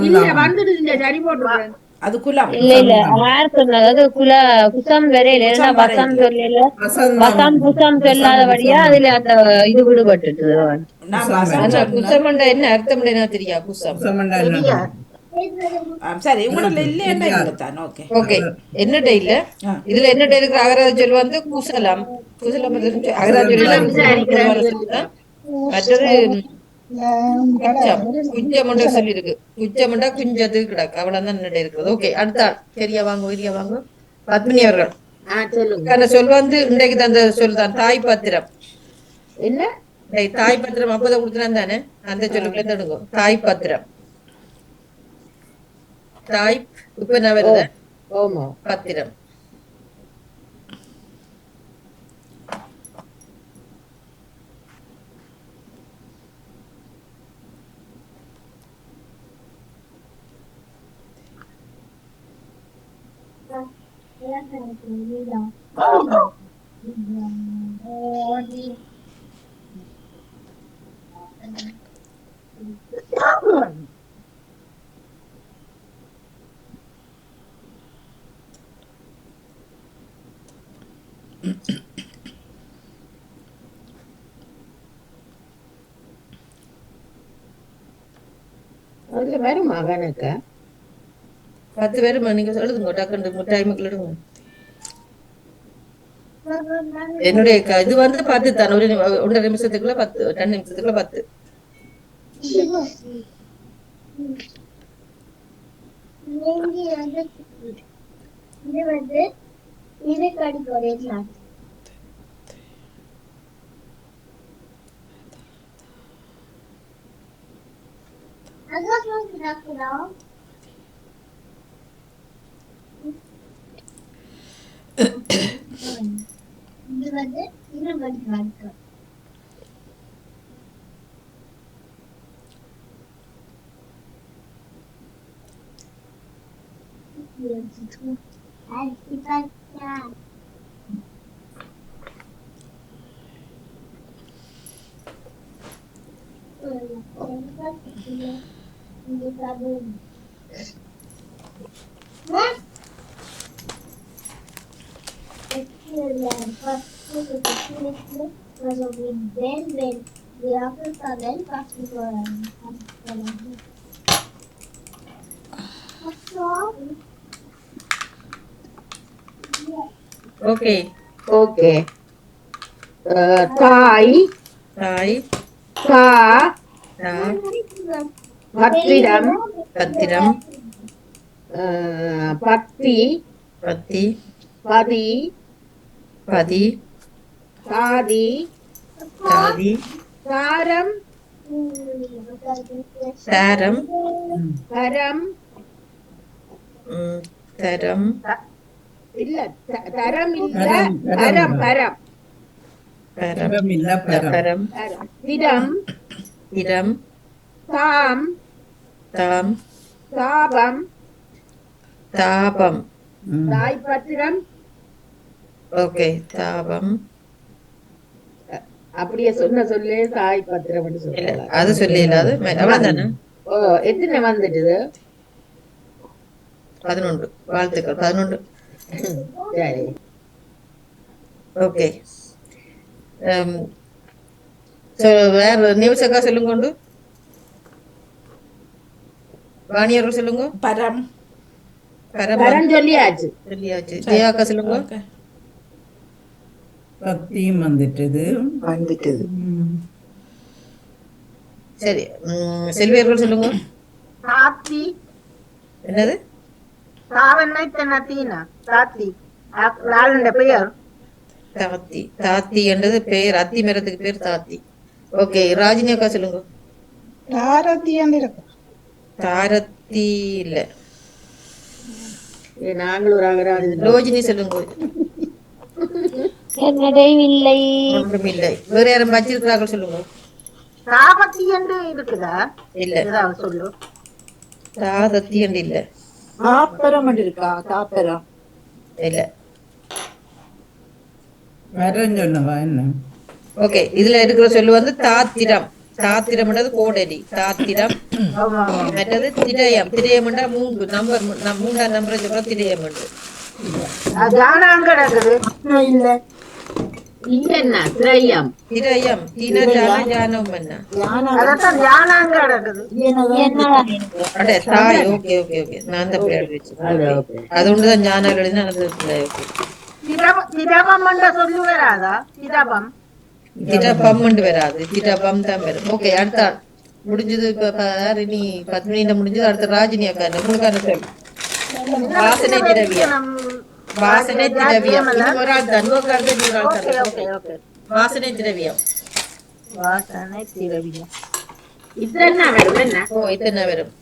இல்ல வந்துடுது. இந்த சரி போட்டுருக்கேன். அது குலம். இல்ல இல்ல யார் சொன்னது? அது குசம் வரையில வசம் சொல்லல. வசம் குசம் சொல்லாதபடியா அதுல அந்த இது விடுபட்டுட்டு. நான் வசம் குசமண்டா என்ன அர்த்தம் தெரியா? குசம் சரி உங்களோட இல்லையா இல்லை தான். ஓகே ஓகே என்னட்ட இல்ல இதுல என்னட்ட இருக்கிற அகராதி சொல் வந்து குசலம். குசலம் அகராதி சொல்லிதான். மற்றது குச்சம் குஞ்சமண்டா சொல்லி இருக்கு. குச்சமண்டா குஞ்சது கிடக்கு அவ்வளவுதான் என்னட்ட இருக்கிறது. ஓகே அடுத்த ஆள் சரியா வாங்க பத்மினி அவர்கள் சொல் வந்து இன்றைக்கு தந்த சொல் தான் தாய் பத்திரம். என்ன தாய் பத்திரம் அப்பதான் கொடுத்துனா தானே அந்த சொல்லுக்குள்ள தடுங்க. தாய் பத்திரம் தாய் இப்ப என்ன வருது பத்திரம். அதுல வேற மகனுக்கு 10 பேரு நீங்க எழுதுங்க டக்குன்னு டைமுக்கு எழுதுங்க. என்னுடைய இது வந்து 10 தான். ஒரு 1.5 நிமிஷத்துக்குள்ள 10 10 நிமிஷத்துக்குள்ள 10. ஓகே ஓகே தாய் தாய் பத்திரம் பத்திரம் பத்தி பத்தி பதி பதி சாதி சாதி சாரம் சாரம் தரம் தரம் இல்ல தரம் இல்ல பரம் பரம் பரம் இல்ல பரம் திடம் இடம் தாம் தாம் தாபம் தாபம் தாய் பத்திரம். ஓகே தாபம் அப்படியே சொல்லு தாய் பத்திரம் சொல்லலாம். அது சொல்லி இல்லாத அவ்வளவுதானே. எத்தனை வந்துட்டுது? 11. வாழ்த்துக்கள் 11. சரி ஓகே வேற நியூஸ் அக்கா சொல்லுங்க. கொண்டு வாணியர்கள் சொல்லுங்க. பரம் பரம் சொல்லியாச்சு. ஜெயா அக்கா சொல்லுங்க. பத்தியும் வந்துட்டது. சரி செல்வியர்கள் சொல்லுங்க. தாத்தி என்னது தாத்தி லாலுண்ட பெயர் தாத்தி. தாத்தி என்றது பேர். அத்தி மரத்துக்கு பேர் தாத்தி. ஓகே ராஜினி அக்கா சொல்லுங்க. தாரத்தி இல்ல. நாங்களும் ஒரு அகராதி. ரோஜினி சொல்லுங்க. இல்லை. ஒன்றும் இல்லை. வேற யாரும் வச்சிருக்கிறார்கள் சொல்லுங்க. தாபத்தி என்று இருக்குதா? இல்ல சொல்லு. தாதத்தி என்று இல்ல. தாப்பரம் இருக்கா? தாப்பரம் இல்ல. சொன்னவா என்ன? ஓகே இதுல இருக்கிற சொல்லு வந்து தாத்திரம். தாத்திரம் கோடரி. தாத்திரம் மற்றது திரயம். திரயம் 3 நம்பர். 3ஆம் நம்பரை சொல்ற திரயம். இங்கென்ன திரையம் திரயம் தினஜான ஜானம் என்ன அதத்தான் ஞானாங்க கிடக்குது. அடே தாய் ஓகே ஓகே ஓகே நான் தான் பிள்ளை வச்சு அது ஒன்றுதான் ஞானம் எழுதி அது திரவம் என்ற சொல்லு வராதா? திரவம் திடப்பம் வராது திடப்பம் தான் வரும். ஓகே அடுத்த ஆள். முடிஞ்சது. இப்ப நீ 10 மணி முடிஞ்சது. அடுத்த ராஜினி அக்கா உங்களுக்கான சொல். வாசனை திரவியம். வாசனை திரவியம் ஒரு ஆள் தான். இன்னொரு ஆள் தான், இன்னொரு ஆள் தான். வாசனை திரவியம். வாசனை திரவியம் இதென்ன வரும் என்ன? ஓ இத்தனை வரும்.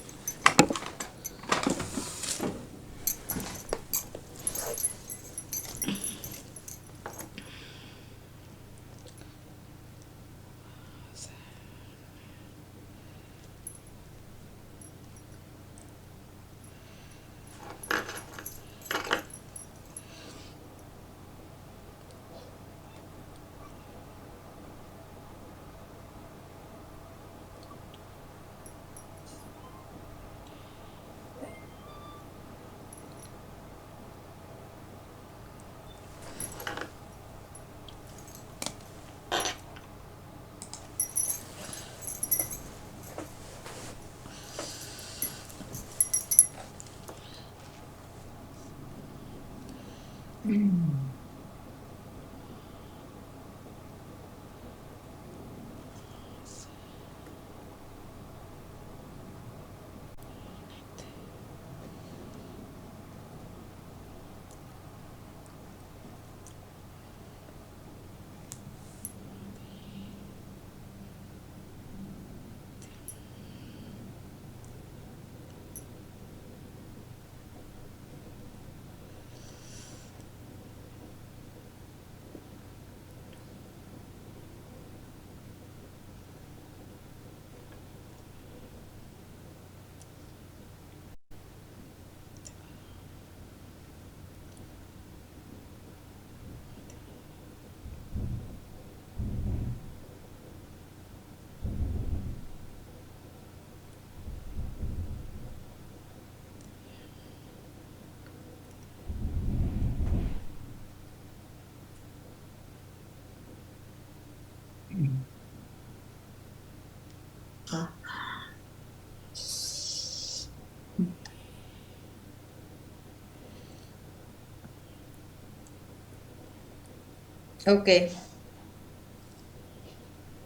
ஓகே.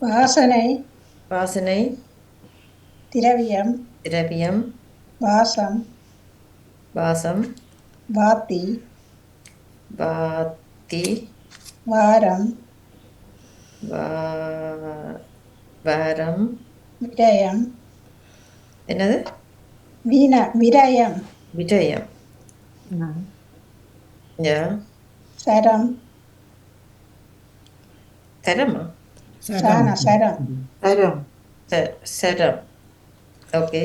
வாசனை வாசனை திரவியம் திரவியம் வாசம் வாசம் வாத்தி வாத்தி வாரம் வாரம் விரயம் என்னது விரயம் விஜயம் சரம் தரமா சரம் தரம் சரம் ஓகே.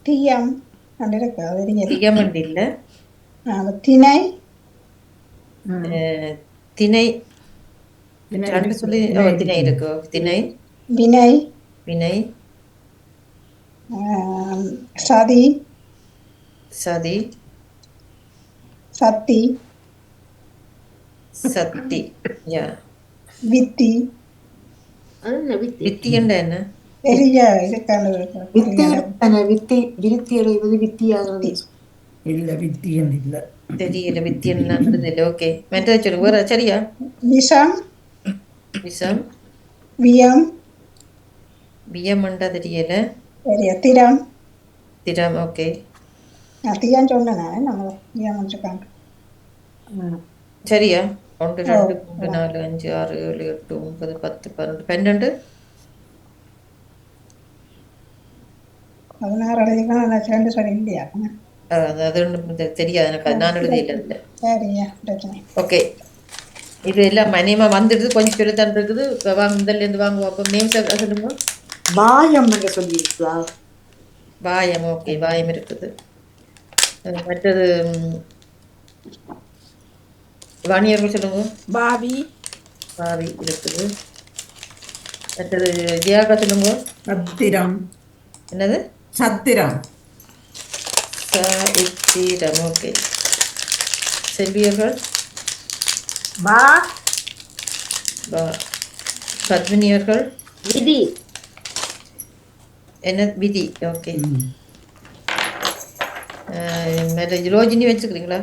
தீயம் இருக்கு அது தியம் இல்ல திணை திணை சொல்லி திணை இருக்கு. திணை வினை வினை சதி சதி சத்தி சத்தி வித்தி வித்தி என்ன பெரிய இதுக்கான வித்தி விருத்தி அடைவது வித்தியாகிறது. இல்ல வித்தியன் இல்ல தெரியல. வித்தி என்ன? ஓகே மெட்டதை சொல்லுங்க. வேற சரியா? விஷம் விஷம் வியம் வியம் தெரியல. பெரிய திறம் திறம் ஓகே. நான் தீயான்னு சொன்னேன். நம்ம வியம் வச்சுக்காங்க சரியா? 1 2 3 4 5 6 7 8 9 10 11 12 பதினாறு எழுதிக்கலாம். நான் சேர்ந்து சொல்லி இல்லையா? அது ஒன்றும் தெரியாது எனக்கு. நான் எழுதியில இல்லை. சரியா பிரச்சனை. ஓகே இது எல்லாம் மனியமா வந்துடுது. கொஞ்சம் சொல்லித்தான் இருக்குது. வாங்க முதல்ல இருந்து வாங்குவோம். அப்போ நேம் சொல்லுங்க. வாயம் என்று சொல்லியிருக்கா? வாயம் ஓகே. வாயம் இருக்குது. மற்றது வாணியர்கள் சொல்லுங்க. பாவி பாவி இருக்குது. மற்றது ஜியாக்கா சொல்லுங்க. சத்திரம். என்னது? சத்திரம். சத்திரம் ஓகே. செல்வியர்கள் பா பத்மினி அவர்கள் விதி. என்ன விதி? ஓகே. ரோஜினி வச்சுக்கிறீங்களா?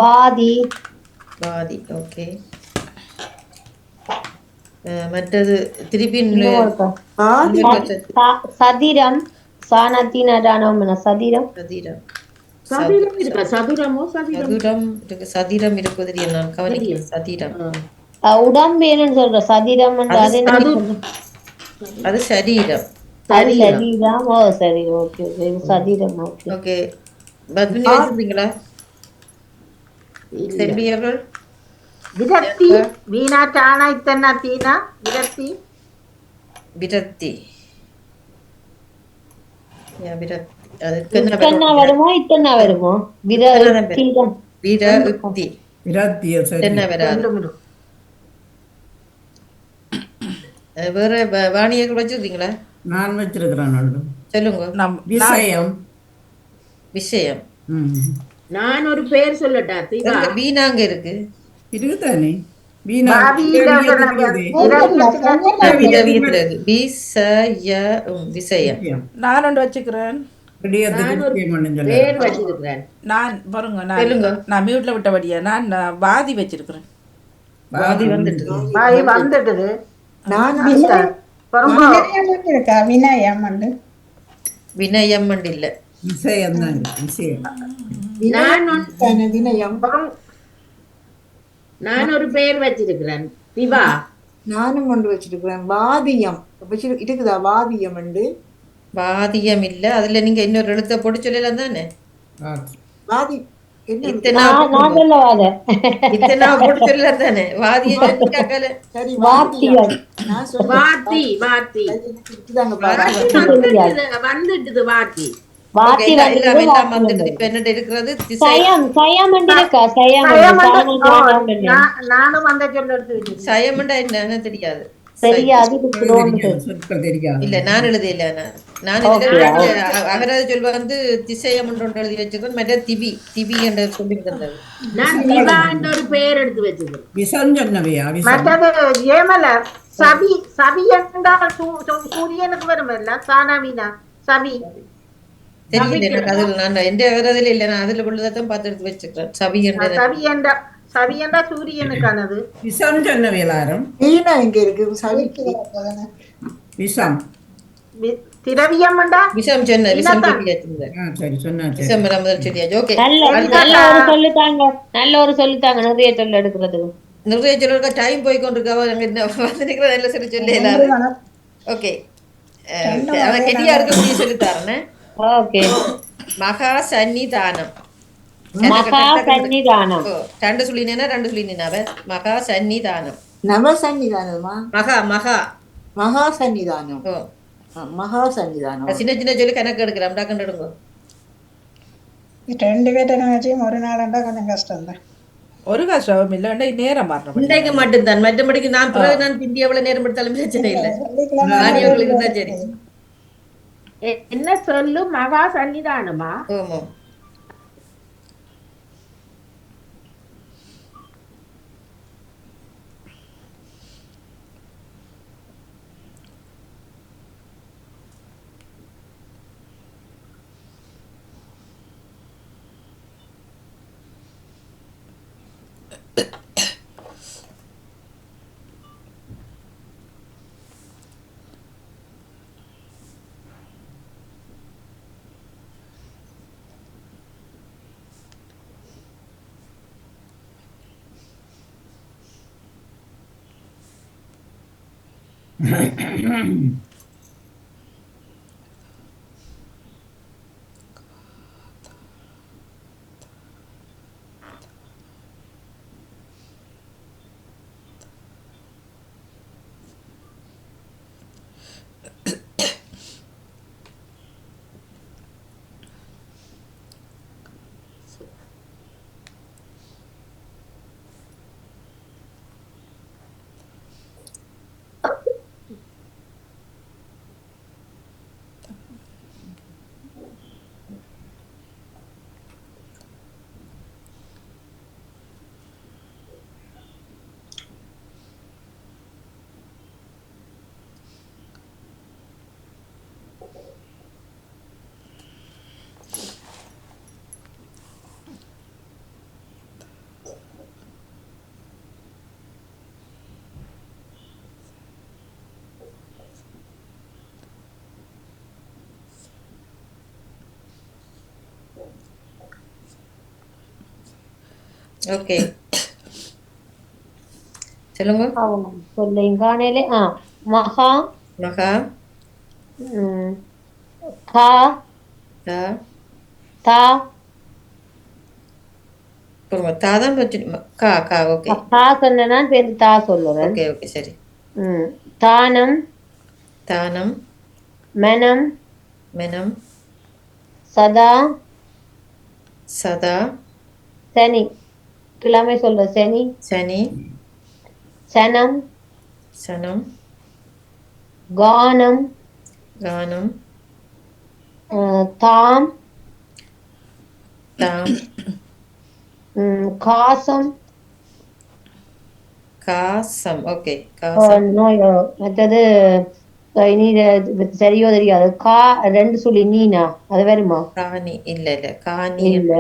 வாதி. வாதி. ஓகே. மற்றது திருப்பி சதிரம். சானத்தினான சதிரம். சதிரம். சதுரம் இருக்கா? சதுரமோ சதுரம் இருக்கு. சதிரம் இருப்பது நான் கவனிக்கிறேன். சதிரம் உடம்பேன்னு சொல்ற சதிரம் அது சரீரம். சரீரம். ஓ சரி, ஓகே. சதிரம். Okay okay. பத்மினி வச்சிருக்கீங்களா? செல்வி அவர்கள் விரக்தி. வீணா டானா இத்தனா தீனா விரக்தி. விரக்தி. இத்தனை வருமோ இத்தனை வருமோ? விரக்தி. வேற வாணியர்கள் வச்சிருக்கீங்களா? நான் வச்சிருக்கிறேன். சொல்லுங்க. விஷயம். விஷயம். நான் ஒரு பேர் சொல்லட்டா? வீணாங்க இருக்கு. இருக்குதானே? நான் ஒன்று வச்சுக்கிறேன். நான் பாருங்க, நான் மியூட்ல விட்டபடியா நான் வாதி வச்சிருக்கிறேன். வாதி வந்துட்டு வினயம் இல்ல. விஷயம் தான். நான் ஒரு பெயர் வச்சிருக்கிறேன். திவா. நானும் ஒன்று வச்சிருக்கிறேன். வாதியம் இருக்குதா? வாதியம் உண்டு. வாதியம் இல்ல. அதுல நீங்க இன்னொரு எழுத்த போட்டு சொல்லலாம் தானே? வாதி இத்தனா போட்டு சொல்லலாம் தானே? வாதியம் வந்துட்டுது. வாத்தி நானும் அந்த சொல்ல எடுத்து சயமண்டா என்ன தெரியாது. இல்ல நான் எழுதியில. நான் அகராதி சொல்வ வந்து திசையம் ஒன்று எழுதி வச்சிருக்கேன். மற்ற திபி திபி என்று சொல்லி தந்தது. நான் திவா என்ற ஒரு பெயர் எடுத்து வச்சிருக்கேன். மற்றது ஏமலர். சபி. சபி என்றால் சூரியனுக்கு வருமல்ல? சானாவினா சபி. தெரியல எனக்கு. அதுல நான் எந்த அகராதியில இல்ல. நான் அதுல உள்ளதான் பார்த்து எடுத்து வச்சிருக்கேன். சபி என்ற சூரியனுக்கானது. விஷம் சொன்னவை எல்லாரும். வீணா எங்க இருக்கு? விஷம். திரவியம் விஷம் சொன்ன. விஷம் நல்ல ஒரு சொல்லித்தாங்க. நிறைய சொல்ல எடுக்கிறது. நிறைய சொல்ல டைம் போய் கொண்டிருக்க. நல்ல சொல்லி சொல்லி எல்லாரும். ஓகே. கெட்டியா இருக்க சொல்லி தரேன். மகா சன்னிதானம். ரெண்டு சொல்லினா மகா சன்னிதானம். நவ சன்னிதானமா? மகா மகா மகா சன்னிதானம். மகா சன்னிதானம். சின்ன சின்ன சொல்லி கணக்கு எடுக்கிறேன். கண்டு எடுங்க. ரெண்டு பேர்ட்ட ஒரு நாள் கொஞ்சம் கஷ்டம் தான். ஒரு கஷ்டம் இல்ல. நேரம் இன்றைக்கு மட்டும்தான். மற்றபடிக்கு நான் பிந்தி எவ்வளவு நேரம் எடுத்தாலும் பிரச்சனை இல்லை. சரி. என்ன சொல்லு? மகா சன்னிதானமா? ஆமா. ஓகே சொல்லுங்க. சொல்லையும் காணையில மகா மகா கா தா தா தாதான் கா கா. ஓகே கா சொன்னா சேர்ந்து தா சொல்லுவேன். ஓகே ஓகே சரி. தானம் தானம் மனம் மெனம் சதா சதா சனி கிழமை சொல்ற சனி சனி சனம் சனம் கானம் கானம் தாம் தாம் காசம் காசம். ஓகே காசம். மற்றது இனி சரியோ தெரியாது. கா 2 சொல்லி நீனா அது வருமா? காணி இல்ல இல்ல காணி இல்ல.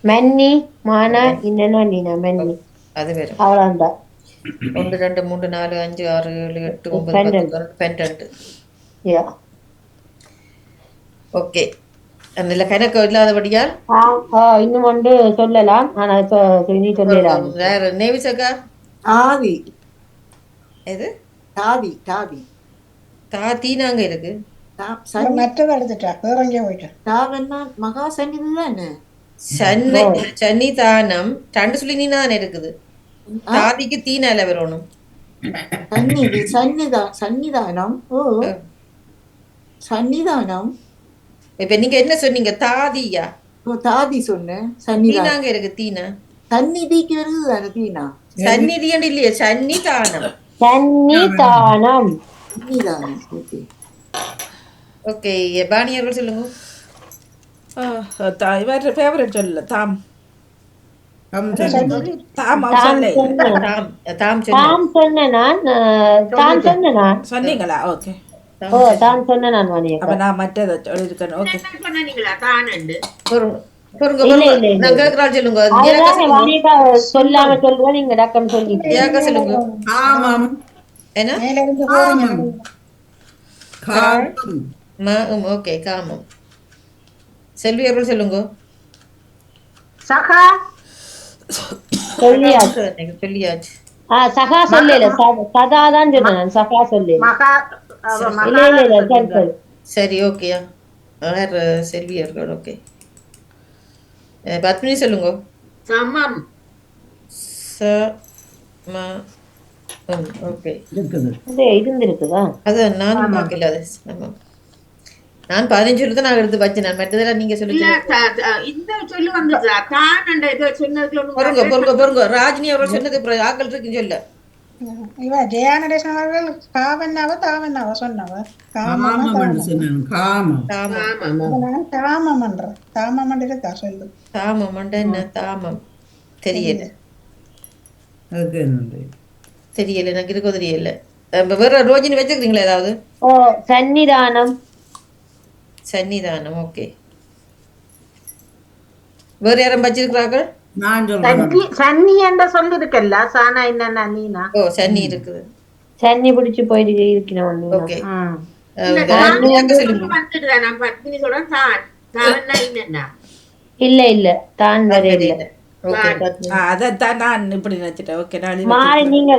மன்னி மானா இன்னனா நீனா மன்னி அது வரும். அவ்வளவுதான். 1 2 3 4 5 6 7 8 9 10 12. ஓகே அந்த கணக்கு இல்லாதபடியால் இன்னும் ஒன்று சொல்லலாம். ஆனா நீ சொல்லலாம். வேற நேவிசக்கா ஆதி எது தாதி தாதி தீனாங்க இருக்கு. மற்றதை எடுத்துட்டா வேற எங்கேயோ போயிட்டா. தாவன்னா மகா சந்நிதி தானே. சன்னி தானம் 2 சொல்லி நீனா தானே இருக்குது. தாதிக்கு தீனால வரணும். சந்நிதி சன்னிதானம். ஓ சன்னிதானம். இப்ப நீங்க என்ன சொன்னீங்க? தாதியா? தாதி சொன்னேன். சன்னிதானம் தீனாங்க இருக்கு. தீனா சந்நிதிக்கு வருது தானே. தீனா சந்நிதி இல்லையே சன்னிதானம். சன்னிதானம் சன்னிதானம். ஓகே ஓகே பாணியர்கள் சொல்லுங்க. இவர் ஃபேவரட் சொல்லல தாம் தாம் சொன்னீங்களா? ஓகே அப்ப நான் மற்றதை சொல்லியிருக்கேன். ஓகே சொல்லாம சொல்லுவோம். நீங்க டக்கம் சொல்லிட்டு சொல்லுங்க. ஓகே காமம். செல்வி அவர்கள் சொல்லுங்க. சகா சொல்லியாச்சு. சொல்லியாச்சு. சகா சொல்லல சதாதான் சொன்னேன். சகா சொல்லல. சரி ஓகேயா வேற செல்வி அவர்கள். ஓகே பத்மினி சொல்லுங்க. சமம் ஓகே இருந்திருக்குதா? அது நான் பார்க்கல. அது சமம். நான் 15 சொல்லி தான் நான் எடுத்து வச்சேன். நான் மற்றதெல்லாம் நீங்க சொல்லி இந்த சொல்லு வந்துச்சா தான் ஏதோ சொன்னது பொறுங்க பொறுங்க பொறுங்க. ராஜினி அவர்கள் சொன்னது ஆக்கள் இருக்குன்னு சொல்ல. இவ ஜெயானடேசன் அவர்கள் காவன்னாவ தாவன்னாவ சொன்னவ காமம் இருக்கா சொல்லு. தாமம் என்ன தாமம் தெரியல. தெரியல எனக்கு இருக்கோ தெரியல. வேற ரோஜினி வச்சுக்கிறீங்களா ஏதாவது? சன்னிதானம். சன்னிதானம். ஓகே வேற யாரும் வச்சிருக்கிறார்கள்? சன்னி என்ற சொல்லி இருக்கல்ல. சானா என்ன நீனா? ஓ சன்னி இருக்குது. சன்னி பிடிச்சு போயிட்டு இருக்கிறோம். ஓகே இல்ல இல்ல தான் வரையில. அதான் நான் இப்படி நினைச்சிட்டேன். ஓகே மாறி நீங்க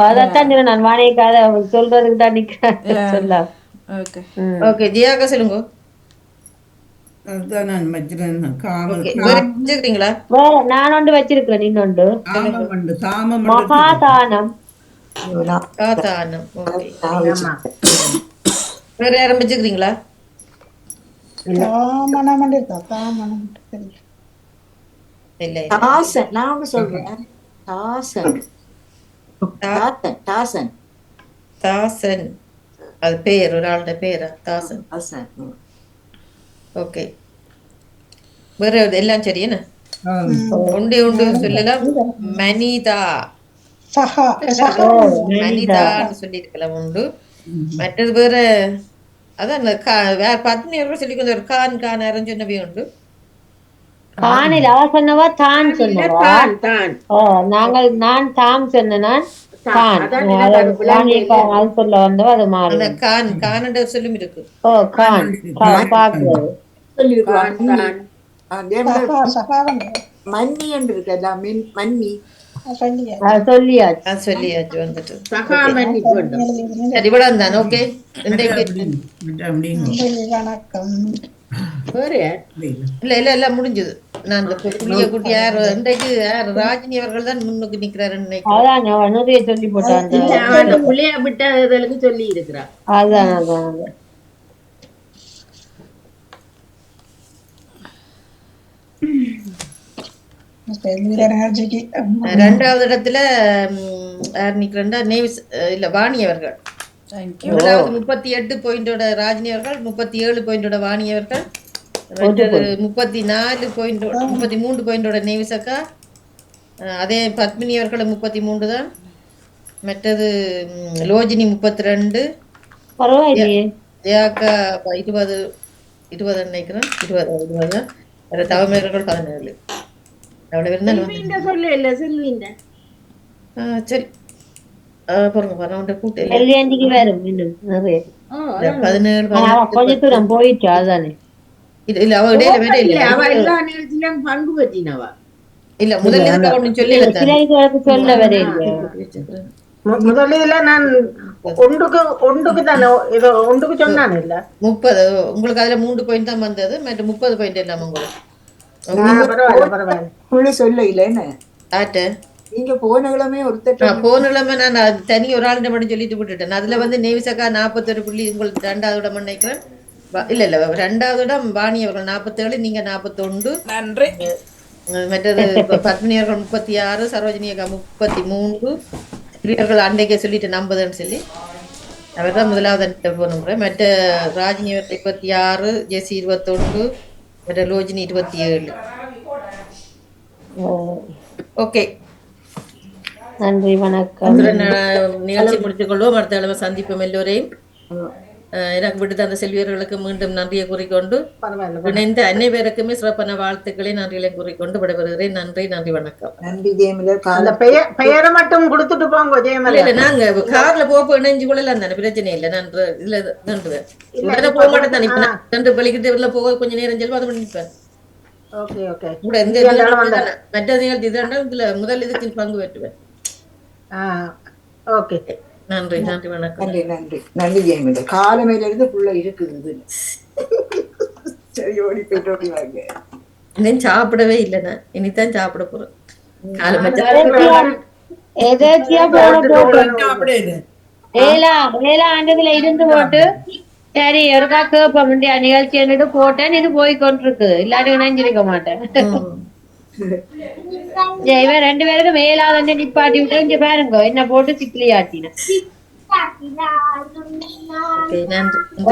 அதான் நான் மாறிக்காத சொல்றதுக்கு தான் நிக்கிறேன். சொல்லலாம். ஓகே ஓகே ஜியாக்கா சொல்லுங்க. நான் ஒன்று வச்சிருக்கிறேன். இன்னொன்று மகாதானம். வேற யாரும் வச்சுக்கிறீங்களா? நான் சொல்றேன். தாசன் அது பேர் ஒரு ஆளோட பேரா? தாசன். ஓகே வேற எல்லாம் சரி என்ன உண்டு உண்டு சொல்லலாம். மனிதா மனிதான்னு சொல்லியிருக்கலாம் உண்டு. மற்றது வேற அதான் வேற 10 சொல்லி கொஞ்சம் ஒரு கான் சொன்னவே உண்டு. காணில் அவ சொன்னவா தான் சொன்னவா? நாங்கள் நான் தாம் சொன்ன சொல்ல வந்தவா அது மாறி கான் சொல்லும் இருக்கு. கான் பாக்குறது மன்னி என்று இருக்கா மன்னி சொல்லியாச்சு. சொல்லியாச்சு வந்துட்டு. சகா மன்னிப்பு வேண்டும். சரி இவ்வளவு தான். ஓகே இன்றைக்கு வணக்கம். வேறு இல்ல முடிஞ்சது. நான் இந்த புளிய குட்டி யார் இன்றைக்கு யார் ராஜினி அவர்கள் தான் முன்னுக்கு நிக்கிறாருன்னு நினைக்கிறேன். அதான் அவன் நிறைய சொல்லி போட்டான். இல்ல, அவன் பிள்ளைய விட்டதுக்கு சொல்லி இருக்கிறான். அதான் ரெண்டாவது இடத்துல யார் நிக்கிறா? நேவிஸ் இல்ல வாணி அவர்கள். முதலாவது 38 பாயிண்டோட ராஜினி அவர்கள், 37 பாயிண்டோட வாணி அவர்கள், 34 பாயிண்டோட 33 பாயிண்டோட நேவிசக்கா, அதே பத்மினி அவர்கள் 33 தான். மற்றது லோஜினி 32, ஜெயாக்கா 20 நினைக்கிறேன், 20 தான். தவமேர்கள் 17. அவ்வளவு இருந்தாலும் சொல்ல இல்ல செல்விண்ட சரி பாருங்க பரவாயில்ல கூட்டு வரும் இன்னும் நிறைய 17 கொஞ்ச தூரம் போயிட்டு. அதானே இல்ல அவ இடையில வேற இல்ல, அவ எல்லா நிகழ்ச்சியிலும் பங்கு பெற்றினவா இல்ல முதல்ல இருக்க ஒண்ணு சொல்லி சொல்ல வர முதலில் நான் ஒன்றுக்கு தானே ஏதோ ஒன்றுக்கு சொன்னான் இல்ல 30. உங்களுக்கு அதுல 3 பாயிண்ட் தான் வந்தது, மற்ற 30 பாயிண்ட் இல்லாம உங்களுக்கு பரவாயில்ல சொல்ல இல்லன்னு ஆட்ட. நீங்க போன கிழமை ஒருத்தர் போன கிழமை நான் தனி ஒரு ஆளுட மட்டும் சொல்லிட்டு விட்டுட்டேன். அதுல வந்து நேவிசக்கா 41 புள்ளி, உங்களுக்கு 2வது இடம் நினைக்கிறேன். இல்ல 2வது இடம் வாணி அவர்கள் 47, நீங்க 41. நன்றி. மற்றது பத்மினி அவர்கள் 36, சரோஜினி அக்கா 33, இவர்கள் அன்றைக்கே சொல்லிட்டு 50ன்னு சொல்லி அவர் தான் முதலாவது போன. மற்ற ராஜினி அவர்கள் 26, ஜெசி 21, மற்ற லோஜினி 27. ஓகே நன்றி வணக்கம். நிகழ்ச்சி முடித்துக் கொள்வோம். அடுத்த அளவு சந்திப்போம் எல்லோரையும். எனக்கு விட்டு தந்த செல்வியர்களுக்கு மீண்டும் நன்றியை கூறிக்கொண்டு இணைந்த அனைவருக்குமே சிறப்பான வாழ்த்துக்களை நன்றிகளை கூறிக்கொண்டு விடைபெறுகிறேன். நன்றி வணக்கம். நன்றி ஜெயமலர். பெயரை மட்டும் கொடுத்துட்டு போங்க ஜெயமலர். இல்ல நாங்க கார்ல போக இணைஞ்சு கொள்ளலாம் தானே, பிரச்சனை இல்லை. நன்று இல்ல நன்று உடனே போக மாட்டேன் தானே. இப்ப நான் நன்று பள்ளிக்கிட்டு போக கொஞ்சம் நேரம் செல்வா அதை பண்ணிப்பேன். கூட எந்த மற்ற நிகழ்ச்சி இதுல முதல் இதுக்கு பங்கு பெற்றுவேன். ஓகே நன்றி வணக்கம். நன்றி ஜெயமலர். காலமையில இருந்து புள்ள இருக்குது. சரி ஓடி போயிட்டு ஓடி வாங்க. இன்னும் சாப்பிடவே இல்லைண்ணா, இனித்தான் சாப்பிட போறேன். ஆண்டதுல இருந்து போட்டு சரி ஒருக்கா கேப்ப முடிய நிகழ்ச்சி போட்டேன். இது போய் கொண்டிருக்கு, இல்லாட்டி நினைஞ்சிருக்க மாட்டேன். இவன் 2 பேருக்கும் மேலாத நிப்பாட்டி விட்டு இங்க பாருங்க என்ன போட்டு சிக்கிலி ஆட்டினேன்.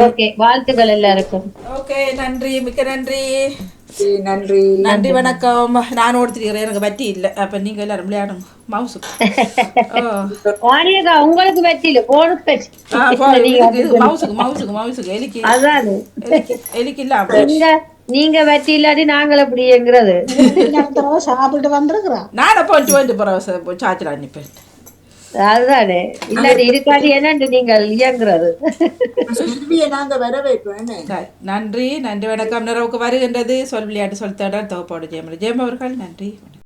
ஓகே வாழ்த்துக்கள் எல்லாருக்கும். ஓகே நன்றி, மிக்க நன்றி. நன்றி வணக்கம். நான் ஓடுத்திருக்கிறேன், எனக்கு பற்றி இல்லை. அப்ப நீங்க எல்லாரும் விளையாடுங்க. மவுசுக்கு உங்களுக்கு பற்றி இல்ல, போனுக்கு மவுசுக்கு எலிக்கு அதான் எலிக்கு இல்ல. நீங்க வச்சு இல்லாட்டி நாங்கள் எப்படிங்கிறது சாப்பிட்டு வந்திருக்கிறோம். நான் போயிட்டு போறேன் சாச்சரா நிப்பேன். அதுதானே இல்லாட்டி இருக்காது என்னண்டு நீங்கள் இயங்குறது. நாங்க வர வைப்போம். நன்றி வணக்கம். நிறைவுக்கு வருகின்றது சொல் விளையாட்டு சொல் தேட தொகுப்போடு ஜெயம் அவர்கள். நன்றி.